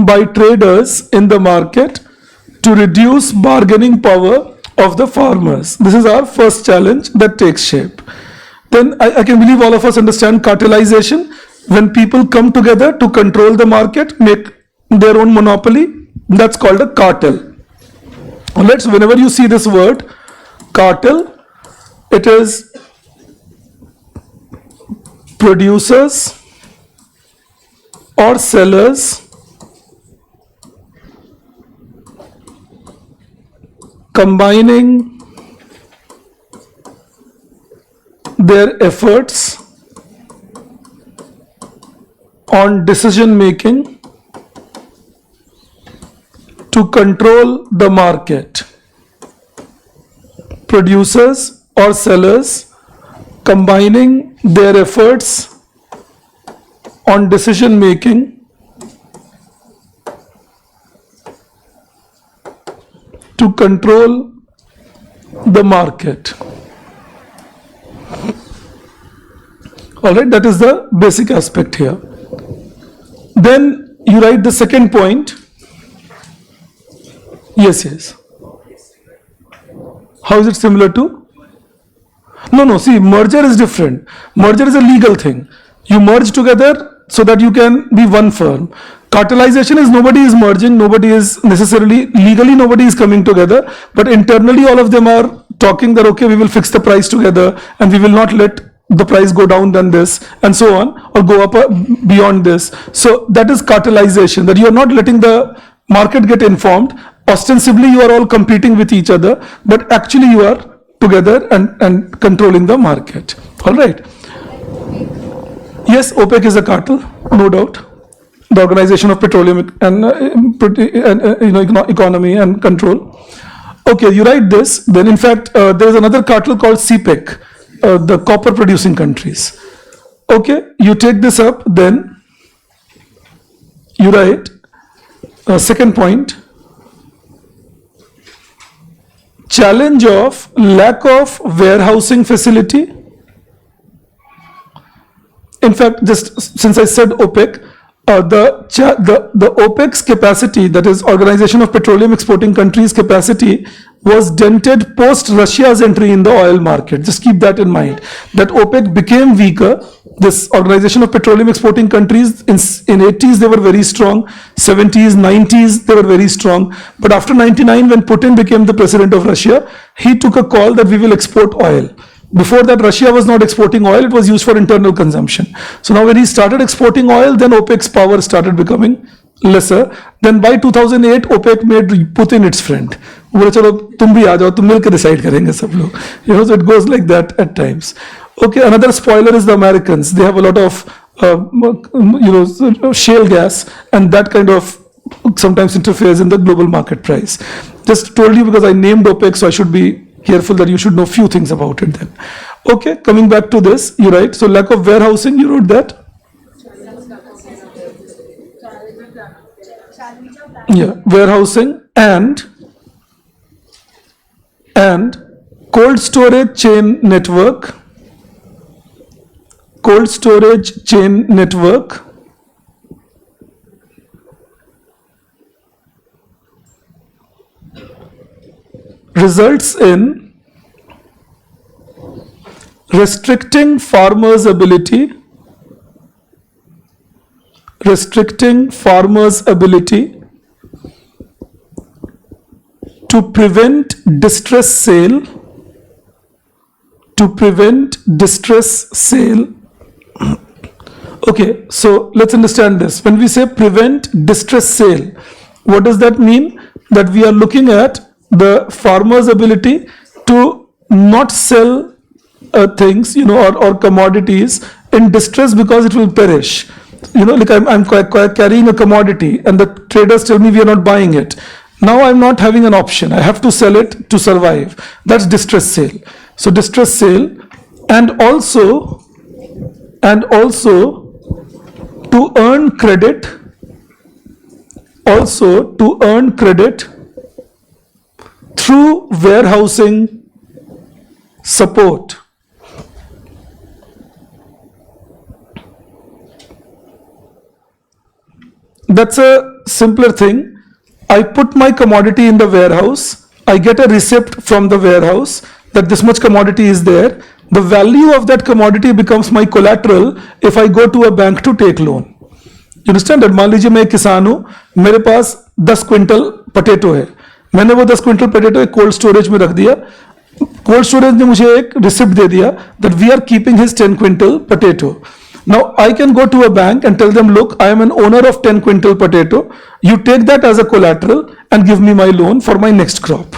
by traders in the market to reduce bargaining power of the farmers. This is our first challenge that takes shape. Then I can believe all of us understand cartelization. When people come together to control the market, make their own monopoly, that's called a cartel. Alright, so whenever you see this word cartel, it is producers or sellers combining their efforts on decision making to control the market. Producers or sellers combining their efforts on decision making to control the market. Alright, that is the basic aspect here. Then you write the second point. Yes. How is it similar to? No, see, merger is different. Merger is a legal thing. You merge together so that you can be one firm. Cartelization is nobody is merging, nobody is necessarily, legally nobody is coming together, but internally all of them are talking that okay, we will fix the price together and we will not let the price go down than this and so on, or go up beyond this. So that is cartelization, that you are not letting the market get informed. Ostensibly you are all competing with each other, but actually you are together and controlling the market. All right. Yes, OPEC is a cartel, no doubt. The Organization of Petroleum and Economy and Control. Okay, you write this. Then, in fact, there is another cartel called CPEC, the copper producing countries. Okay, you take this up. Then you write second point. Challenge of lack of warehousing facility. In fact, just since I said OPEC, the OPEC's capacity, that is Organization of Petroleum Exporting Countries capacity, was dented post Russia's entry in the oil market. Just keep that in mind, that OPEC became weaker. This Organization of Petroleum Exporting Countries, in 80s they were very strong, 70s, 90s they were very strong, but after 99, when Putin became the president of Russia, he took a call that we will export oil. Before that, Russia was not exporting oil, it was used for internal consumption. So now when he started exporting oil, then OPEC's power started becoming lesser. Then by 2008, OPEC made Putin its friend. बोले चलो तुम भी आ जाओ, तुम मिलकर decide करेंगे सब लोग. So it goes like that at times. Okay, another spoiler is the Americans. They have a lot of shale gas, and that kind of sometimes interferes in the global market price. Just told you because I named OPEC, so I should be careful that you should know few things about it then. Okay, coming back to this, you write, so lack of warehousing, you wrote that? Yeah, warehousing and cold storage chain network, results in restricting farmers' ability to prevent distress sale, Okay, so let's understand this. When we say prevent distress sale, what does that mean? That we are looking at the farmer's ability to not sell things, or commodities in distress because it will perish. Like I'm carrying a commodity and the traders tell me we are not buying it. Now I'm not having an option. I have to sell it to survive. That's distress sale. So distress sale, and also to earn credit, through warehousing support. That's a simpler thing. I put my commodity in the warehouse. I get a receipt from the warehouse that this much commodity is there. The value of that commodity becomes my collateral if I go to a bank to take loan. You understand that? मान लीजिए मैं एक किसान हूँ, मेरे पास 10 quintal potato है, मैंने वो 10 क्विंटल पटेटो एक कोल्ड स्टोरेज में रख दिया. कोल्ड स्टोरेज ने मुझे एक रिसिप्ट दे दिया that we are keeping his 10 quintal potato. Now I can go to a bank and tell them, look, I am an owner of 10 quintal potato. You take that as a collateral and give me my loan for my next crop.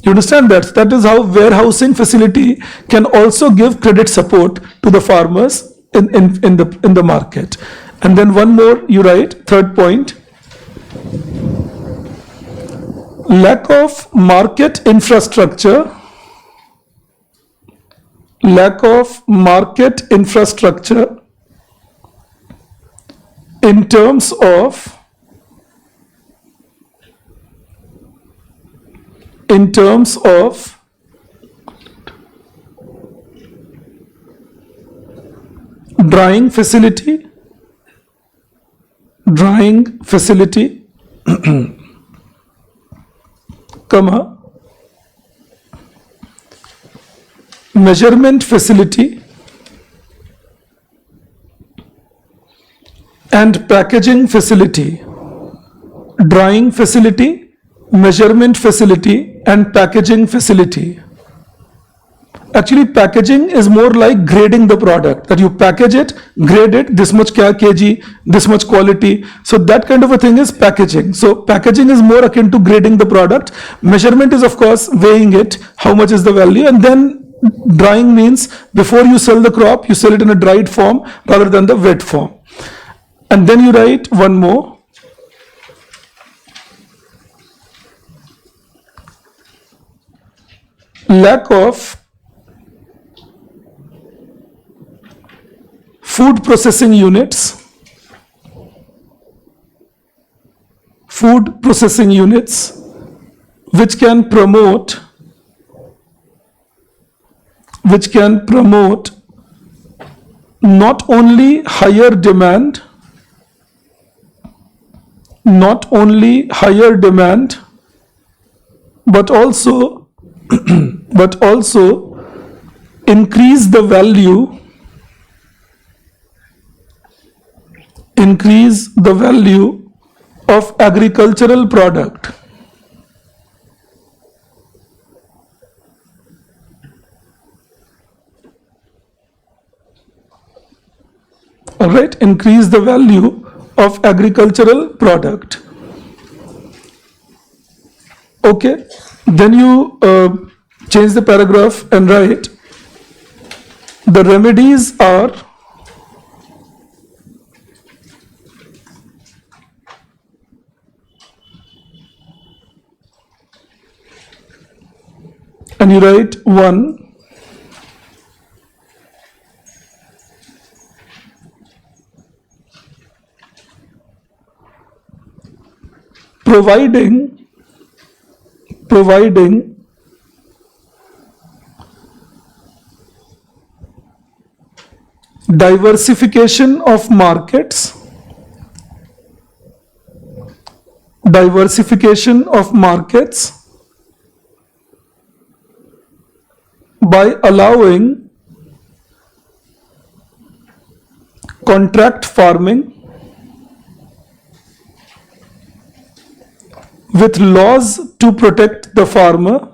You understand that? That is how warehousing facility can also give credit support to the farmers in the market. And then one more, you write, third point, lack of market infrastructure in terms of drying facility, comma, measurement facility and packaging facility. Drying facility, measurement facility and packaging facility. Actually, packaging is more like grading the product, that you package it, grade it, this much kg, this much quality. So that kind of a thing is packaging. So packaging is more akin to grading the product. Measurement is, of course, weighing it, how much is the value. And then drying means before you sell the crop, you sell it in a dried form rather than the wet form. And then you write one more. Lack of food processing units, which can promote not only higher demand, but also increase the value of agricultural product. All right, increase the value of agricultural product. Okay, then you change the paragraph and write the remedies are and you write 1, providing diversification of markets, by allowing contract farming with laws to protect the farmer,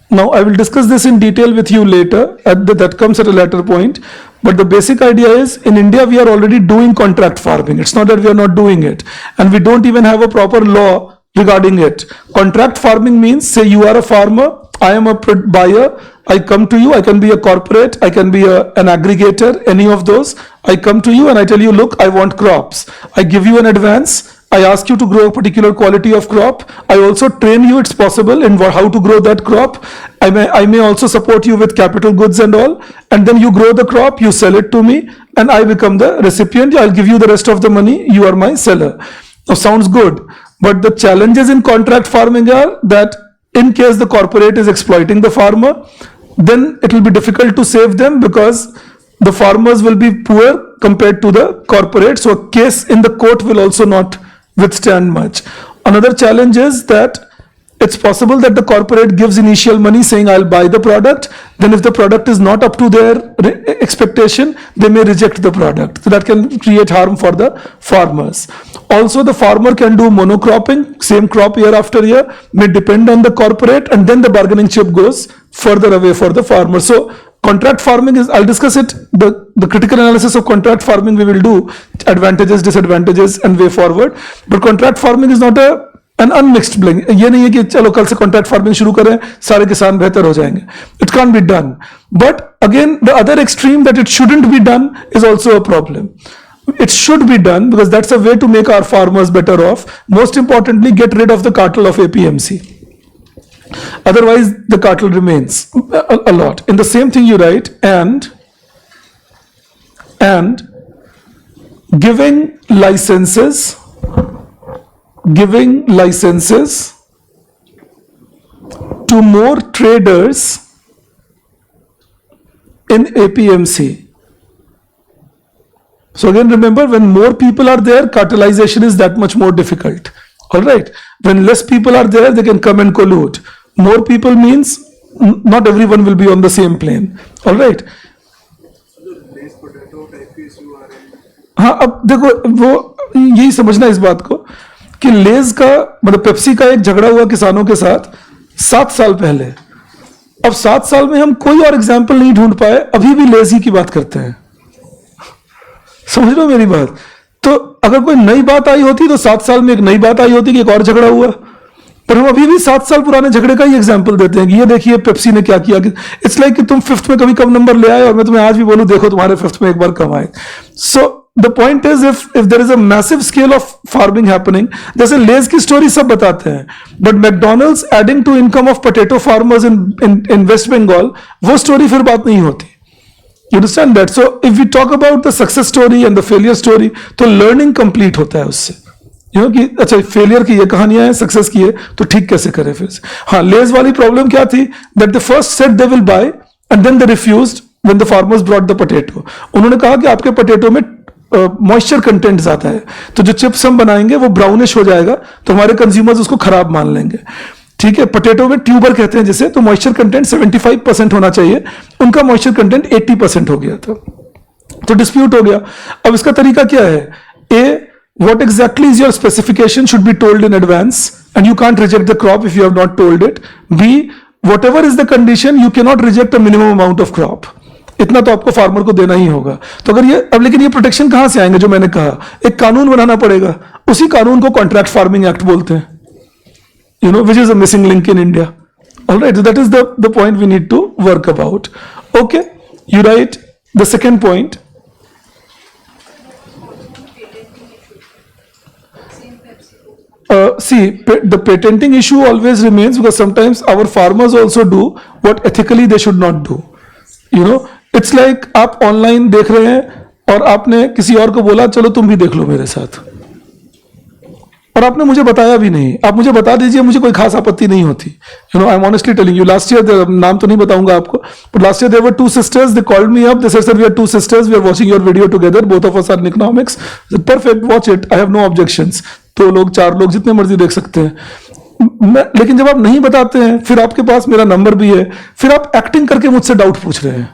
Now I will discuss this in detail with you later, that comes at a later point. But the basic idea is, in India we are already doing contract farming. It's not that we are not doing it, and we don't even have a proper law regarding it. Contract farming means, say you are a farmer, I am a buyer, I come to you, I can be a corporate, I can be an aggregator, any of those. I come to you and I tell you, look, I want crops. I give you an advance. I ask you to grow a particular quality of crop. I also train you, it's possible, in how to grow that crop. I may also support you with capital goods and all. And then you grow the crop, you sell it to me, and I become the recipient. I'll give you the rest of the money. You are my seller. Now, sounds good. But the challenges in contract farming are that in case the corporate is exploiting the farmer, then it will be difficult to save them, because the farmers will be poor compared to the corporate. So a case in the court will also not withstand much. Another challenge is that it's possible that the corporate gives initial money saying I'll buy the product. Then if the product is not up to their expectation, they may reject the product. So that can create harm for the farmers. Also, the farmer can do monocropping, same crop year after year, may depend on the corporate, and then the bargaining chip goes further away for the farmer. So contract farming is, I'll discuss it, the critical analysis of contract farming we will do, advantages, disadvantages and way forward. But contract farming is not an unmixed blend. ये नहीं है कि चलो कल से contract farming शुरू करें, सारे किसान बेहतर हो जाएंगे. It can't be done. But again, the other extreme, that it shouldn't be done, is also a problem. It should be done because that's a way to make our farmers better off. Most importantly, get rid of the cartel of APMC. Otherwise, the cartel remains a lot. In the same thing you write, and giving licenses to more traders in APMC. So again, remember, when more people are there, cartelization is that much more difficult. All right. When less people are there, they can come and collude. More people means not everyone will be on the same plane. All right. हाँ, अब देखो, वो यही समझना इस बात को कि लेज का, मतलब पेप्सी का एक झगड़ा हुआ किसानों के साथ 7 साल पहले. अब 7 साल में हम कोई और एग्जाम्पल नहीं ढूंढ पाए, अभी भी लेज ही की बात करते हैं. समझ लो मेरी बात. तो अगर कोई नई बात आई होती तो 7 साल में एक नई बात आई होती कि एक और झगड़ा हुआ, पर हम अभी भी 7 साल पुराने झगड़े का ही एग्जांपल देते हैं कि ये देखिए पेप्सी ने क्या किया. इट्स लाइक कि तुम 5th में कभी कम नंबर ले आए और मैं तुम्हें आज भी बोलूं देखो तुम्हारे 5th में एक बार कम आए. So the point is, if there is a massive scale of farming happening, जैसे लेज की स्टोरी सब बताते हैं, but McDonald's adding to income of potato farmers in West Bengal, वो स्टोरी फिर बात नहीं होती. You understand that? So if we talk about the success story and the failure story, तो learning complete होता है उससे. You know कि अच्छा failure की ये कहानियां हैं, success की है, तो ठीक कैसे करें फिर से. हाँ, लेज वाली प्रॉब्लम क्या थी? That the first said they will buy and then they refused when the farmers brought the potato. उन्होंने कहा कि आपके पोटैटो में मॉइस्चर कंटेंट ज्यादा है, तो जो चिप्स हम बनाएंगे वो ब्राउनिश हो जाएगा, तो हमारे कंज्यूमर्स उसको खराब मान लेंगे. ठीक है, पोटैटो में ट्यूबर कहते हैं जिसे, तो मॉइस्चर कंटेंट 75% होना चाहिए, उनका मॉइस्चर कंटेंट 80% हो गया था, तो डिस्प्यूट हो गया. अब इसका तरीका क्या है? ए, what exactly is your specification should be told in advance and you can't reject the crop if you have not told it. B, whatever is the condition, you cannot reject a minimum amount of crop. इतना तो आपको farmer को देना ही होगा. तो अगर ये अब, लेकिन ये प्रोटेक्शन कहां से आएंगे? जो मैंने कहा, एक कानून बनाना पड़ेगा. उसी कानून को कॉन्ट्रैक्ट फार्मिंग एक्ट बोलते हैं, you know, which is a missing link in India. All right, so that is the point we need to work about. Okay, you write the second point. See, the patenting issue always remains, because sometimes our farmers also do what ethically they should not do. You know, it's like आप online देख रहे हैं और आपने किसी और को बोला चलो तुम भी देख लो मेरे साथ, और आपने मुझे बताया भी नहीं. आप मुझे बता दीजिए, मुझे कोई खास आपत्ति नहीं होती. You know, I'm honestly telling you, last year, नाम तो नहीं बताऊंगा आपको, but last year there were two sisters. They called me up. They said, "Sir, we are two sisters. We are watching your video together. Both of us are in economics." I said, "Perfect, watch it. I have no objections." 2 लोग 4 लोग जितने मर्जी देख सकते हैं. लेकिन जब आप नहीं बताते हैं, फिर आपके पास मेरा नंबर भी है, फिर आप एक्टिंग करके मुझसे डाउट पूछ रहे हैं.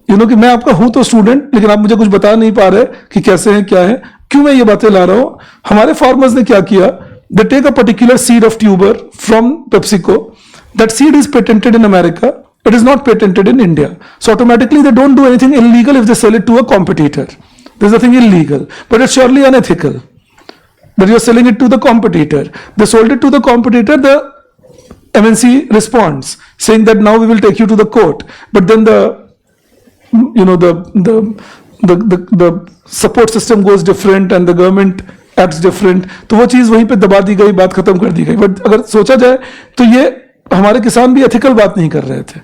यू नो कि मैं आपका हूं तो स्टूडेंट, लेकिन आप मुझे कुछ बता नहीं पा रहे कि कैसे हैं, क्या है, क्यों मैं ये बातें ला रहा हूं. हमारे फार्मर्स ने क्या किया? They take a particular seed of tuber from PepsiCo. That seed is patented in America. It is not patented in India. So automatically they don't do anything illegal if they sell it to a competitor. There's nothing illegal, but it's surely unethical that you're selling it to the competitor. They sold it to the competitor. The MNC responds saying that now we will take you to the court. But then the support system goes different and the government acts different. तो वो चीज वहीं पे दबा दी गई, बात खत्म कर दी गई. बट अगर सोचा जाए तो ये हमारे किसान भी एथिकल बात नहीं कर रहे थे.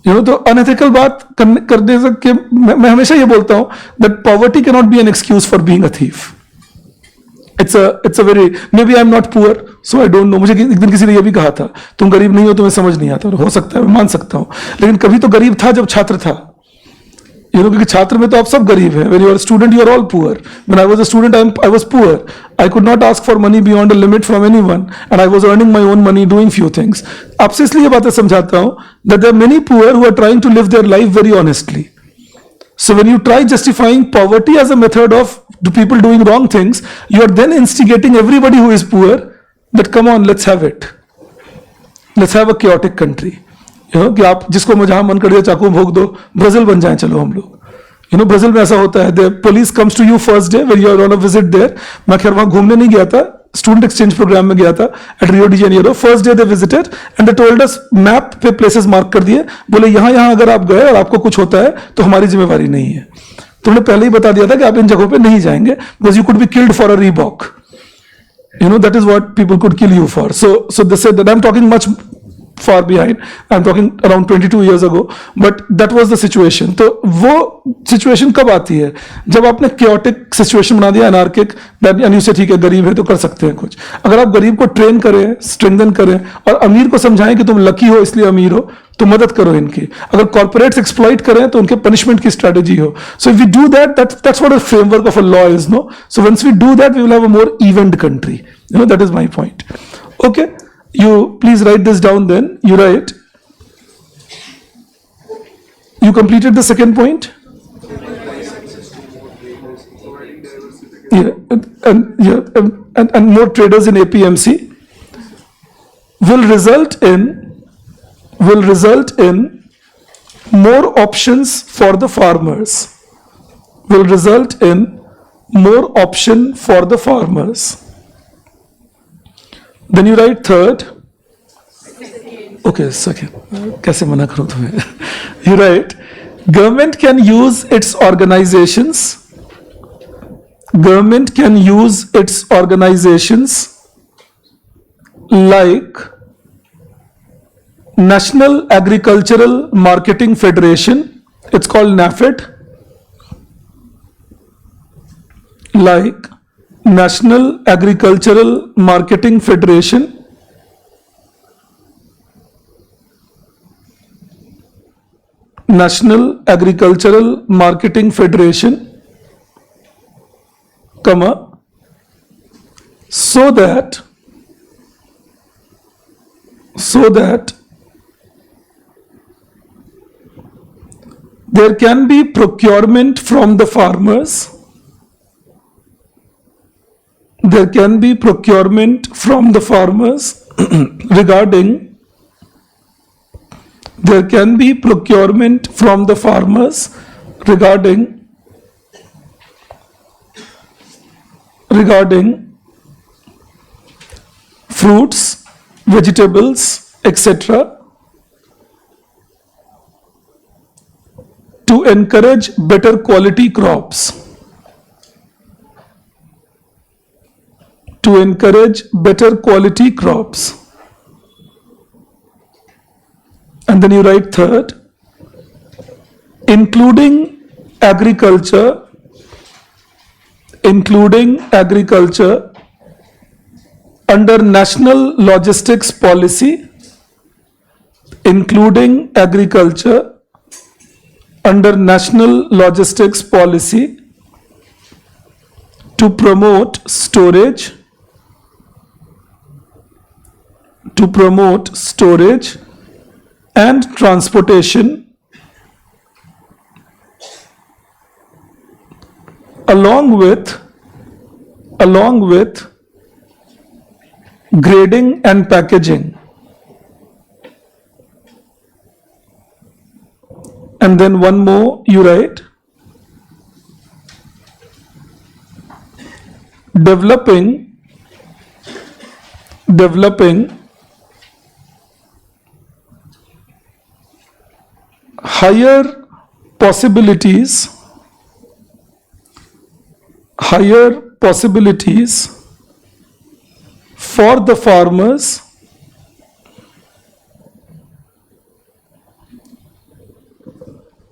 तो अनएथिकल बात करने से मैं हमेशा ये बोलता हूं that poverty cannot be an excuse for being a thief. It's a very, maybe I'm not poor, so I don't know. मुझे एक दिन किसी ने ये भी कहा था, तुम गरीब नहीं हो, तुम्हें समझ नहीं आता. हो सकता है, मैं मान सकता हूं, लेकिन कभी तो गरीब था जब छात्र था. क्योंकि छात्र में तो आप सब गरीब हैं. When you are a student, you are all poor. When I was a student, I was poor. I could not ask for money beyond a limit from anyone, and I was earning my own money doing few things. आपसे इसलिए ये बातें समझाता हूं that there are many poor who are trying to live their life very honestly. So when you try justifying poverty as a method of people doing wrong things, you are then instigating everybody who is poor that come on, let's have it. Let's have a chaotic country. कि आप जिसको जहां मन कर दिया चाकू भोग दो, ब्राजील बन जाए चलो हम लोग. ब्राजील में ऐसा होता है. The police comes to you first day when you are on a visit there. मैं खैर वहां घूमने नहीं गया था, स्टूडेंट एक्सचेंज प्रोग्राम में गया था at Rio de Janeiro. First day they visited and they told us, map पे प्लेसेस मार्क कर दिए, बोले यहां अगर आप गए और आपको कुछ होता है तो हमारी जिम्मेवारी नहीं है. तो उन्होंने पहले ही बता दिया था कि आप इन जगहों पे नहीं जाएंगे, because you could be killed for a Reebok. That is what people could kill you for. So they said that. I'm talking much far behind. I'm talking around 22 years ago. But that was the situation. तो वो situation कब आती है? जब आपने chaotic situation बना दिया, anarchic, यानी उसे ठीक है गरीब है तो कर सकते हैं कुछ. अगर आप गरीब को ट्रेन करें, strengthen करें, और अमीर को समझाएं कि तुम लकी हो इसलिए अमीर हो, तो मदद करो इनकी. अगर कॉर्पोरेट्स एक्सप्लॉइट करें तो उनके पनिशमेंट की स्ट्रेटेजी हो. So if we do that, that's what a framework of a law is, no? So once we do that, we will have a more evened country. That is my point. Okay, you please write this down. Then you write, you completed the second point. And more traders in APMC will result in more options for the farmers. Will result in more option for the farmers. Then you write third. Okay, second. कैसे मना करूं तुम्हें? You write, government can use its organizations. Government can use its organizations like National Agricultural Marketing Federation, it's called NAFED, like National Agricultural Marketing Federation, National Agricultural Marketing Federation, comma, so that there can be procurement from the farmers. There can be procurement from the farmers regarding there can be procurement from the farmers regarding fruits, vegetables, etc., to encourage better quality crops. To encourage better quality crops. And then you write third, including agriculture under national logistics policy, including agriculture under national logistics policy to promote storage and transportation along with grading and packaging. And then one more you write, developing higher possibilities for the farmers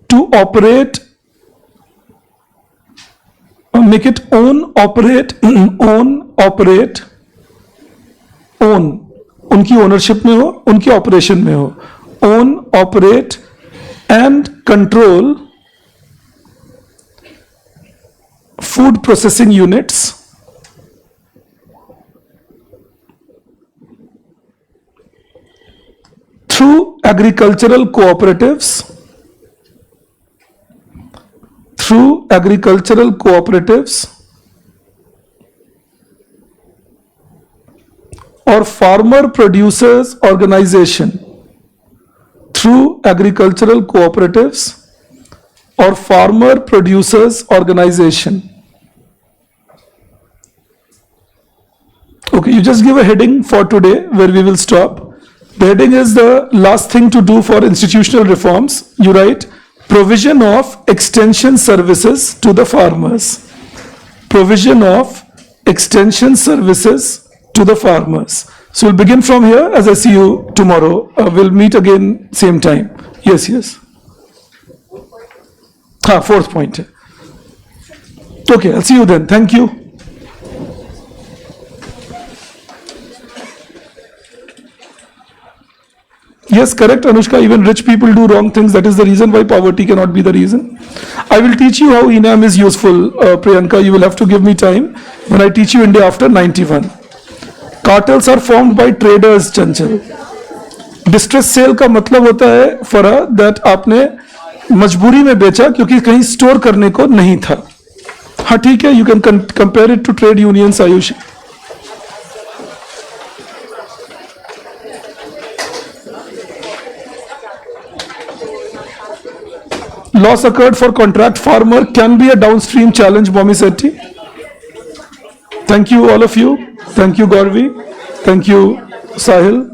to operate, make it उनकी ownership में हो, उनके operation में हो, own, operate and control food processing units through agricultural cooperatives or farmer producers organization, through agricultural cooperatives or farmer producers organization. Okay, you just give a heading for today where we will stop. The heading is the last thing to do for institutional reforms. You write provision of extension services to the farmers. Provision of extension services to the farmers. So we'll begin from here. As I see you tomorrow, we'll meet again same time. Yes. Fourth point. Okay, I'll see you then. Thank you. Yes, correct, Anushka. Even rich people do wrong things. That is the reason why poverty cannot be the reason. I will teach you how ENAM is useful, Priyanka. You will have to give me time when I teach you India after 91. Cartels are formed by traders, Chanchal. Distress sale का मतलब होता है फरा that आपने मजबूरी में बेचा क्योंकि कहीं स्टोर करने को नहीं था. हाँ ठीक है, you can compare it to trade unions, Ayush. Loss occurred for contract farmer can be a downstream challenge, Bomi Sethi. Thank you, all of you. Thank you, Gauravi. Thank you, Sahil.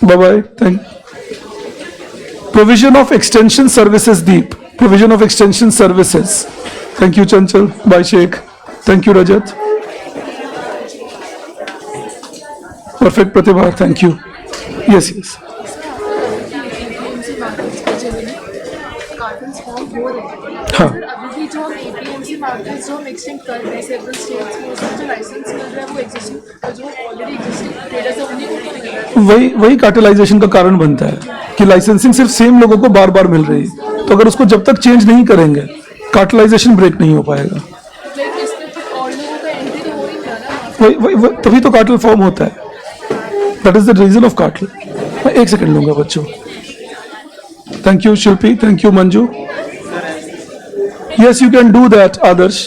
Bye-bye. Provision of extension services, Deep. Provision of extension services. Thank you, Chanchal. Bye, Sheikh. Thank you, Rajat. Perfect, Pratibha. Thank you. Yes. हाँ. अभी भी जो APMC markets जो हम extend कर रहे हैं several states में उसमें जो लाइसेंस मिल रहा है वो एग्जिस्टिंग जो ऑलरेडी एग्जिस्टिंग ट्रेडर्स है उन्हीं को मिलेगा. वही कार्टेलाइजेशन का कारण बनता है कि लाइसेंसिंग सिर्फ सेम लोगों को बार बार मिल रही है. तो अगर उसको जब तक चेंज नहीं करेंगे कार्टेलाइजेशन ब्रेक नहीं हो पाएगा. वही तभी तो कार्टेल फॉर्म होता है. That is the reason of cartel. मैं 1 सेकंड लूंगा बच्चों. Thank you, Shilpi. Thank you, Manju. Yes, you can do that, Adarsh.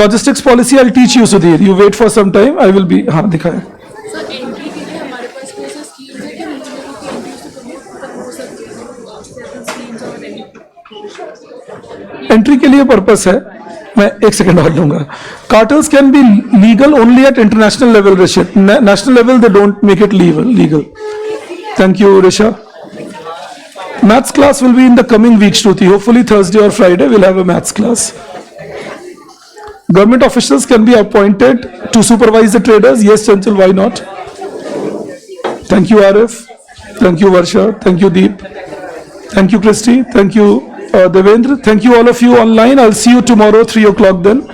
Logistics policy, I'll teach you, Sudhir. You wait for some time. I will be. हाँ दिखाए. Sir entry के लिए हमारे पास कोई सा स्कीम है कि हम लोगों की एंट्री से प्रमोट हो सके एंट्री के लिए पर्पस है, मैं एक सेकंड और लूंगा. Cartels can be legal only at international level. Rishit, national level they don't make it legal. Thank you Risha. Maths class will be in the coming week, Shruti. Hopefully Thursday or Friday we'll have a maths class. Government officials can be appointed to supervise the traders. Yes, Chanchal, why not? Thank you, Arif. Thank you, Varsha. Thank you, Deep. Thank you, Christy. Thank you, Devendra. Thank you all of you online. I'll see you tomorrow, 3 o'clock then.